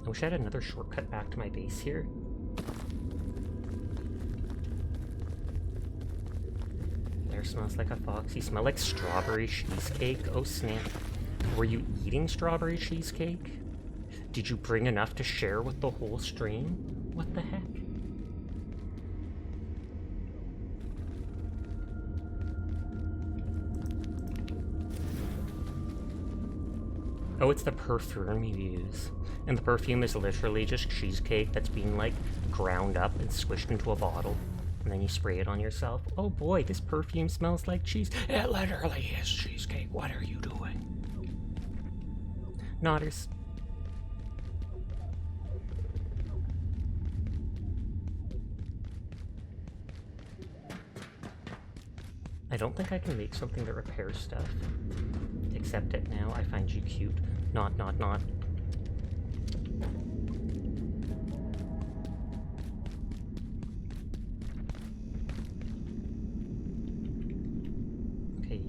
I wish I had another shortcut back to my base here. There smells like a fox. You smell like strawberry cheesecake. Oh snap. Were you eating strawberry cheesecake? Did you bring enough to share with the whole stream? What the heck? Oh, it's the perfume you use. And the perfume is literally just cheesecake that's being, like, ground up and squished into a bottle. And then you spray it on yourself. Oh boy, this perfume smells like cheese. It literally is cheesecake. What are you doing? Nodders. I don't think I can make something that repairs stuff. Accept it now. I find you cute. Not. Okay.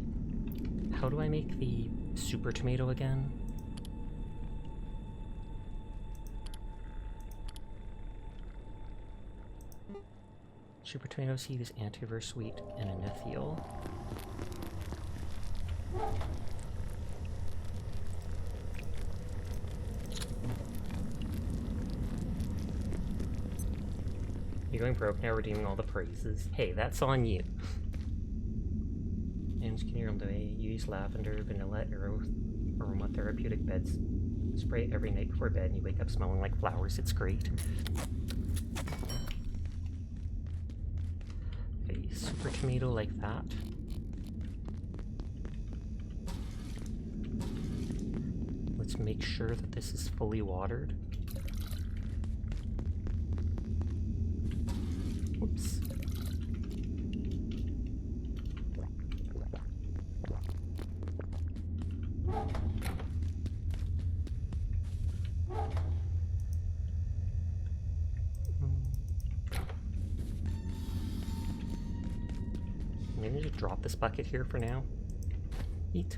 How do I make the super tomato again? Super tomato seed is antivirus wheat and an ethyl. You're going broke now, redeeming all the praises. Hey, that's on you. And can you use lavender, vanilla, aromatherapeutic beds spray every night before bed, and you wake up smelling like flowers. It's great. Super tomato like that. Let's Let's make sure that this is fully watered. Oops. I'm gonna just drop this bucket here for now. Eat.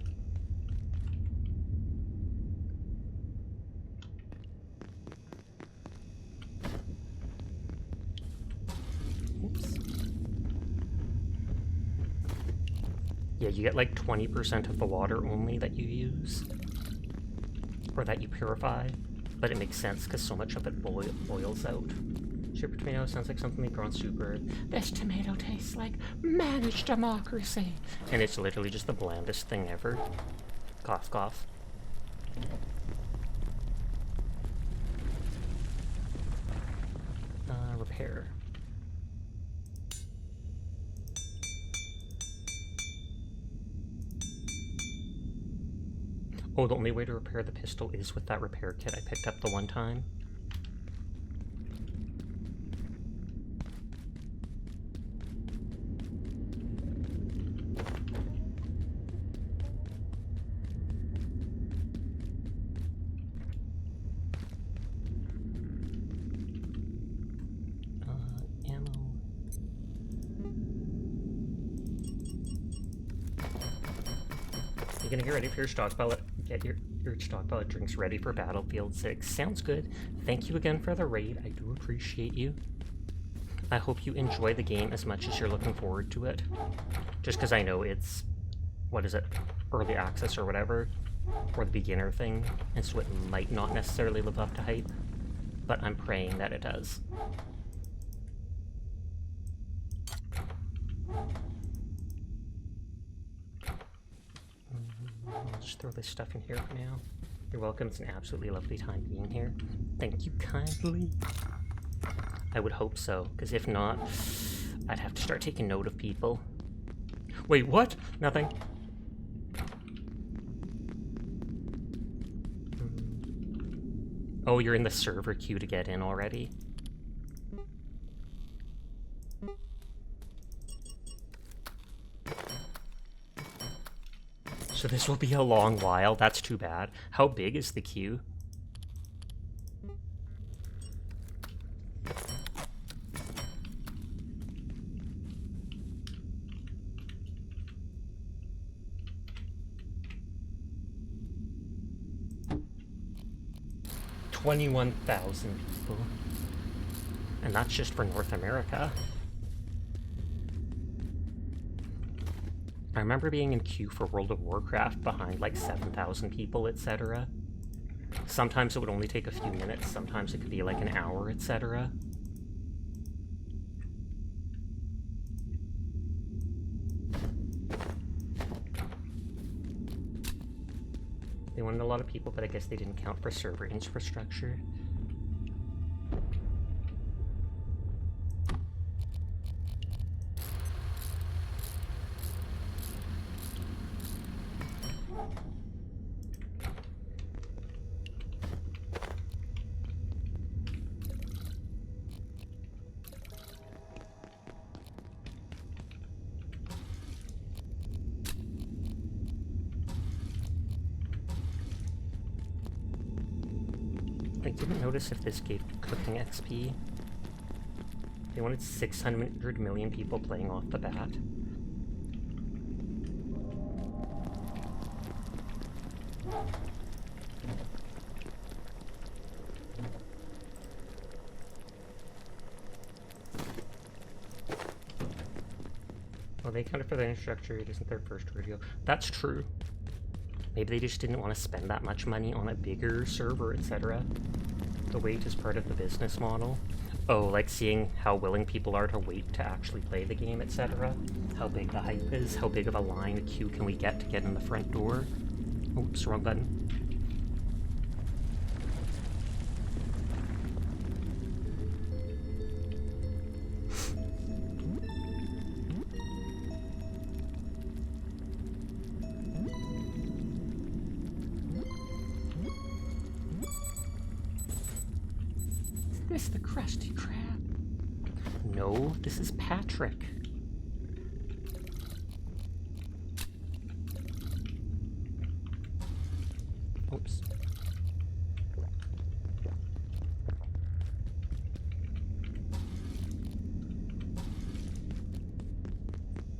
Oops. Yeah, you get like 20% of the water only that you use. Or that you purify. But it makes sense because so much of it boils out. Super tomato sounds like something they grow on Super. This tomato tastes like managed democracy. And it's literally just the blandest thing ever. Cough, cough. Repair. Oh, the only way to repair the pistol is with that repair kit I picked up the one time. Ammo. You're gonna get ready for your stockpile. Get your stockpile of drinks ready for Battlefield 6. Sounds good. Thank you again for the raid. I do appreciate you. I hope you enjoy the game as much as you're looking forward to it. Just because I know it's, what is it, early access or whatever, or the beginner thing, and so it might not necessarily live up to hype, but I'm praying that it does. I'll just throw this stuff in here for now. You're welcome. It's an absolutely lovely time being here. Thank you kindly. I would hope so, because if not, I'd have to start taking note of people. Wait, what? Nothing. Oh, you're in the server queue to get in already? So this will be a long while. That's too bad. How big is the queue? $21,000 people. And that's just for North America. I remember being in queue for World of Warcraft behind like 7,000 people, etc. Sometimes it would only take a few minutes, sometimes it could be like an hour, etc. They wanted a lot of people, but I guess they didn't count for server infrastructure. I didn't notice if this gave cooking XP. They wanted 600 million people playing off the bat. Well, they counted for the infrastructure. It isn't their first rodeo. That's true. Maybe they just didn't want to spend that much money on a bigger server, etc. The wait is part of the business model. Oh, like seeing how willing people are to wait to actually play the game, etc. How big the hype is, how big of a line, a queue can we get to get in the front door. Oops, wrong button. this the Krusty Krab? No, this is Patrick. Oops.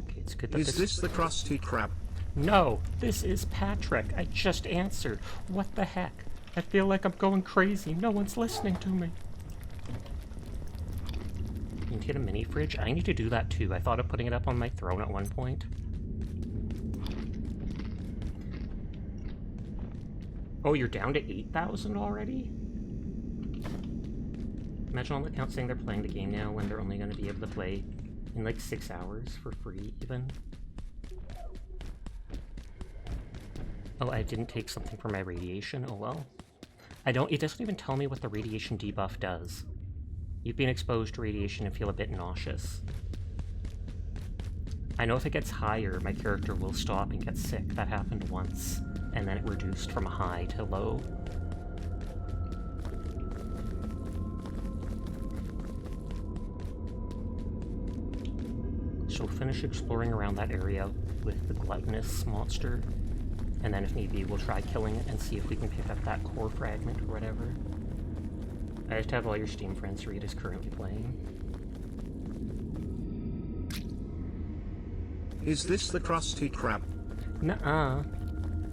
Okay, it's good that Is this the Krusty Krab? No, this is Patrick. I just answered. What the heck? I feel like I'm going crazy. No one's listening to me. You can get a mini fridge? I need to do that too. I thought of putting it up on my throne at one point. Oh, you're down to 8,000 already? Imagine all the accounts saying they're playing the game now when they're only going to be able to play in like 6 hours for free even. Oh, I didn't take something for my radiation. Oh well. It doesn't even tell me what the radiation debuff does. You've been exposed to radiation and feel a bit nauseous. I know if it gets higher, my character will stop and get sick. That happened once, and then it reduced from high to low. So finish exploring around that area with the gluttonous monster, and then if need be, we'll try killing it and see if we can pick up that core fragment or whatever. I have to have all your Steam friends read is currently playing. Is this the Krusty Krab? Nuh-uh.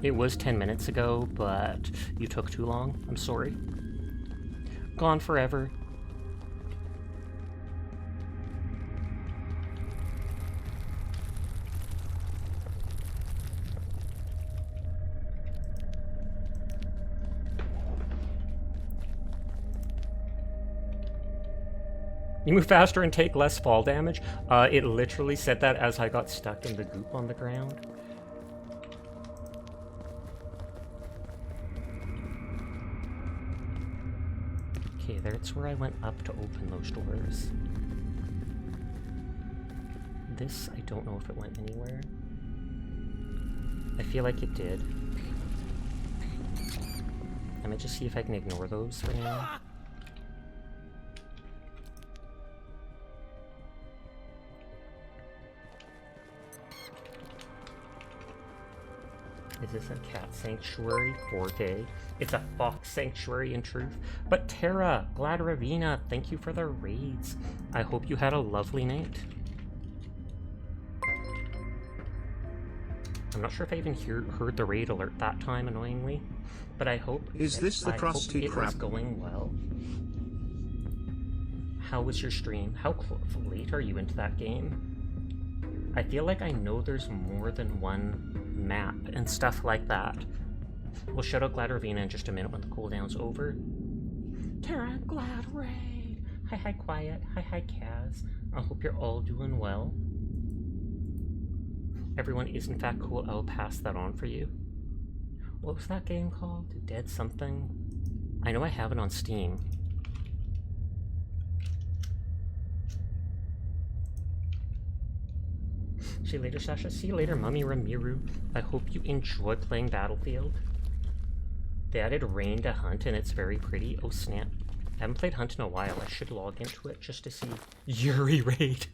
It was 10 minutes ago, but you took too long. I'm sorry. Gone forever. You move faster and take less fall damage. It literally said that as I got stuck in the goop on the ground. Okay, that's where I went up to open those doors. This, I don't know if it went anywhere. I feel like it did. I might just see if I can ignore those for now. Is this a cat sanctuary? 4K. It's a fox sanctuary in truth. But Terra, Glad Ravina, thank you for the raids. I hope you had a lovely night. I'm not sure if I even heard the raid alert that time, annoyingly. But I hope... Is this the Krusty Krab? It was Krab? going well. How was your stream? How late are you into that game? I feel like I know there's more than one map and stuff like that. We'll shout out Glad Ravina in just a minute when the cooldown's over. Terra, Glad Raid! Hi Quiet, hi Kaz. I hope you're all doing well. Everyone is in fact cool. I'll pass that on for you. What was that game called? Dead something? I know I have it on Steam. See you later, Sasha. See you later, Mummy Ramiru. I hope you enjoy playing Battlefield. They added rain to Hunt, and it's very pretty. Oh, snap. I haven't played Hunt in a while. I should log into it just to see Yuri raid.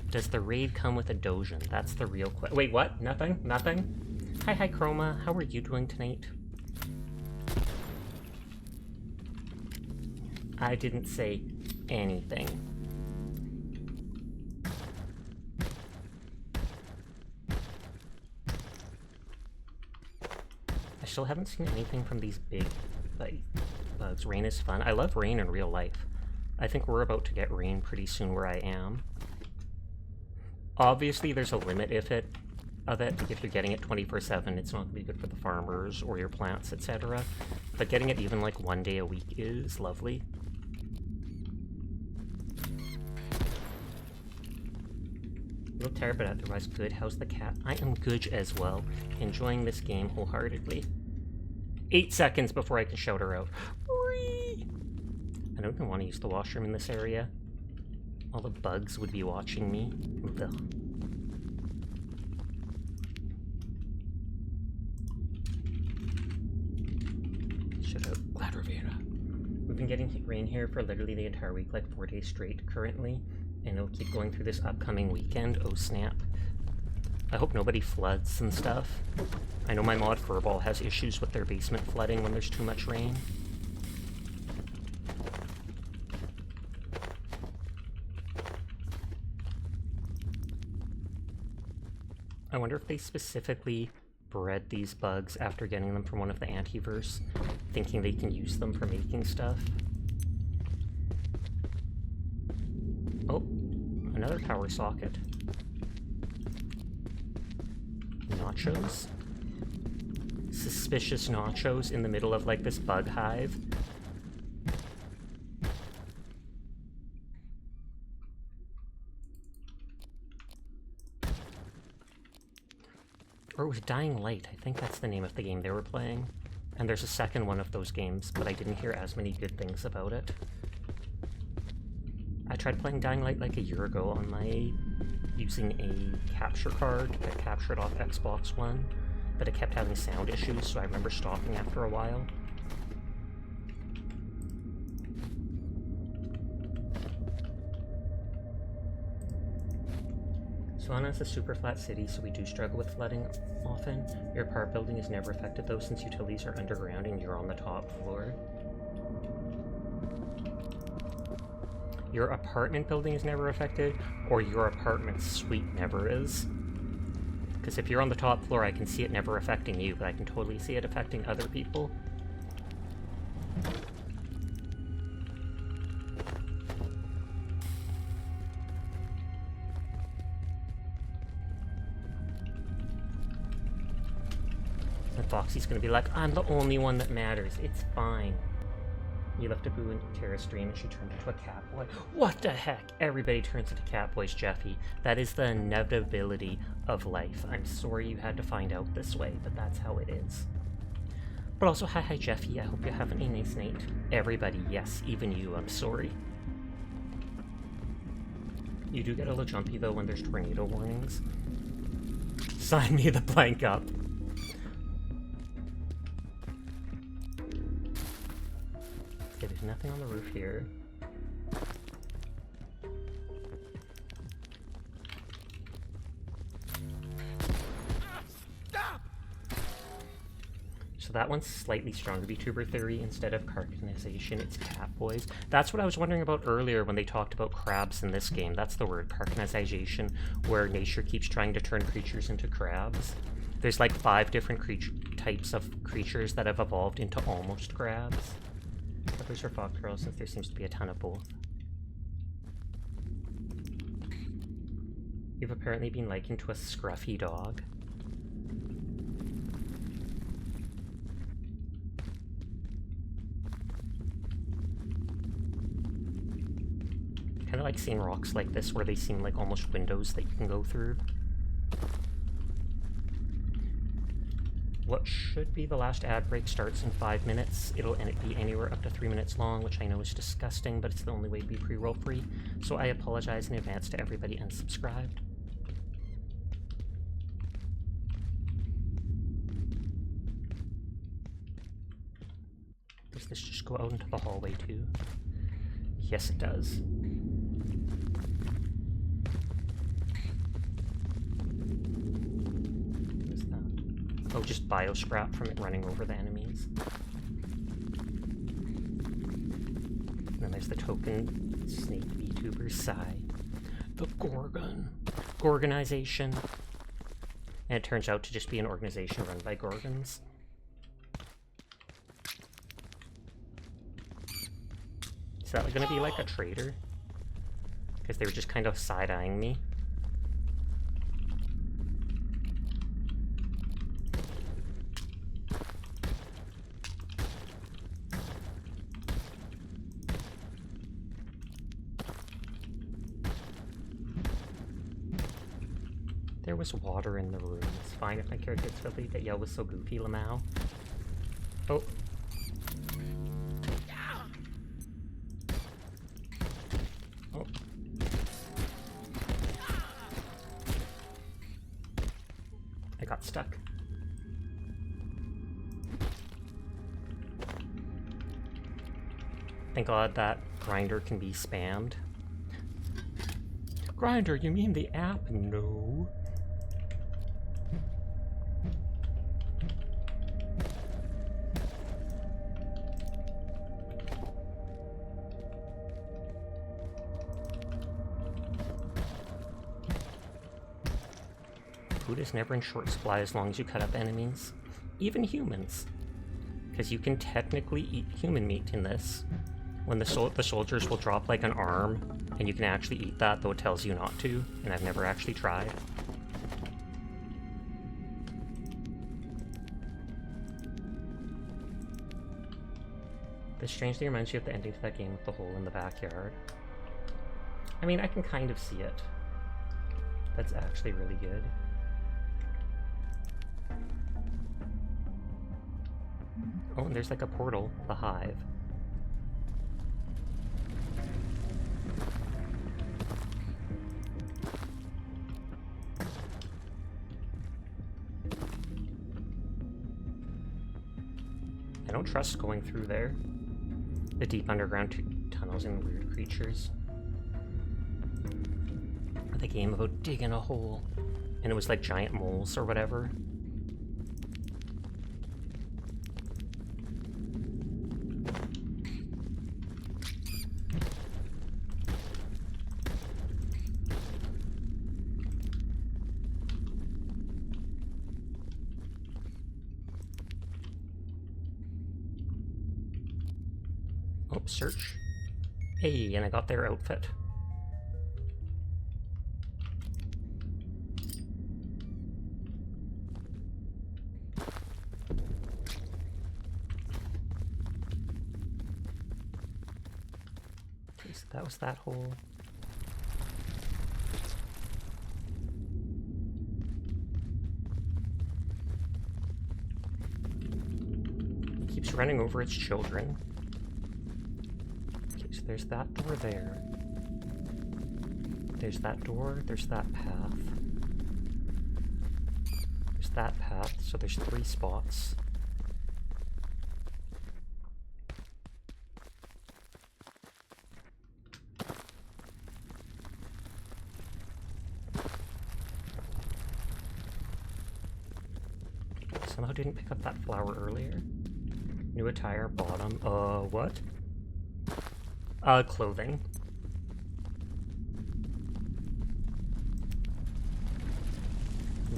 Does the raid come with a Dojin? That's the real question. Wait, what? Nothing? Nothing? Hi, Chroma. How are you doing tonight? I didn't say anything. I still haven't seen anything from these big, like, bugs. Rain is fun. I love rain in real life. I think we're about to get rain pretty soon where I am. Obviously, there's a limit of it. If you're getting it 24/7, it's not going to be good for the farmers or your plants, etc. But getting it even like 1 day a week is lovely. A little tired, but otherwise good. How's the cat? I am good as well. Enjoying this game wholeheartedly. 8 seconds before I can shout her out. Whee! I don't even want to use the washroom in this area. All the bugs would be watching me. Ugh. Should have Vera. We've been getting rain here for literally the entire week, like 4 days straight currently, and it'll keep going through this upcoming weekend. Oh snap. I hope nobody floods and stuff. I know my mod Furball has issues with their basement flooding when there's too much rain. I wonder if they specifically bred these bugs after getting them from one of the antiverse, thinking they can use them for making stuff. Oh, another power socket. Nachos. Suspicious nachos in the middle of like this bug hive. Or it was Dying Light, I think that's the name of the game they were playing. And there's a second one of those games, but I didn't hear as many good things about it. I tried playing Dying Light like a year ago on my... using a capture card that captured off Xbox One, but it kept having sound issues, so I remember stopping after a while. Solana is a super flat city, so we do struggle with flooding often. Your apartment building is never affected though, since utilities are underground and you're on the top floor. Your apartment building is never affected, or your apartment suite never is. Because if you're on the top floor, I can see it never affecting you, but I can totally see it affecting other people. And Foxy's gonna be like, I'm the only one that matters. It's fine. You left a boo in Tara's dream and she turned into a catboy. What the heck? Everybody turns into catboys, Jeffy. That is the inevitability of life. I'm sorry you had to find out this way, but that's how it is. But also, hi Jeffy, I hope you're having a nice night. Everybody, yes, even you, I'm sorry. You do get a little jumpy though when there's tornado warnings. Sign me the blank up. Okay, there's nothing on the roof here. So that one's slightly stronger VTuber theory. Instead of carcanization, it's catboys. That's what I was wondering about earlier when they talked about crabs in this game. That's the word, carcanization, where nature keeps trying to turn creatures into crabs. There's like 5 different types of creatures that have evolved into almost crabs. Peppers or fox girls, since there seems to be a ton of both. You've apparently been likened to a scruffy dog. Kind of like seeing rocks like this where they seem like almost windows that you can go through. What should be the last ad break starts in 5 minutes. It'll be anywhere up to 3 minutes long, which I know is disgusting, but it's the only way to be pre-roll free. So I apologize in advance to everybody unsubscribed. Does this just go out into the hallway too? Yes, it does. Oh, just bioscrap from it running over the enemies. And then there's the token snake VTuber Psy. The Gorgon. Gorgonization. And it turns out to just be an organization run by Gorgons. Is that gonna be like a traitor? Because they were just kind of side-eyeing me. There was water in the room. It's fine if my character gets filthy. That yell was so goofy, Lamau. Oh. Oh. I got stuck. Thank God that grinder can be spammed. Grinder, you mean the app? No. Food is never in short supply as long as you cut up enemies. Even humans. Because you can technically eat human meat in this. When the soldiers will drop like an arm, and you can actually eat that, though it tells you not to, and I've never actually tried. This strangely reminds you of the ending to that game with the hole in the backyard. I mean, I can kind of see it. That's actually really good. Oh, and there's like a portal, the hive. I don't trust going through there. The deep underground tunnels and weird creatures. Or the game about digging a hole. And it was like giant moles or whatever. Oh, search. Hey, and I got their outfit. Okay, so that was that hole. It keeps running over its children. So there's that door there. There's that door, there's that path. There's that path, so there's 3 spots. Somehow didn't pick up that flower earlier. New attire, bottom. What? Clothing.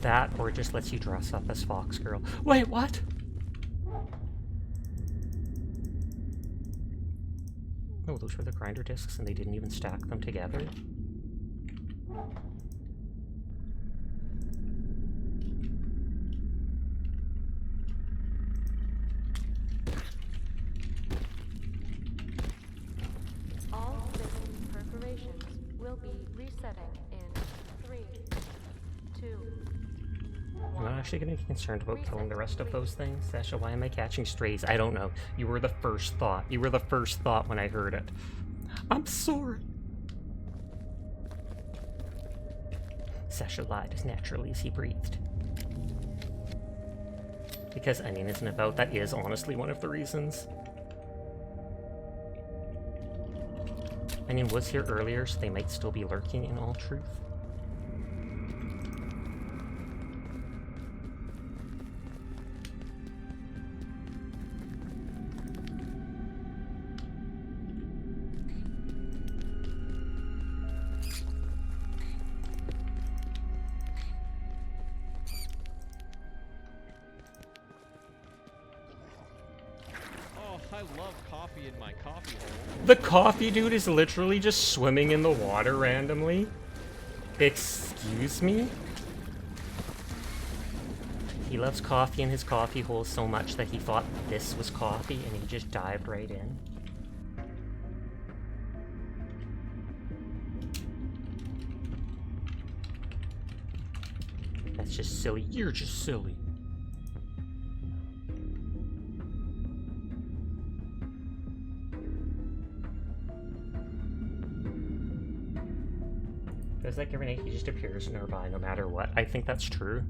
That, or it just lets you dress up as Fox Girl. Wait, what? Oh, those were the grinder discs and they didn't even stack them together. Actually gonna be concerned about killing the rest of those things. Sasha, why am I catching strays? I don't know. You were the first thought. You were the first thought when I heard it. I'm sorry. Sasha lied as naturally as he breathed. Because Onion isn't about, that is honestly one of the reasons. Onion was here earlier, so they might still be lurking in all truth. I love coffee in my coffee hole. The coffee dude is literally just swimming in the water randomly. Excuse me? He loves coffee in his coffee hole so much that he thought this was coffee and he just dived right in. That's just silly. You're just silly. Feels like every night he just appears nearby no matter what. I think that's true.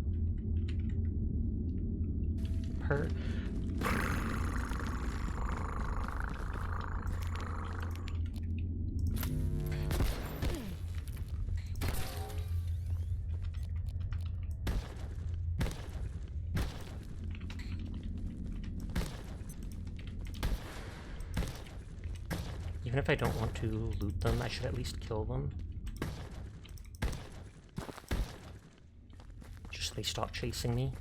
Even if I don't want to loot them, I should at least kill them. Just so they stop chasing me.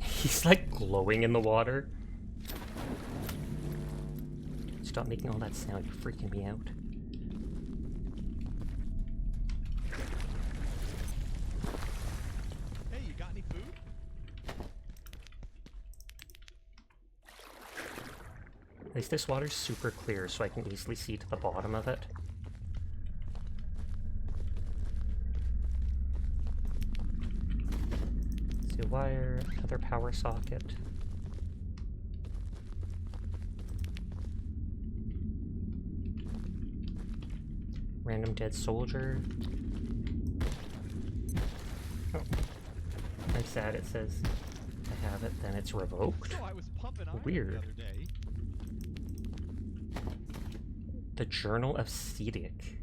He's like glowing in the water. Stop making all that sound, you're freaking me out. Hey, you got any food? At least this water's super clear, so I can easily see to the bottom of it. See a wire, another power socket. Random dead soldier. Oh. I'm sad it says I have it, then it's revoked. So I was pumping iron Weird. the other day. The Journal of Cedic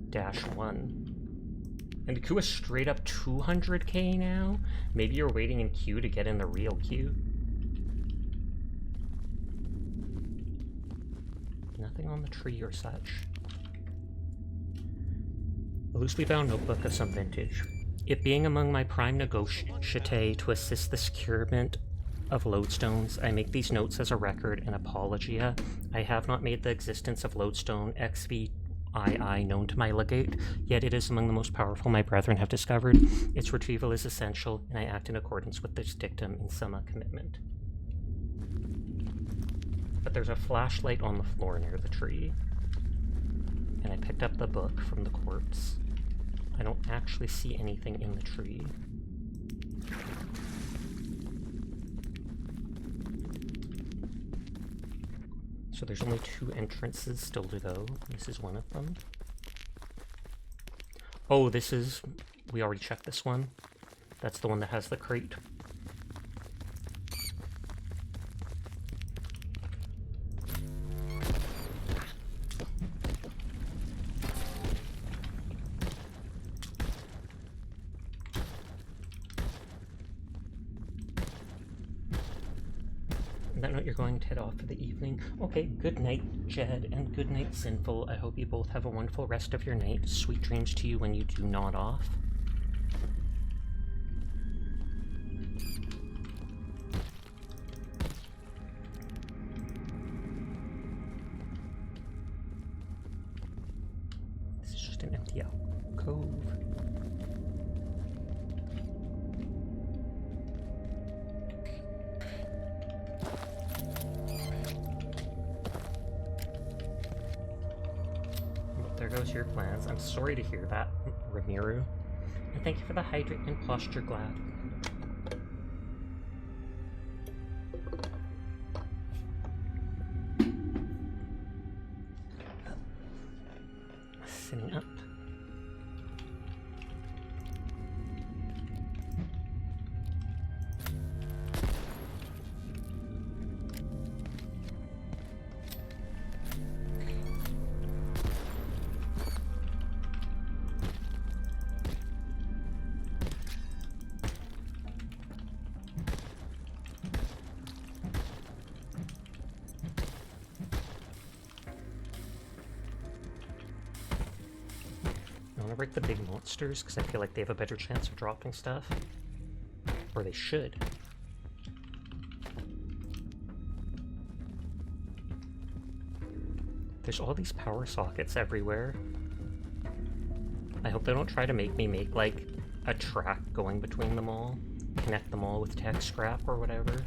-1. And the queue is straight up 200k now? Maybe you're waiting in queue to get in the real queue? Nothing on the tree or such. A loosely bound notebook of some vintage. It being among my prime negotiatae to assist the securement of lodestones, I make these notes as a record and apologia. I have not made the existence of lodestone XVII known to my legate, yet it is among the most powerful my brethren have discovered. Its retrieval is essential, and I act in accordance with this dictum in summa commitment. But there's a flashlight on the floor near the tree, and I picked up the book from the corpse. I don't actually see anything in the tree. So there's only 2 entrances still to go. This is one of them. Oh, this is... we already checked this one. That's the one that has the crate. That note, you're going to head off for the evening. Okay, good night, Jed, and good night, Sinful. I hope you both have a wonderful rest of your night. Sweet dreams to you when you do nod off. This is just an empty alcove. There goes your plans. I'm sorry to hear that, Ramiru. And thank you for the hydrate and posture glad. Sitting up. I want to break the big monsters because I feel like they have a better chance of dropping stuff. Or they should. There's all these power sockets everywhere. I hope they don't try to make me make, like, a track going between them all. Connect them all with tech scrap or whatever.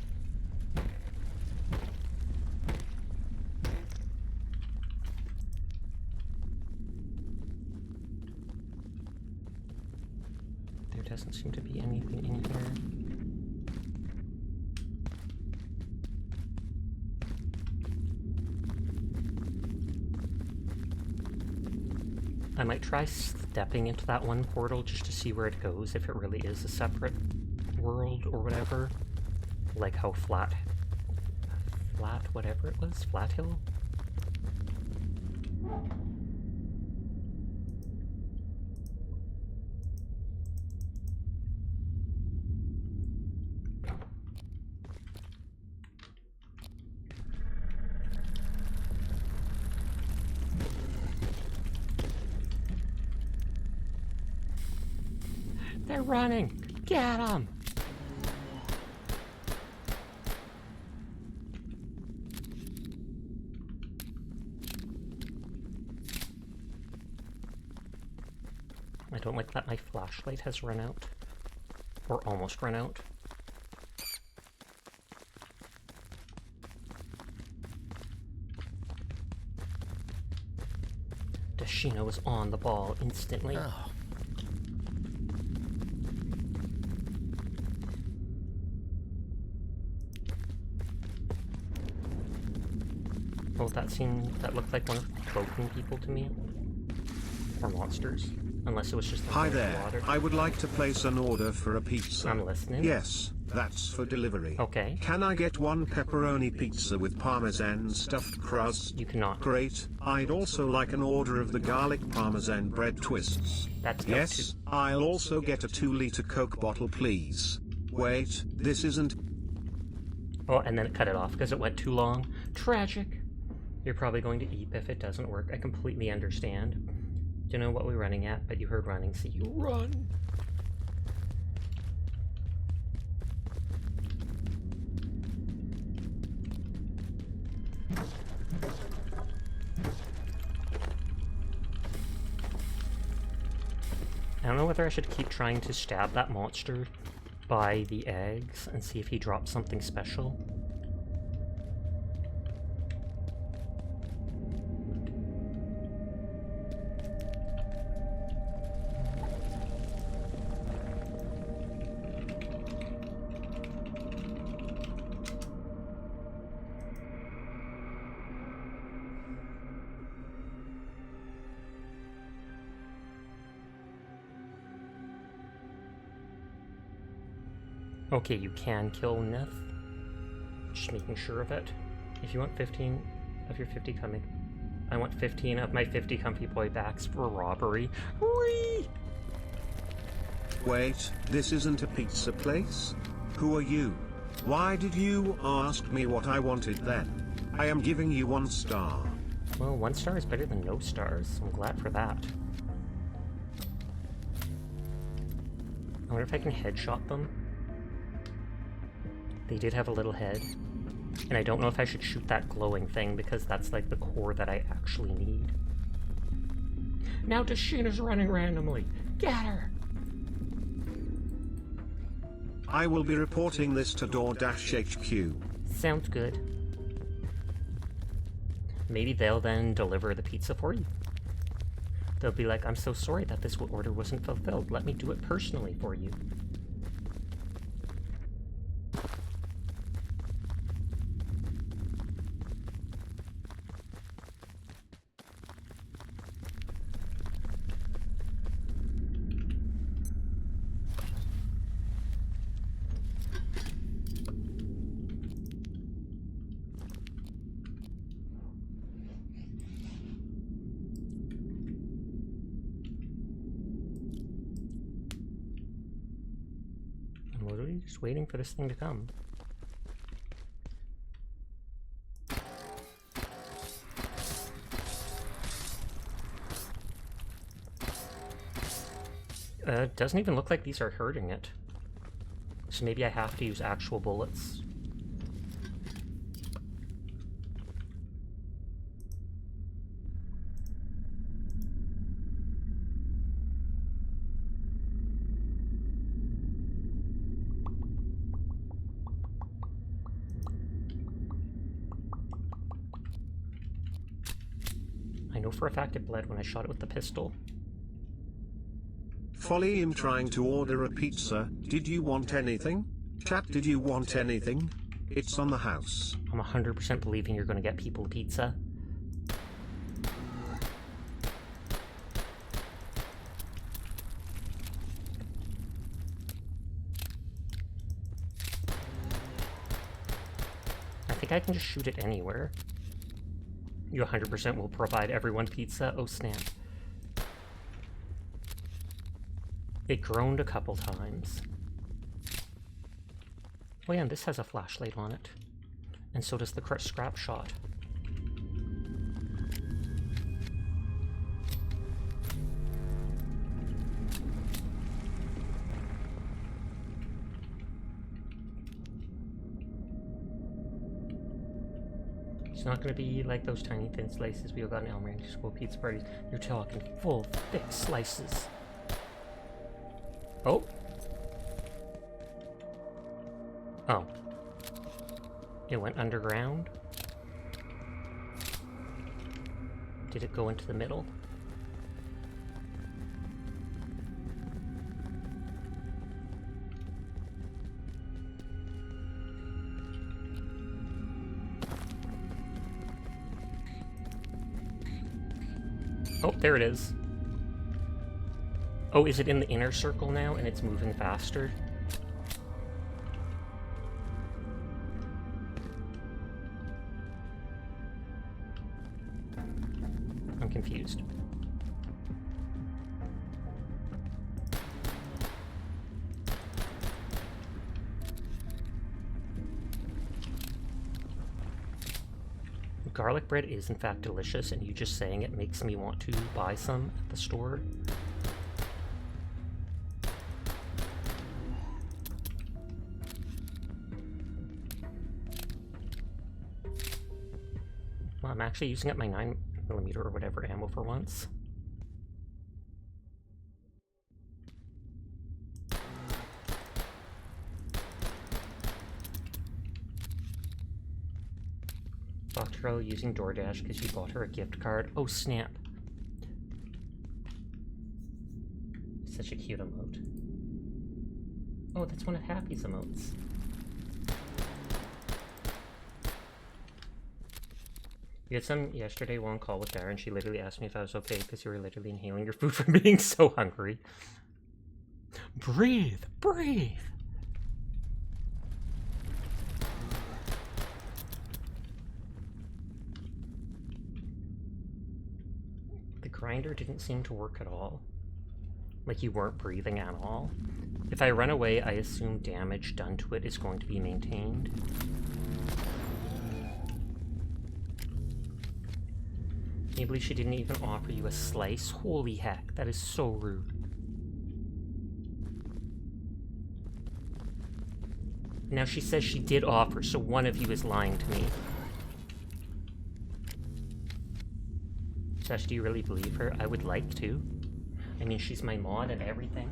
There doesn't seem to be anything in here. I might try stepping into that one portal just to see where it goes, if it really is a separate world or whatever. Like how Flat whatever it was? Flat Hill? They're running! Get them! I don't like that my flashlight has run out. Or almost run out. Dashina was on the ball instantly. Oh. Oh, that looked like one of the cloaking people to me. Or monsters. Unless it was just Hi the there. water. I would like to place an order for a pizza. I'm listening. Yes, that's for delivery. Okay. Can I get one pepperoni pizza with parmesan stuffed crust? You cannot. Great. I'd also like an order of the garlic parmesan bread twists. That's no Yes, I'll also get a 2-liter Coke bottle, please. Wait, this isn't... Oh, and then it cut it off because it went too long. Tragic. You're probably going to eep if it doesn't work. I completely understand. Don't know what we're running at, but you heard running, so you run. I don't know whether I should keep trying to stab that monster by the eggs and see if he drops something special. Okay, you can kill Nith. Just making sure of it. If you want 15 of your 50 coming, I want 15 of my 50 comfy boy backs for robbery. Whee! Wait, this isn't a pizza place? Who are you? Why did you ask me what I wanted then? I am giving you 1 star. Well, 1 star is better than no stars. I'm glad for that. I wonder if I can headshot them. They did have a little head. And I don't know if I should shoot that glowing thing because that's like the core that I actually need. Now Dashina's running randomly. Get her! I will be reporting this to DoorDash HQ. Sounds good. Maybe they'll then deliver the pizza for you. They'll be like, I'm so sorry that this order wasn't fulfilled. Let me do it personally for you. I'm literally just waiting for this thing to come. It doesn't even look like these are hurting it. So maybe I have to use actual bullets. I know for a fact it bled when I shot it with the pistol. Folly, I'm trying to order a pizza. Did you want anything? Chat, did you want anything? It's on the house. I'm 100% believing you're going to get people pizza. I think I can just shoot it anywhere. You 100% will provide everyone pizza? Oh snap. It groaned a couple times. Oh yeah, and this has a flashlight on it. And so does the scrap shot. It's not gonna be like those tiny thin slices we got in elementary school pizza parties. You're talking full, thick slices. Oh. Oh. It went underground? Did it go into the middle? Oh, there it is. Oh, is it in the inner circle now and it's moving faster? I'm confused. Garlic bread is in fact delicious, and you just saying it makes me want to buy some at the store. Well, I'm actually using up my 9mm or whatever ammo for once. Girl using DoorDash because you bought her a gift card. Oh snap. Such a cute emote. Oh, that's one of Happy's emotes. We had some yesterday one call with Darren. She literally asked me if I was okay because you were literally inhaling your food from being so hungry. Breathe! Breathe! Grinder didn't seem to work at all. Like you weren't breathing at all. If I run away, I assume damage done to it is going to be maintained. Maybe she didn't even offer you a slice. Holy heck, that is so rude. Now she says she did offer, so one of you is lying to me. Sash, do you really believe her? I would like to. I mean, she's my mod and everything.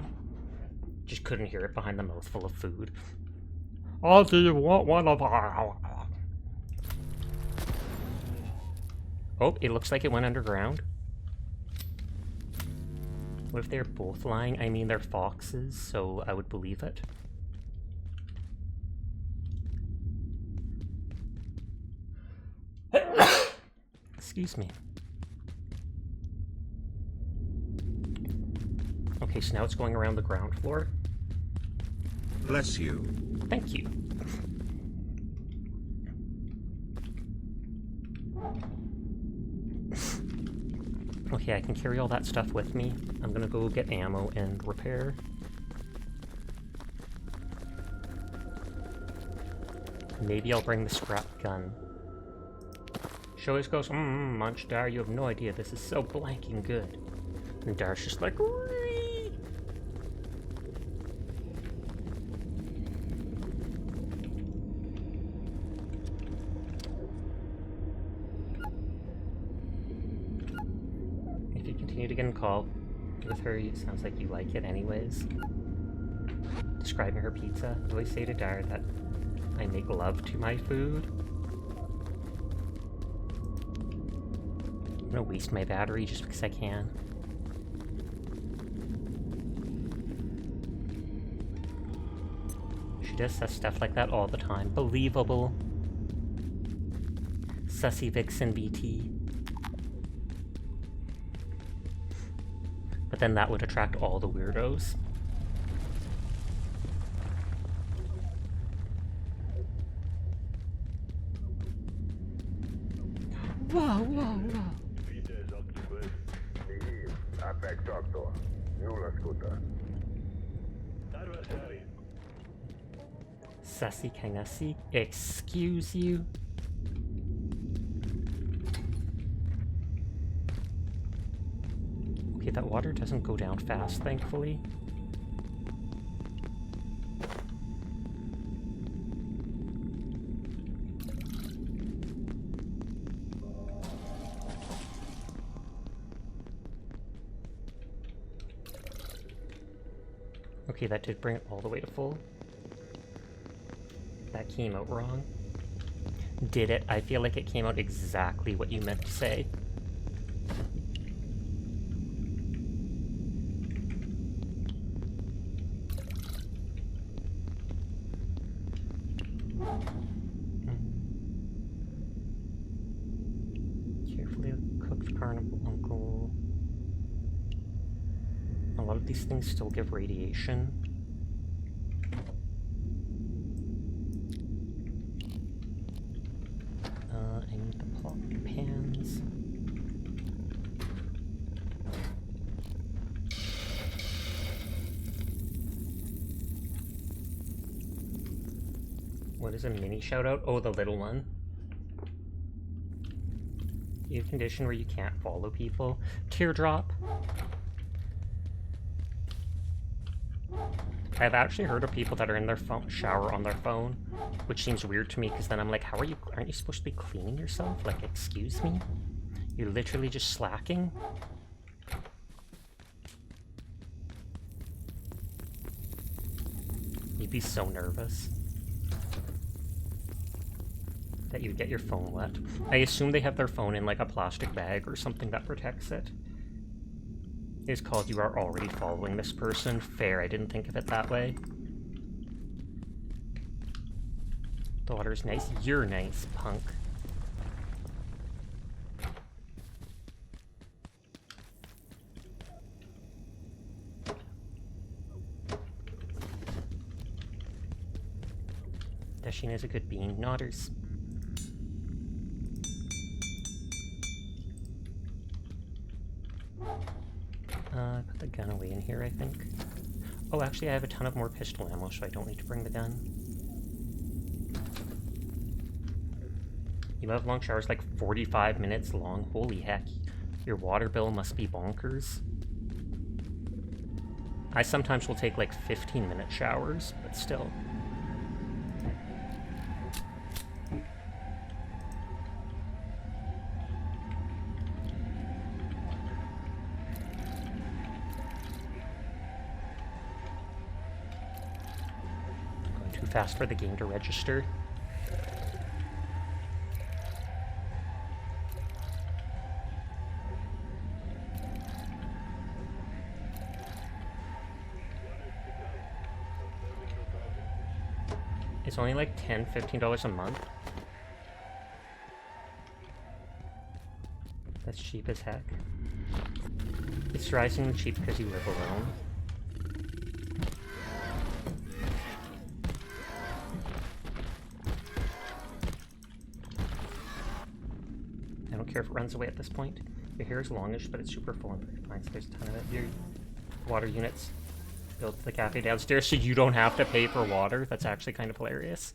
Just couldn't hear it behind the mouthful of food. Oh, do you want one of our... Oh, it looks like it went underground. What if they're both lying? I mean, they're foxes, so I would believe it. Excuse me. Okay, so now it's going around the ground floor. Bless you. Thank you. Okay, I can carry all that stuff with me. I'm gonna go get ammo and repair. Maybe I'll bring the scrap gun. She always goes, Munch, Dar, you have no idea, this is so blanking good. And Dar's just like, wee! If you continue to get in call with her, it sounds like you like it anyways. Describing her pizza, I always say to Dar that I make love to my food. I'm gonna waste my battery just because I can. She does stuff like that all the time. Believable. Sussy Vixen BT. But then that would attract all the weirdos. Whoa, whoa, whoa. Sassy Kangassi, excuse you? Okay, that water doesn't go down fast, thankfully. Okay, that did bring it all the way to full. That came out wrong. Did it? I feel like it came out exactly what you meant to say. Carefully cooked carnival uncle. A lot of these things still give radiation. I need the pot pans. What is a mini shout out? Oh, the little one. You have a condition where you can't follow people. Teardrop. I've actually heard of people that are in their phone shower on their phone, which seems weird to me because then I'm like, how are you? Aren't you supposed to be cleaning yourself? Like, excuse me? You're literally just slacking? You'd be so nervous that you'd get your phone wet. I assume they have their phone in like a plastic bag or something that protects it. It's called You Are Already Following This Person. Fair, I didn't think of it that way. The water's nice. You're nice, punk. Dasheen is a good bean. Nodders. I put the gun away in here, I think. Oh, actually, I have a ton of more pistol ammo, so I don't need to bring the gun. You have long showers like 45 minutes long. Holy heck. Your water bill must be bonkers. I sometimes will take like 15-minute showers, but still. Fast for the game to register. It's only like $10, $15 a month. That's cheap as heck. It's surprisingly cheap because you live alone. Care if it runs away at this point. Your hair is longish, but it's super full and very fine, so there's a ton of it. Your water units built the cafe downstairs, so you don't have to pay for water. That's actually kind of hilarious.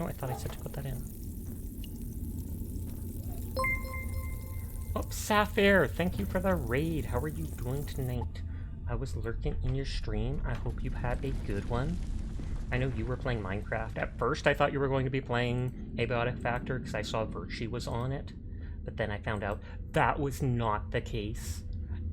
Oh, I thought I said to put that in. Oh, Sapphire! Thank you for the raid. How are you doing tonight? I was lurking in your stream. I hope you had a good one. I know you were playing Minecraft. At first, I thought you were going to be playing Abiotic Factor because I saw Virtue was on it. But then I found out that was not the case.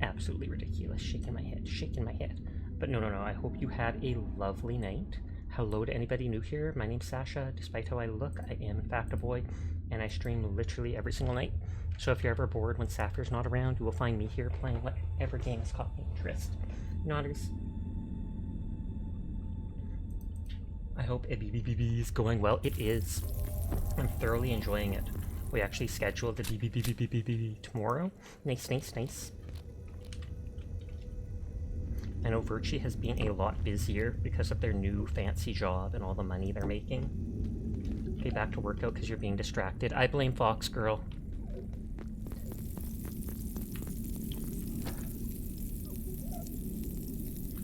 Absolutely ridiculous. Shaking my head. Shaking my head. But no. I hope you had a lovely night. Hello to anybody new here. My name's Sasha. Despite how I look, I am in fact a boy, and I stream literally every single night. So if you're ever bored when Sapphire's not around, you will find me here playing whatever game has caught my interest. Nodders. I hope BBBB is going well. It is. I'm thoroughly enjoying it. We actually scheduled the BBBB tomorrow. Nice. I know Virtue has been a lot busier because of their new fancy job and all the money they're making. Okay, back to workout because you're being distracted. I blame Fox Girl.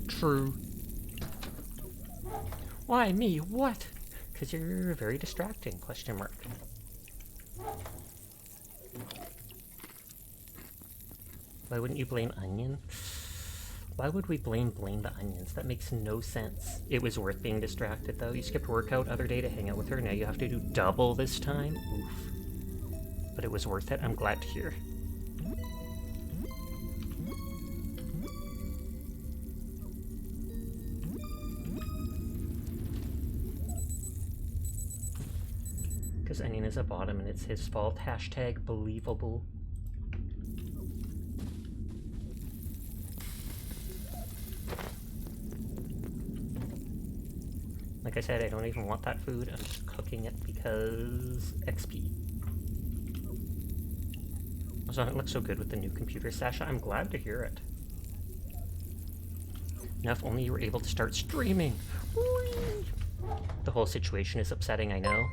True. Why me? What? Because you're very distracting, question mark. Why wouldn't you blame Onion? Why would we blame the onions? That makes no sense. It was worth being distracted though. You skipped workout other day to hang out with her. Now you have to do double this time? Oof. But it was worth it. I'm glad to hear. Because Onion is a bottom and it's his fault. Hashtag believable. Like I said, I don't even want that food. I'm just cooking it because XP. Also, it looks so good with the new computer, Sasha. I'm glad to hear it. Now, if only you were able to start streaming. Whee! The whole situation is upsetting, I know.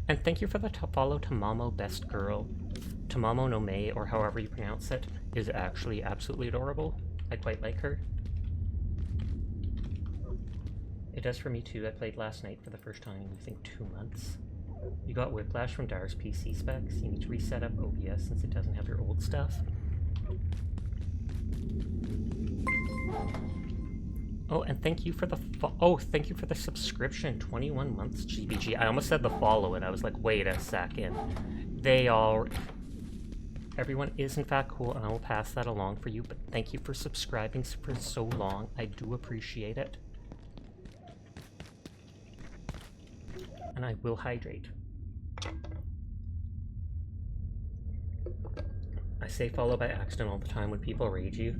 And thank you for the follow to Mamo Best Girl. Tamamo no Mei, or however you pronounce it, is actually absolutely adorable. I quite like her. It does for me too. I played last night for the first time in, I think, 2 months. You got whiplash from Dar's PC specs. You need to reset up OBS since it doesn't have your old stuff. Oh, and thank you for the thank you for the subscription. 21 months GBG. I almost said the follow and I was like, wait a second. Everyone is in fact cool, and I will pass that along for you, but thank you for subscribing for so long. I do appreciate it. And I will hydrate. I say follow by accident all the time when people rage you.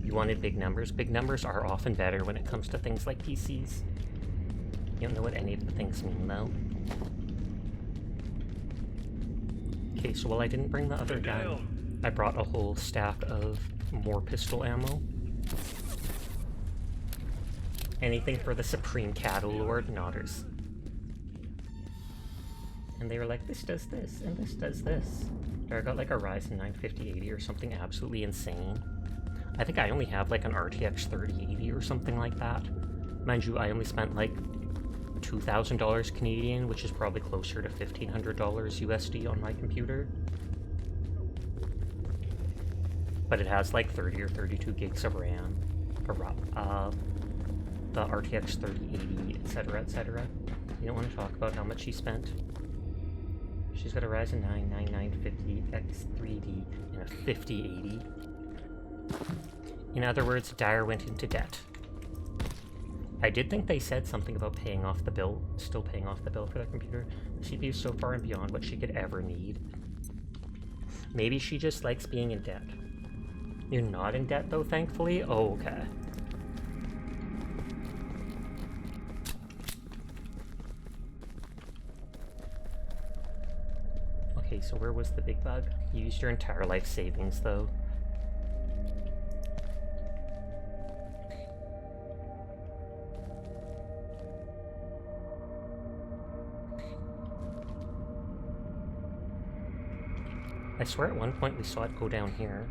You wanted big numbers. Big numbers are often better when it comes to things like PCs. You don't know what any of the things mean, though. Okay, so while I didn't bring the other gun, I brought a whole stack of more pistol ammo. Anything for the Supreme Cattle Lord Nodders. And they were like, this does this, and this does this. Or I got like a Ryzen 9 5080 or something absolutely insane. I think I only have like an RTX 3080 or something like that. Mind you, I only spent like $2,000 Canadian, which is probably closer to $1,500 USD on my computer. But it has like 30 or 32 gigs of RAM. The RTX 3080, etc., etc. You don't want to talk about how much she spent. She's got a Ryzen 9 9950X3D and a 5080. In other words, Dyer went into debt. I did think they said something about paying off the bill, still paying off the bill for the computer. The CPU is so far and beyond what she could ever need. Maybe she just likes being in debt. You're not in debt though, thankfully? Oh, okay. Okay, so where was the big bug? You used your entire life savings, though. I swear at one point we saw it go down here.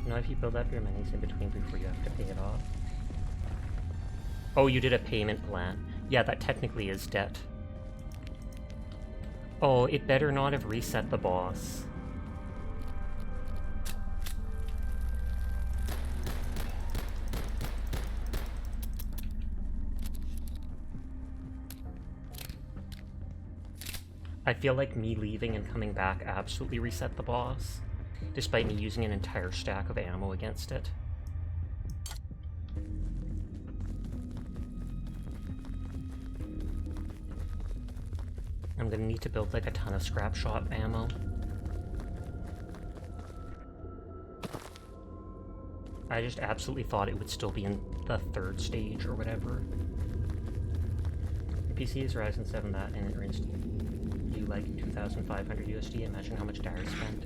Now if you build up your monies in between before you have to pay it off. Oh, you did a payment plan. Yeah, that technically is debt. Oh, it better not have reset the boss. I feel like me leaving and coming back absolutely reset the boss, despite me using an entire stack of ammo against it. I'm gonna need to build like a ton of scrap shop ammo. I just absolutely thought it would still be in the 3rd stage or whatever. The PC is Ryzen 7 that, and it runs you like 2,500 USD. Imagine how much Dyer spent.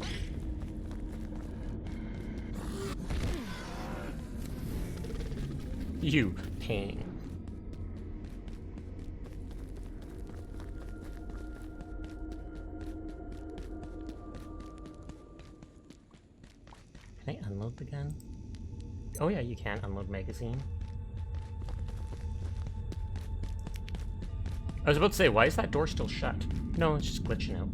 You pain. Can I unload the gun? Oh yeah, you can unload magazine. I was about to say, why is that door still shut? No, it's just glitching out.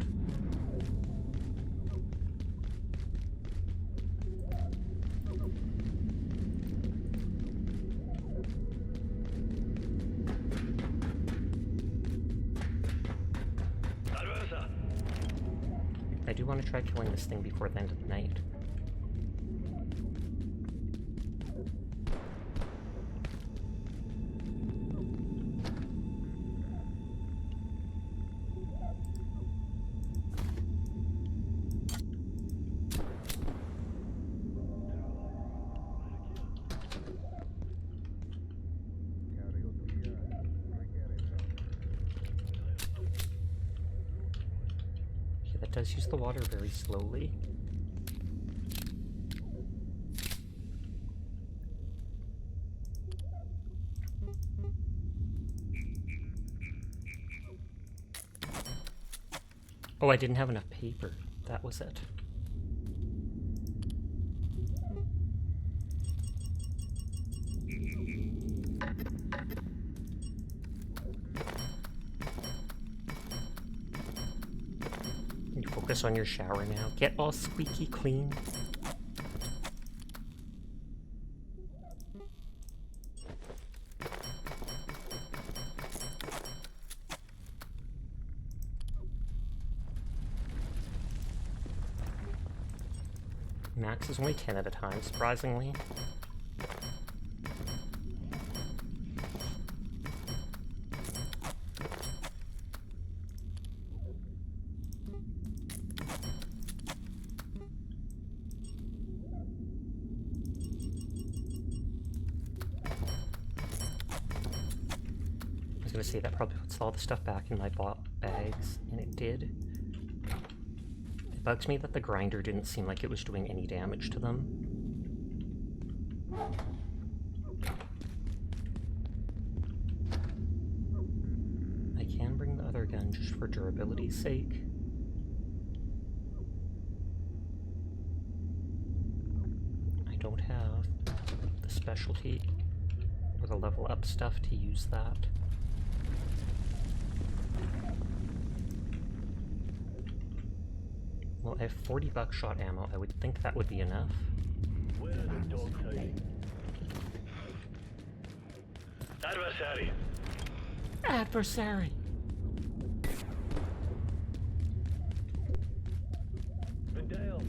I do want to try killing this thing before the end of the night. That does use the water very slowly. Oh, I didn't have enough paper. That was it. You focus on your shower now. Get all squeaky clean. Max is only 10 at a time, surprisingly. I was gonna say that probably puts all the stuff back in my bags, and it did. It bugs me that the grinder didn't seem like it was doing any damage to them. I can bring the other gun just for durability's sake. I don't have the specialty or the level up stuff to use that. Well, I have 40 buckshot ammo. I would think that would be enough. Adversary. Adversary! Vidal.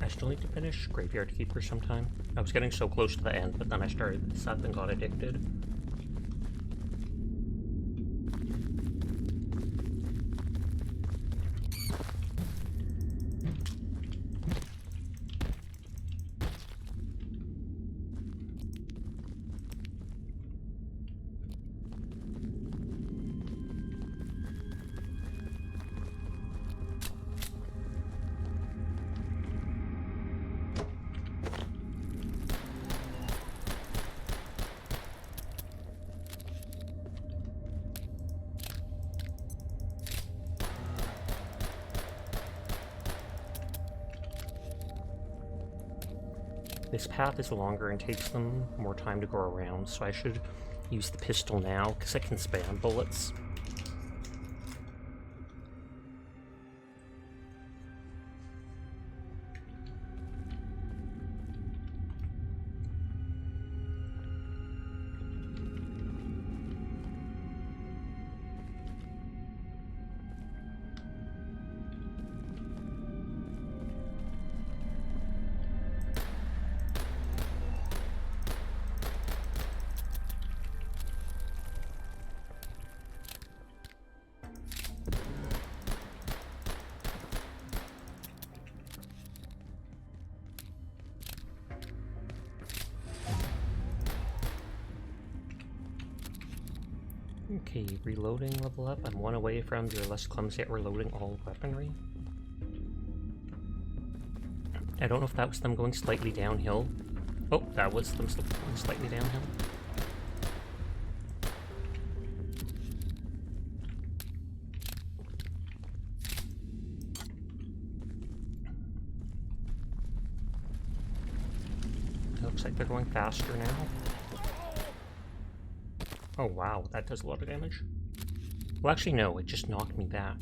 I still need to finish Graveyard Keeper sometime. I was getting so close to the end, but then I started this up and got addicted. This path is longer and takes them more time to go around, so I should use the pistol now, because it can spam bullets. Okay, reloading level up. I'm one away from your less clumsy at reloading all weaponry. I don't know if that was them going slightly downhill. Oh, that was them going slightly downhill. It looks like they're going faster now. Oh wow, that does a lot of damage. Well, actually no, it just knocked me back.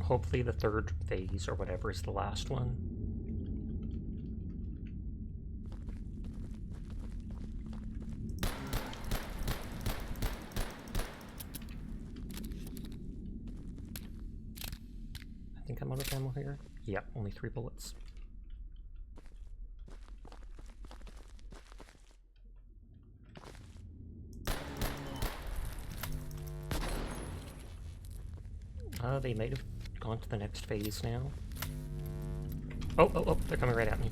Hopefully the third phase or whatever is the last one. I think I'm out of ammo here. Yeah, only 3 bullets. They might have gone to the next phase now. Oh, they're coming right at me.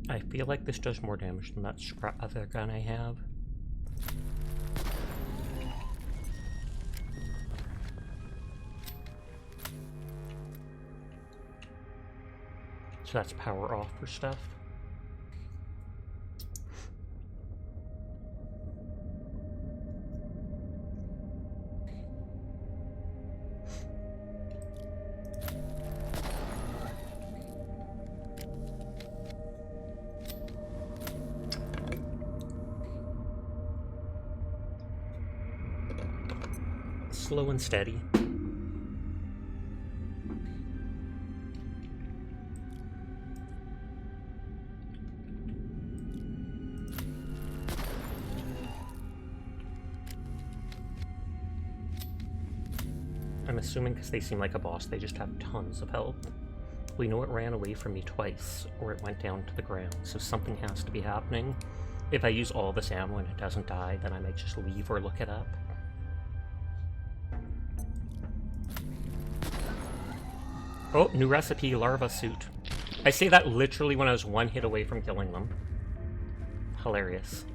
I feel like this does more damage than that other gun I have. So that's power off for stuff. Slow and steady. I'm assuming because they seem like a boss, they just have tons of health. We know it ran away from me twice, or it went down to the ground, so something has to be happening. If I use all this ammo and it doesn't die, then I might just leave or look it up. Oh, new recipe, larva suit. I say that literally when I was 1 hit away from killing them. Hilarious.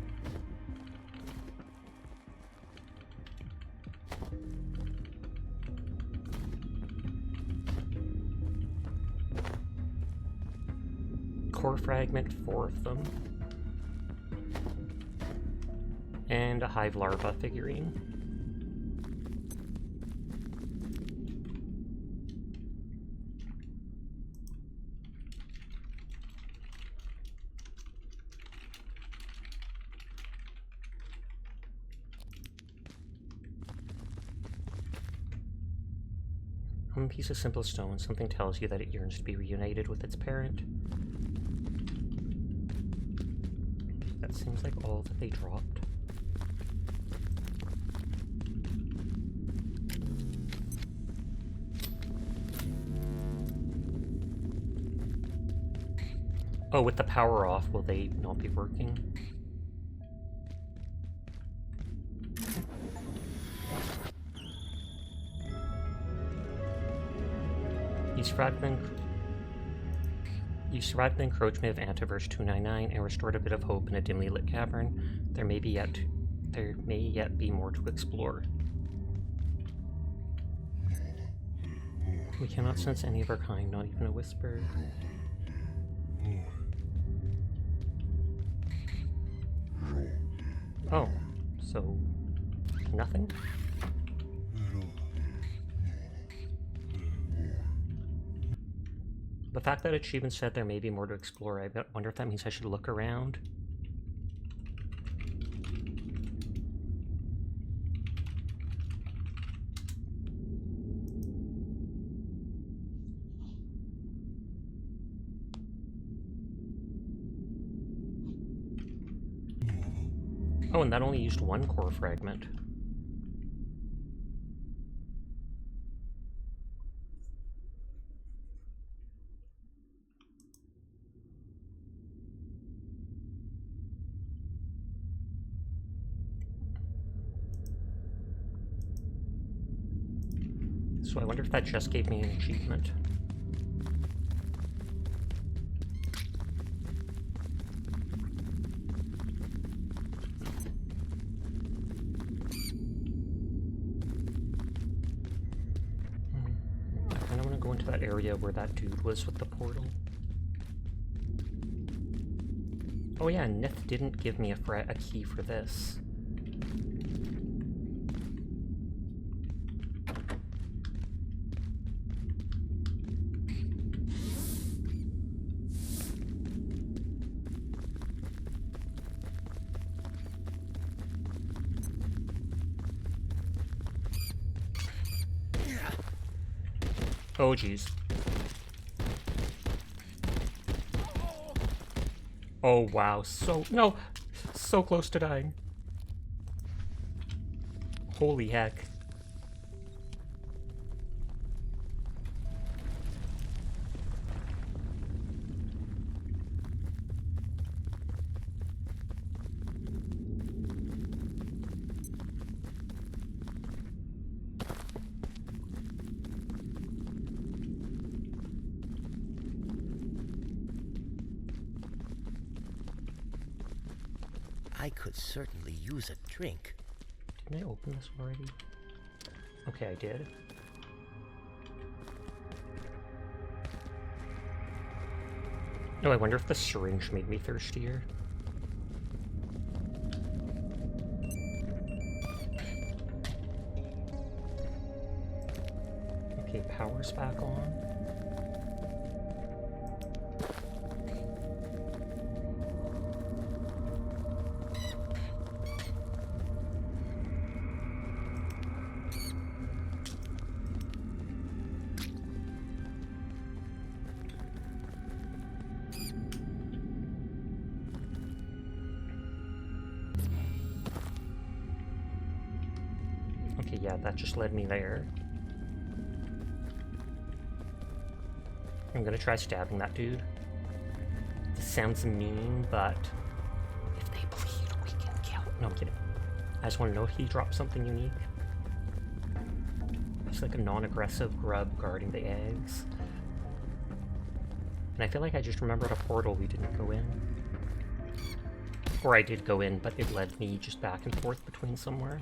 Core fragment, 4 of them. And a hive larva figurine. One piece of simple stone, something tells you that it yearns to be reunited with its parent. That seems like all that they dropped. Oh, with the power off, will they not be working? You survived the encroachment of Antiverse 299 and restored a bit of hope in a dimly lit cavern. There may yet be more to explore. We cannot sense any of our kind, not even a whisper. Oh, so nothing? The fact that achievement said there may be more to explore, I wonder if that means I should look around. Oh, and that only used one core fragment. So I wonder if that just gave me an achievement. I kind of want to go into that area where that dude was with the portal. Oh yeah, Nith didn't give me a key for this. Oh jeez. Oh wow, no! So close to dying. Holy heck. I could certainly use a drink. Didn't I open this already? Okay, I did. Oh, I wonder if the syringe made me thirstier. Okay, power's back on. Okay, yeah, that just led me there. I'm gonna try stabbing that dude. This sounds mean, but if they bleed, we can kill. No, I'm kidding. I just want to know if he dropped something unique. He's like a non-aggressive grub guarding the eggs. And I feel like I just remembered a portal we didn't go in. Or I did go in, but it led me just back and forth between somewhere.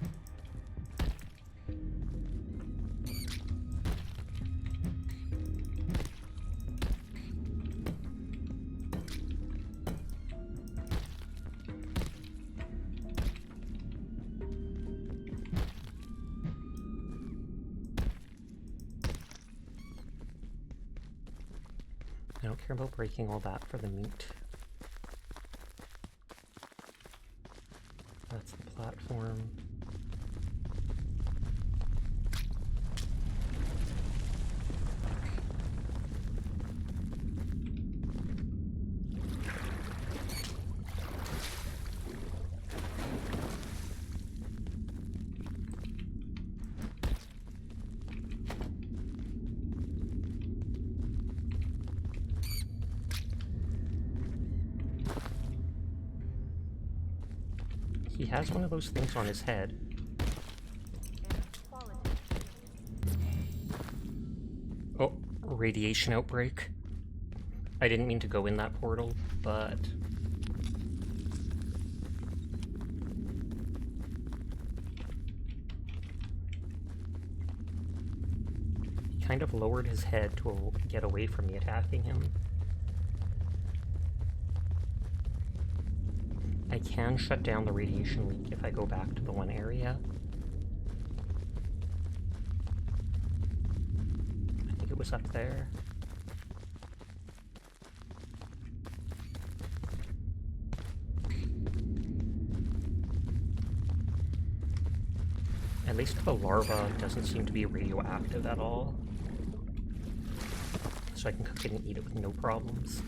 I don't care about breaking all that for the meat. That's the platform. has one of those things on his head. Air quality. Oh, radiation outbreak. I didn't mean to go in that portal, but... he kind of lowered his head to get away from me attacking him. I can shut down the radiation leak if I go back to the one area. I think it was up there. At least the larva doesn't seem to be radioactive at all. So I can cook it and eat it with no problems.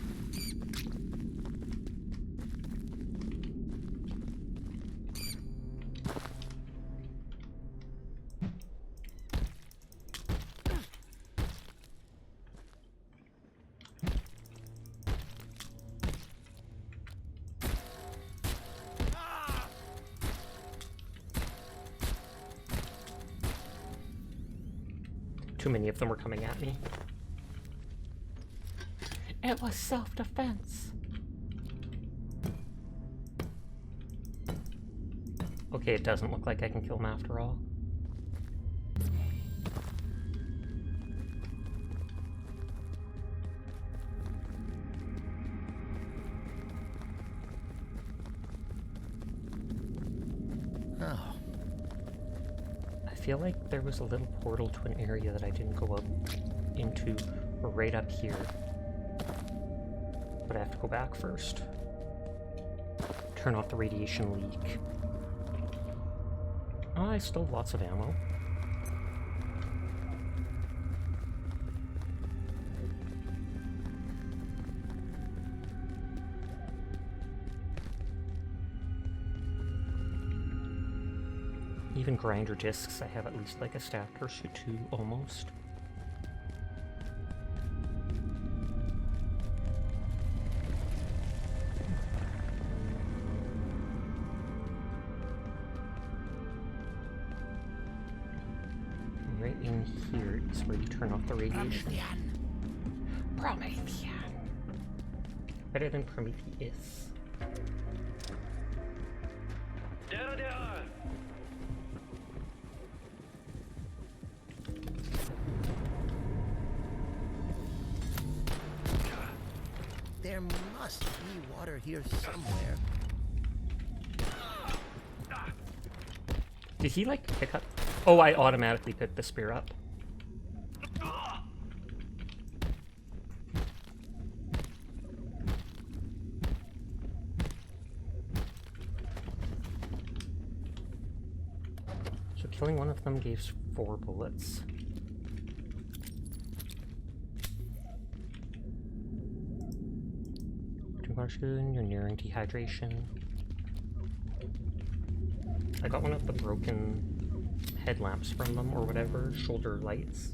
Too many of them were coming at me. It was self-defense. Okay, it doesn't look like I can kill him after all. Oh, I feel like there was a little portal to an area that I didn't go up into right up here. But I have to go back first. Turn off the radiation leak. Oh, I still have lots of ammo. Even grinder discs, I have at least like a staff or two almost. Right in here is where you turn off the radiation. Promethean. Better than Prometheus. there must be water here somewhere. Did he like pick up? Oh, I automatically picked the spear up. So killing one of them gave 4 bullets. Too much food and you're nearing dehydration. I got one of the broken headlamps from them, or whatever, shoulder lights.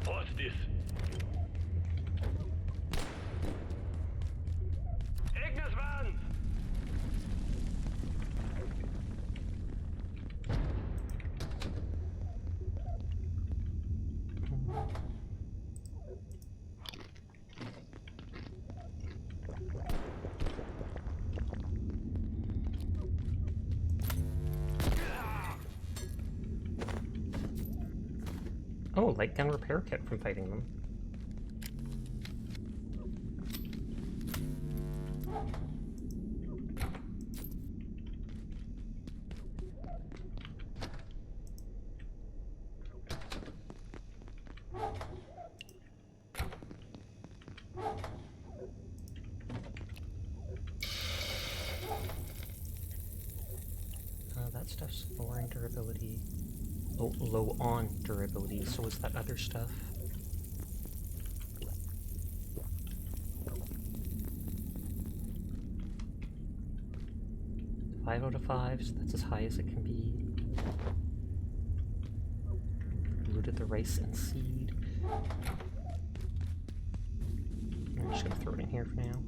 What's this? Ignis van! Oh, light gun repair kit from fighting them. That stuff's low on durability. Oh, low on durability, so is that other stuff. Five out of 5, so that's as high as it can be. Looted the rice and seed. I'm just gonna throw it in here for now.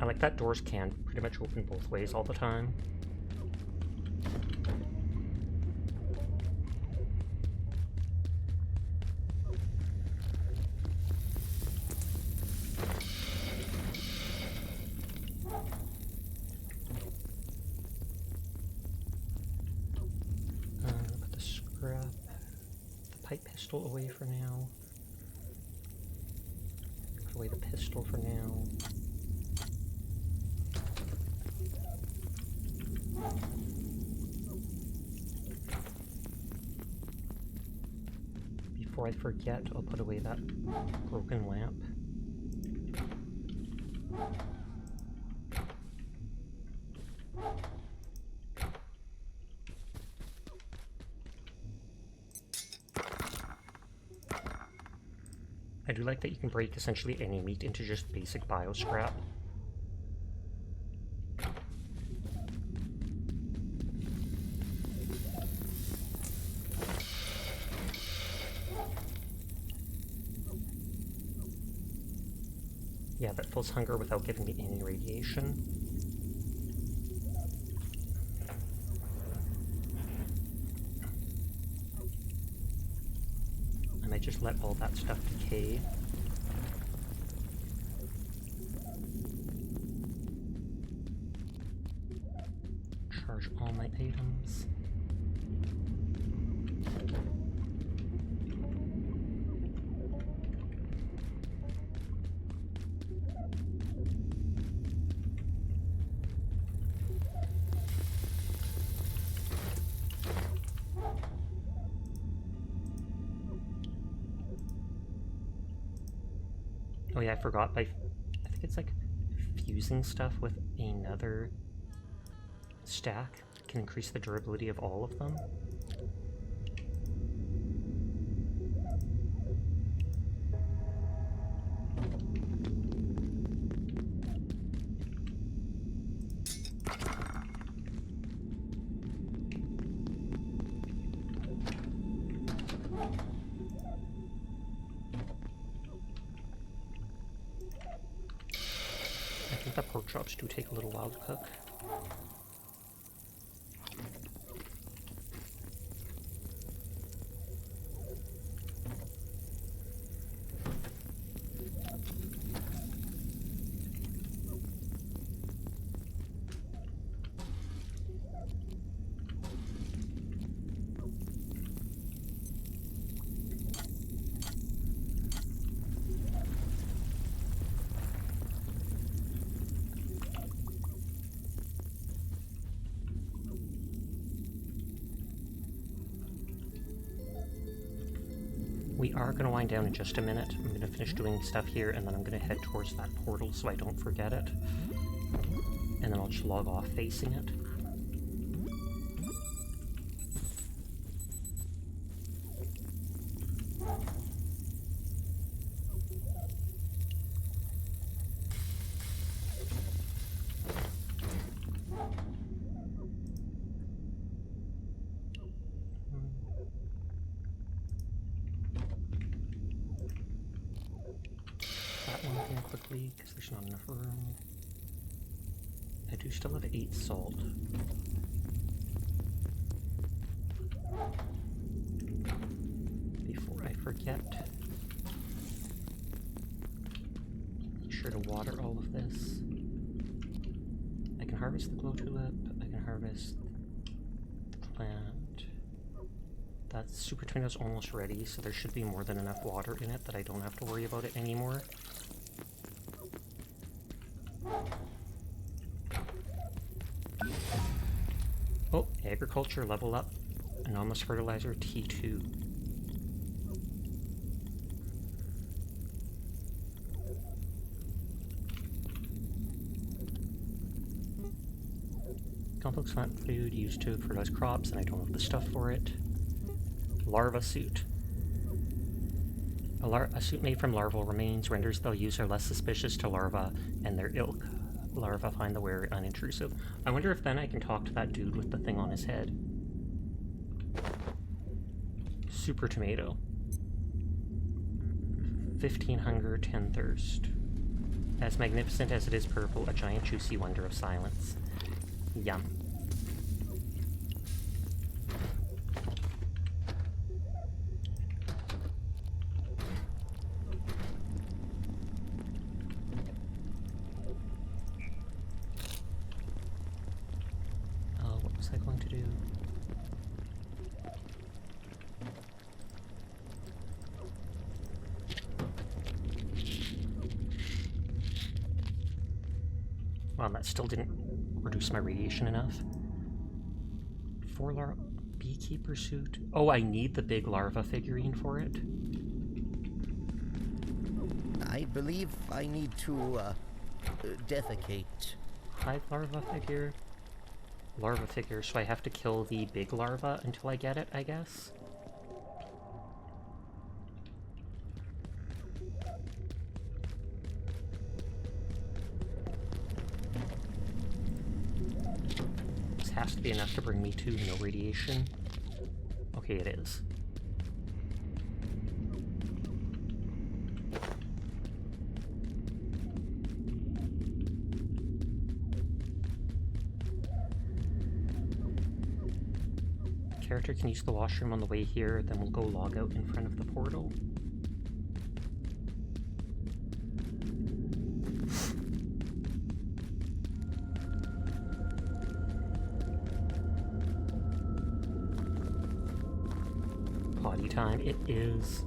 I like that doors can pretty much open both ways all the time. Put the scrap, the pipe pistol away for now. Put away the pistol for now. Before I forget, I'll put away that broken lamp. I do like that you can break essentially any meat into just basic bio scrap. Yeah, that fills hunger without giving me any radiation. And I just let all that stuff decay. Charge all my items. Oh yeah, I forgot. I think it's like fusing stuff with another stack can increase the durability of all of them. I think the pork chops do take a little while to cook. We are going to wind down in just a minute. I'm going to finish doing stuff here, and then I'm going to head towards that portal so I don't forget it. And then I'll just log off facing it. Quickly, because there's not enough room. I do still have 8 salt. Before I forget, make sure to water all of this. I can harvest the glow tulip, I can harvest the plant. That super tornado's almost ready, so there should be more than enough water in it that I don't have to worry about it anymore. Oh, agriculture level up. Anomalous fertilizer T2. Compost plant food used to fertilize crops, and I don't have the stuff for it. Larva suit. A suit made from larval remains renders the user less suspicious to larvae and their ilk. larva find the wearer unintrusive. I wonder if then I can talk to that dude with the thing on his head. Super tomato. 15 hunger, 10 thirst. As magnificent as it is purple, a giant juicy wonder of silence. Yum. What was I going to do? Well, that still didn't reduce my radiation enough. 4 larva beekeeper suit. Oh, I need the big larva figurine for it. I believe I need to, defecate. Hive larva figure. Larva figure, so I have to kill the big larva until I get it, I guess? This has to be enough to bring me to no radiation. Okay, it is. Character can use the washroom on the way here, then we'll go log out in front of the portal. Potty time, it is.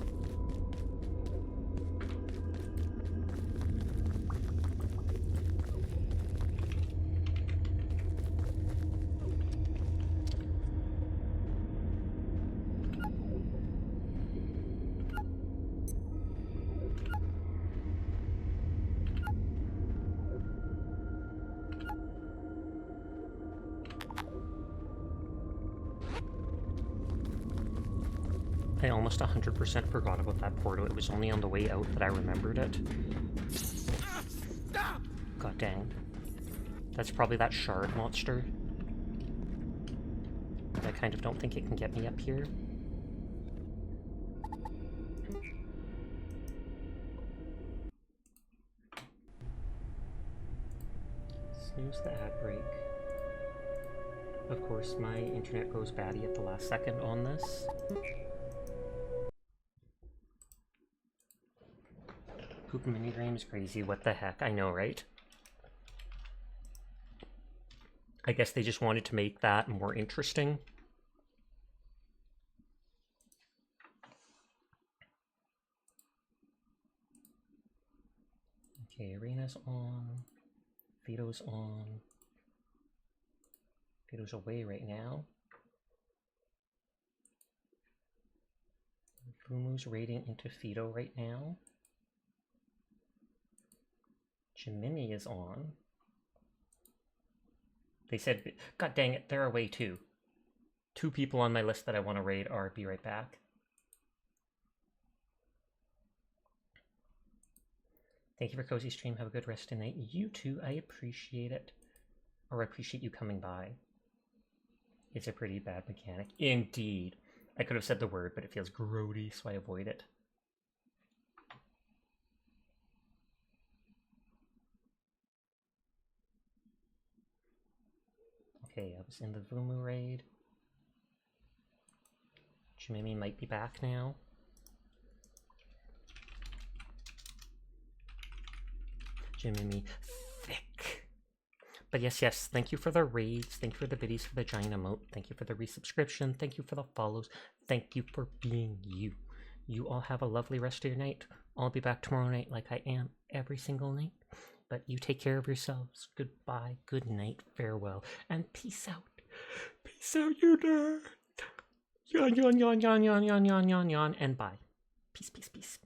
I almost 100% forgot about that portal. It was only on the way out that I remembered it. God dang. That's probably that shard monster. I kind of don't think it can get me up here. Snooze the ad break. Of course, my internet goes batty at the last second on this. Poop mini-game is crazy, what the heck, I know, right? I guess they just wanted to make that more interesting. Okay, arena's on. Vito's on. Vito's away right now. Fumu's raiding into Fido right now. Jiminy is on. They said, God dang it, they're away too. 2 people on my list that I want to raid are be right back. Thank you for cozy stream. Have a good rest of the night. You too, I appreciate it. Or I appreciate you coming by. It's a pretty bad mechanic. Indeed. I could have said the word, but it feels grody, so I avoid it. Okay, I was in the Vumu raid. Jimmy might be back now. Jimmy, thick. But yes, thank you for the raids. Thank you for the biddies for the giant emote. Thank you for the resubscription. Thank you for the follows. Thank you for being you. You all have a lovely rest of your night. I'll be back tomorrow night like I am every single night. But you take care of yourselves. Goodbye, good night, farewell, and peace out. Peace out, you nerd. Yawn, yawn, yawn, yawn, yawn, yawn, yawn, yawn, yawn, and bye. Peace, peace, peace.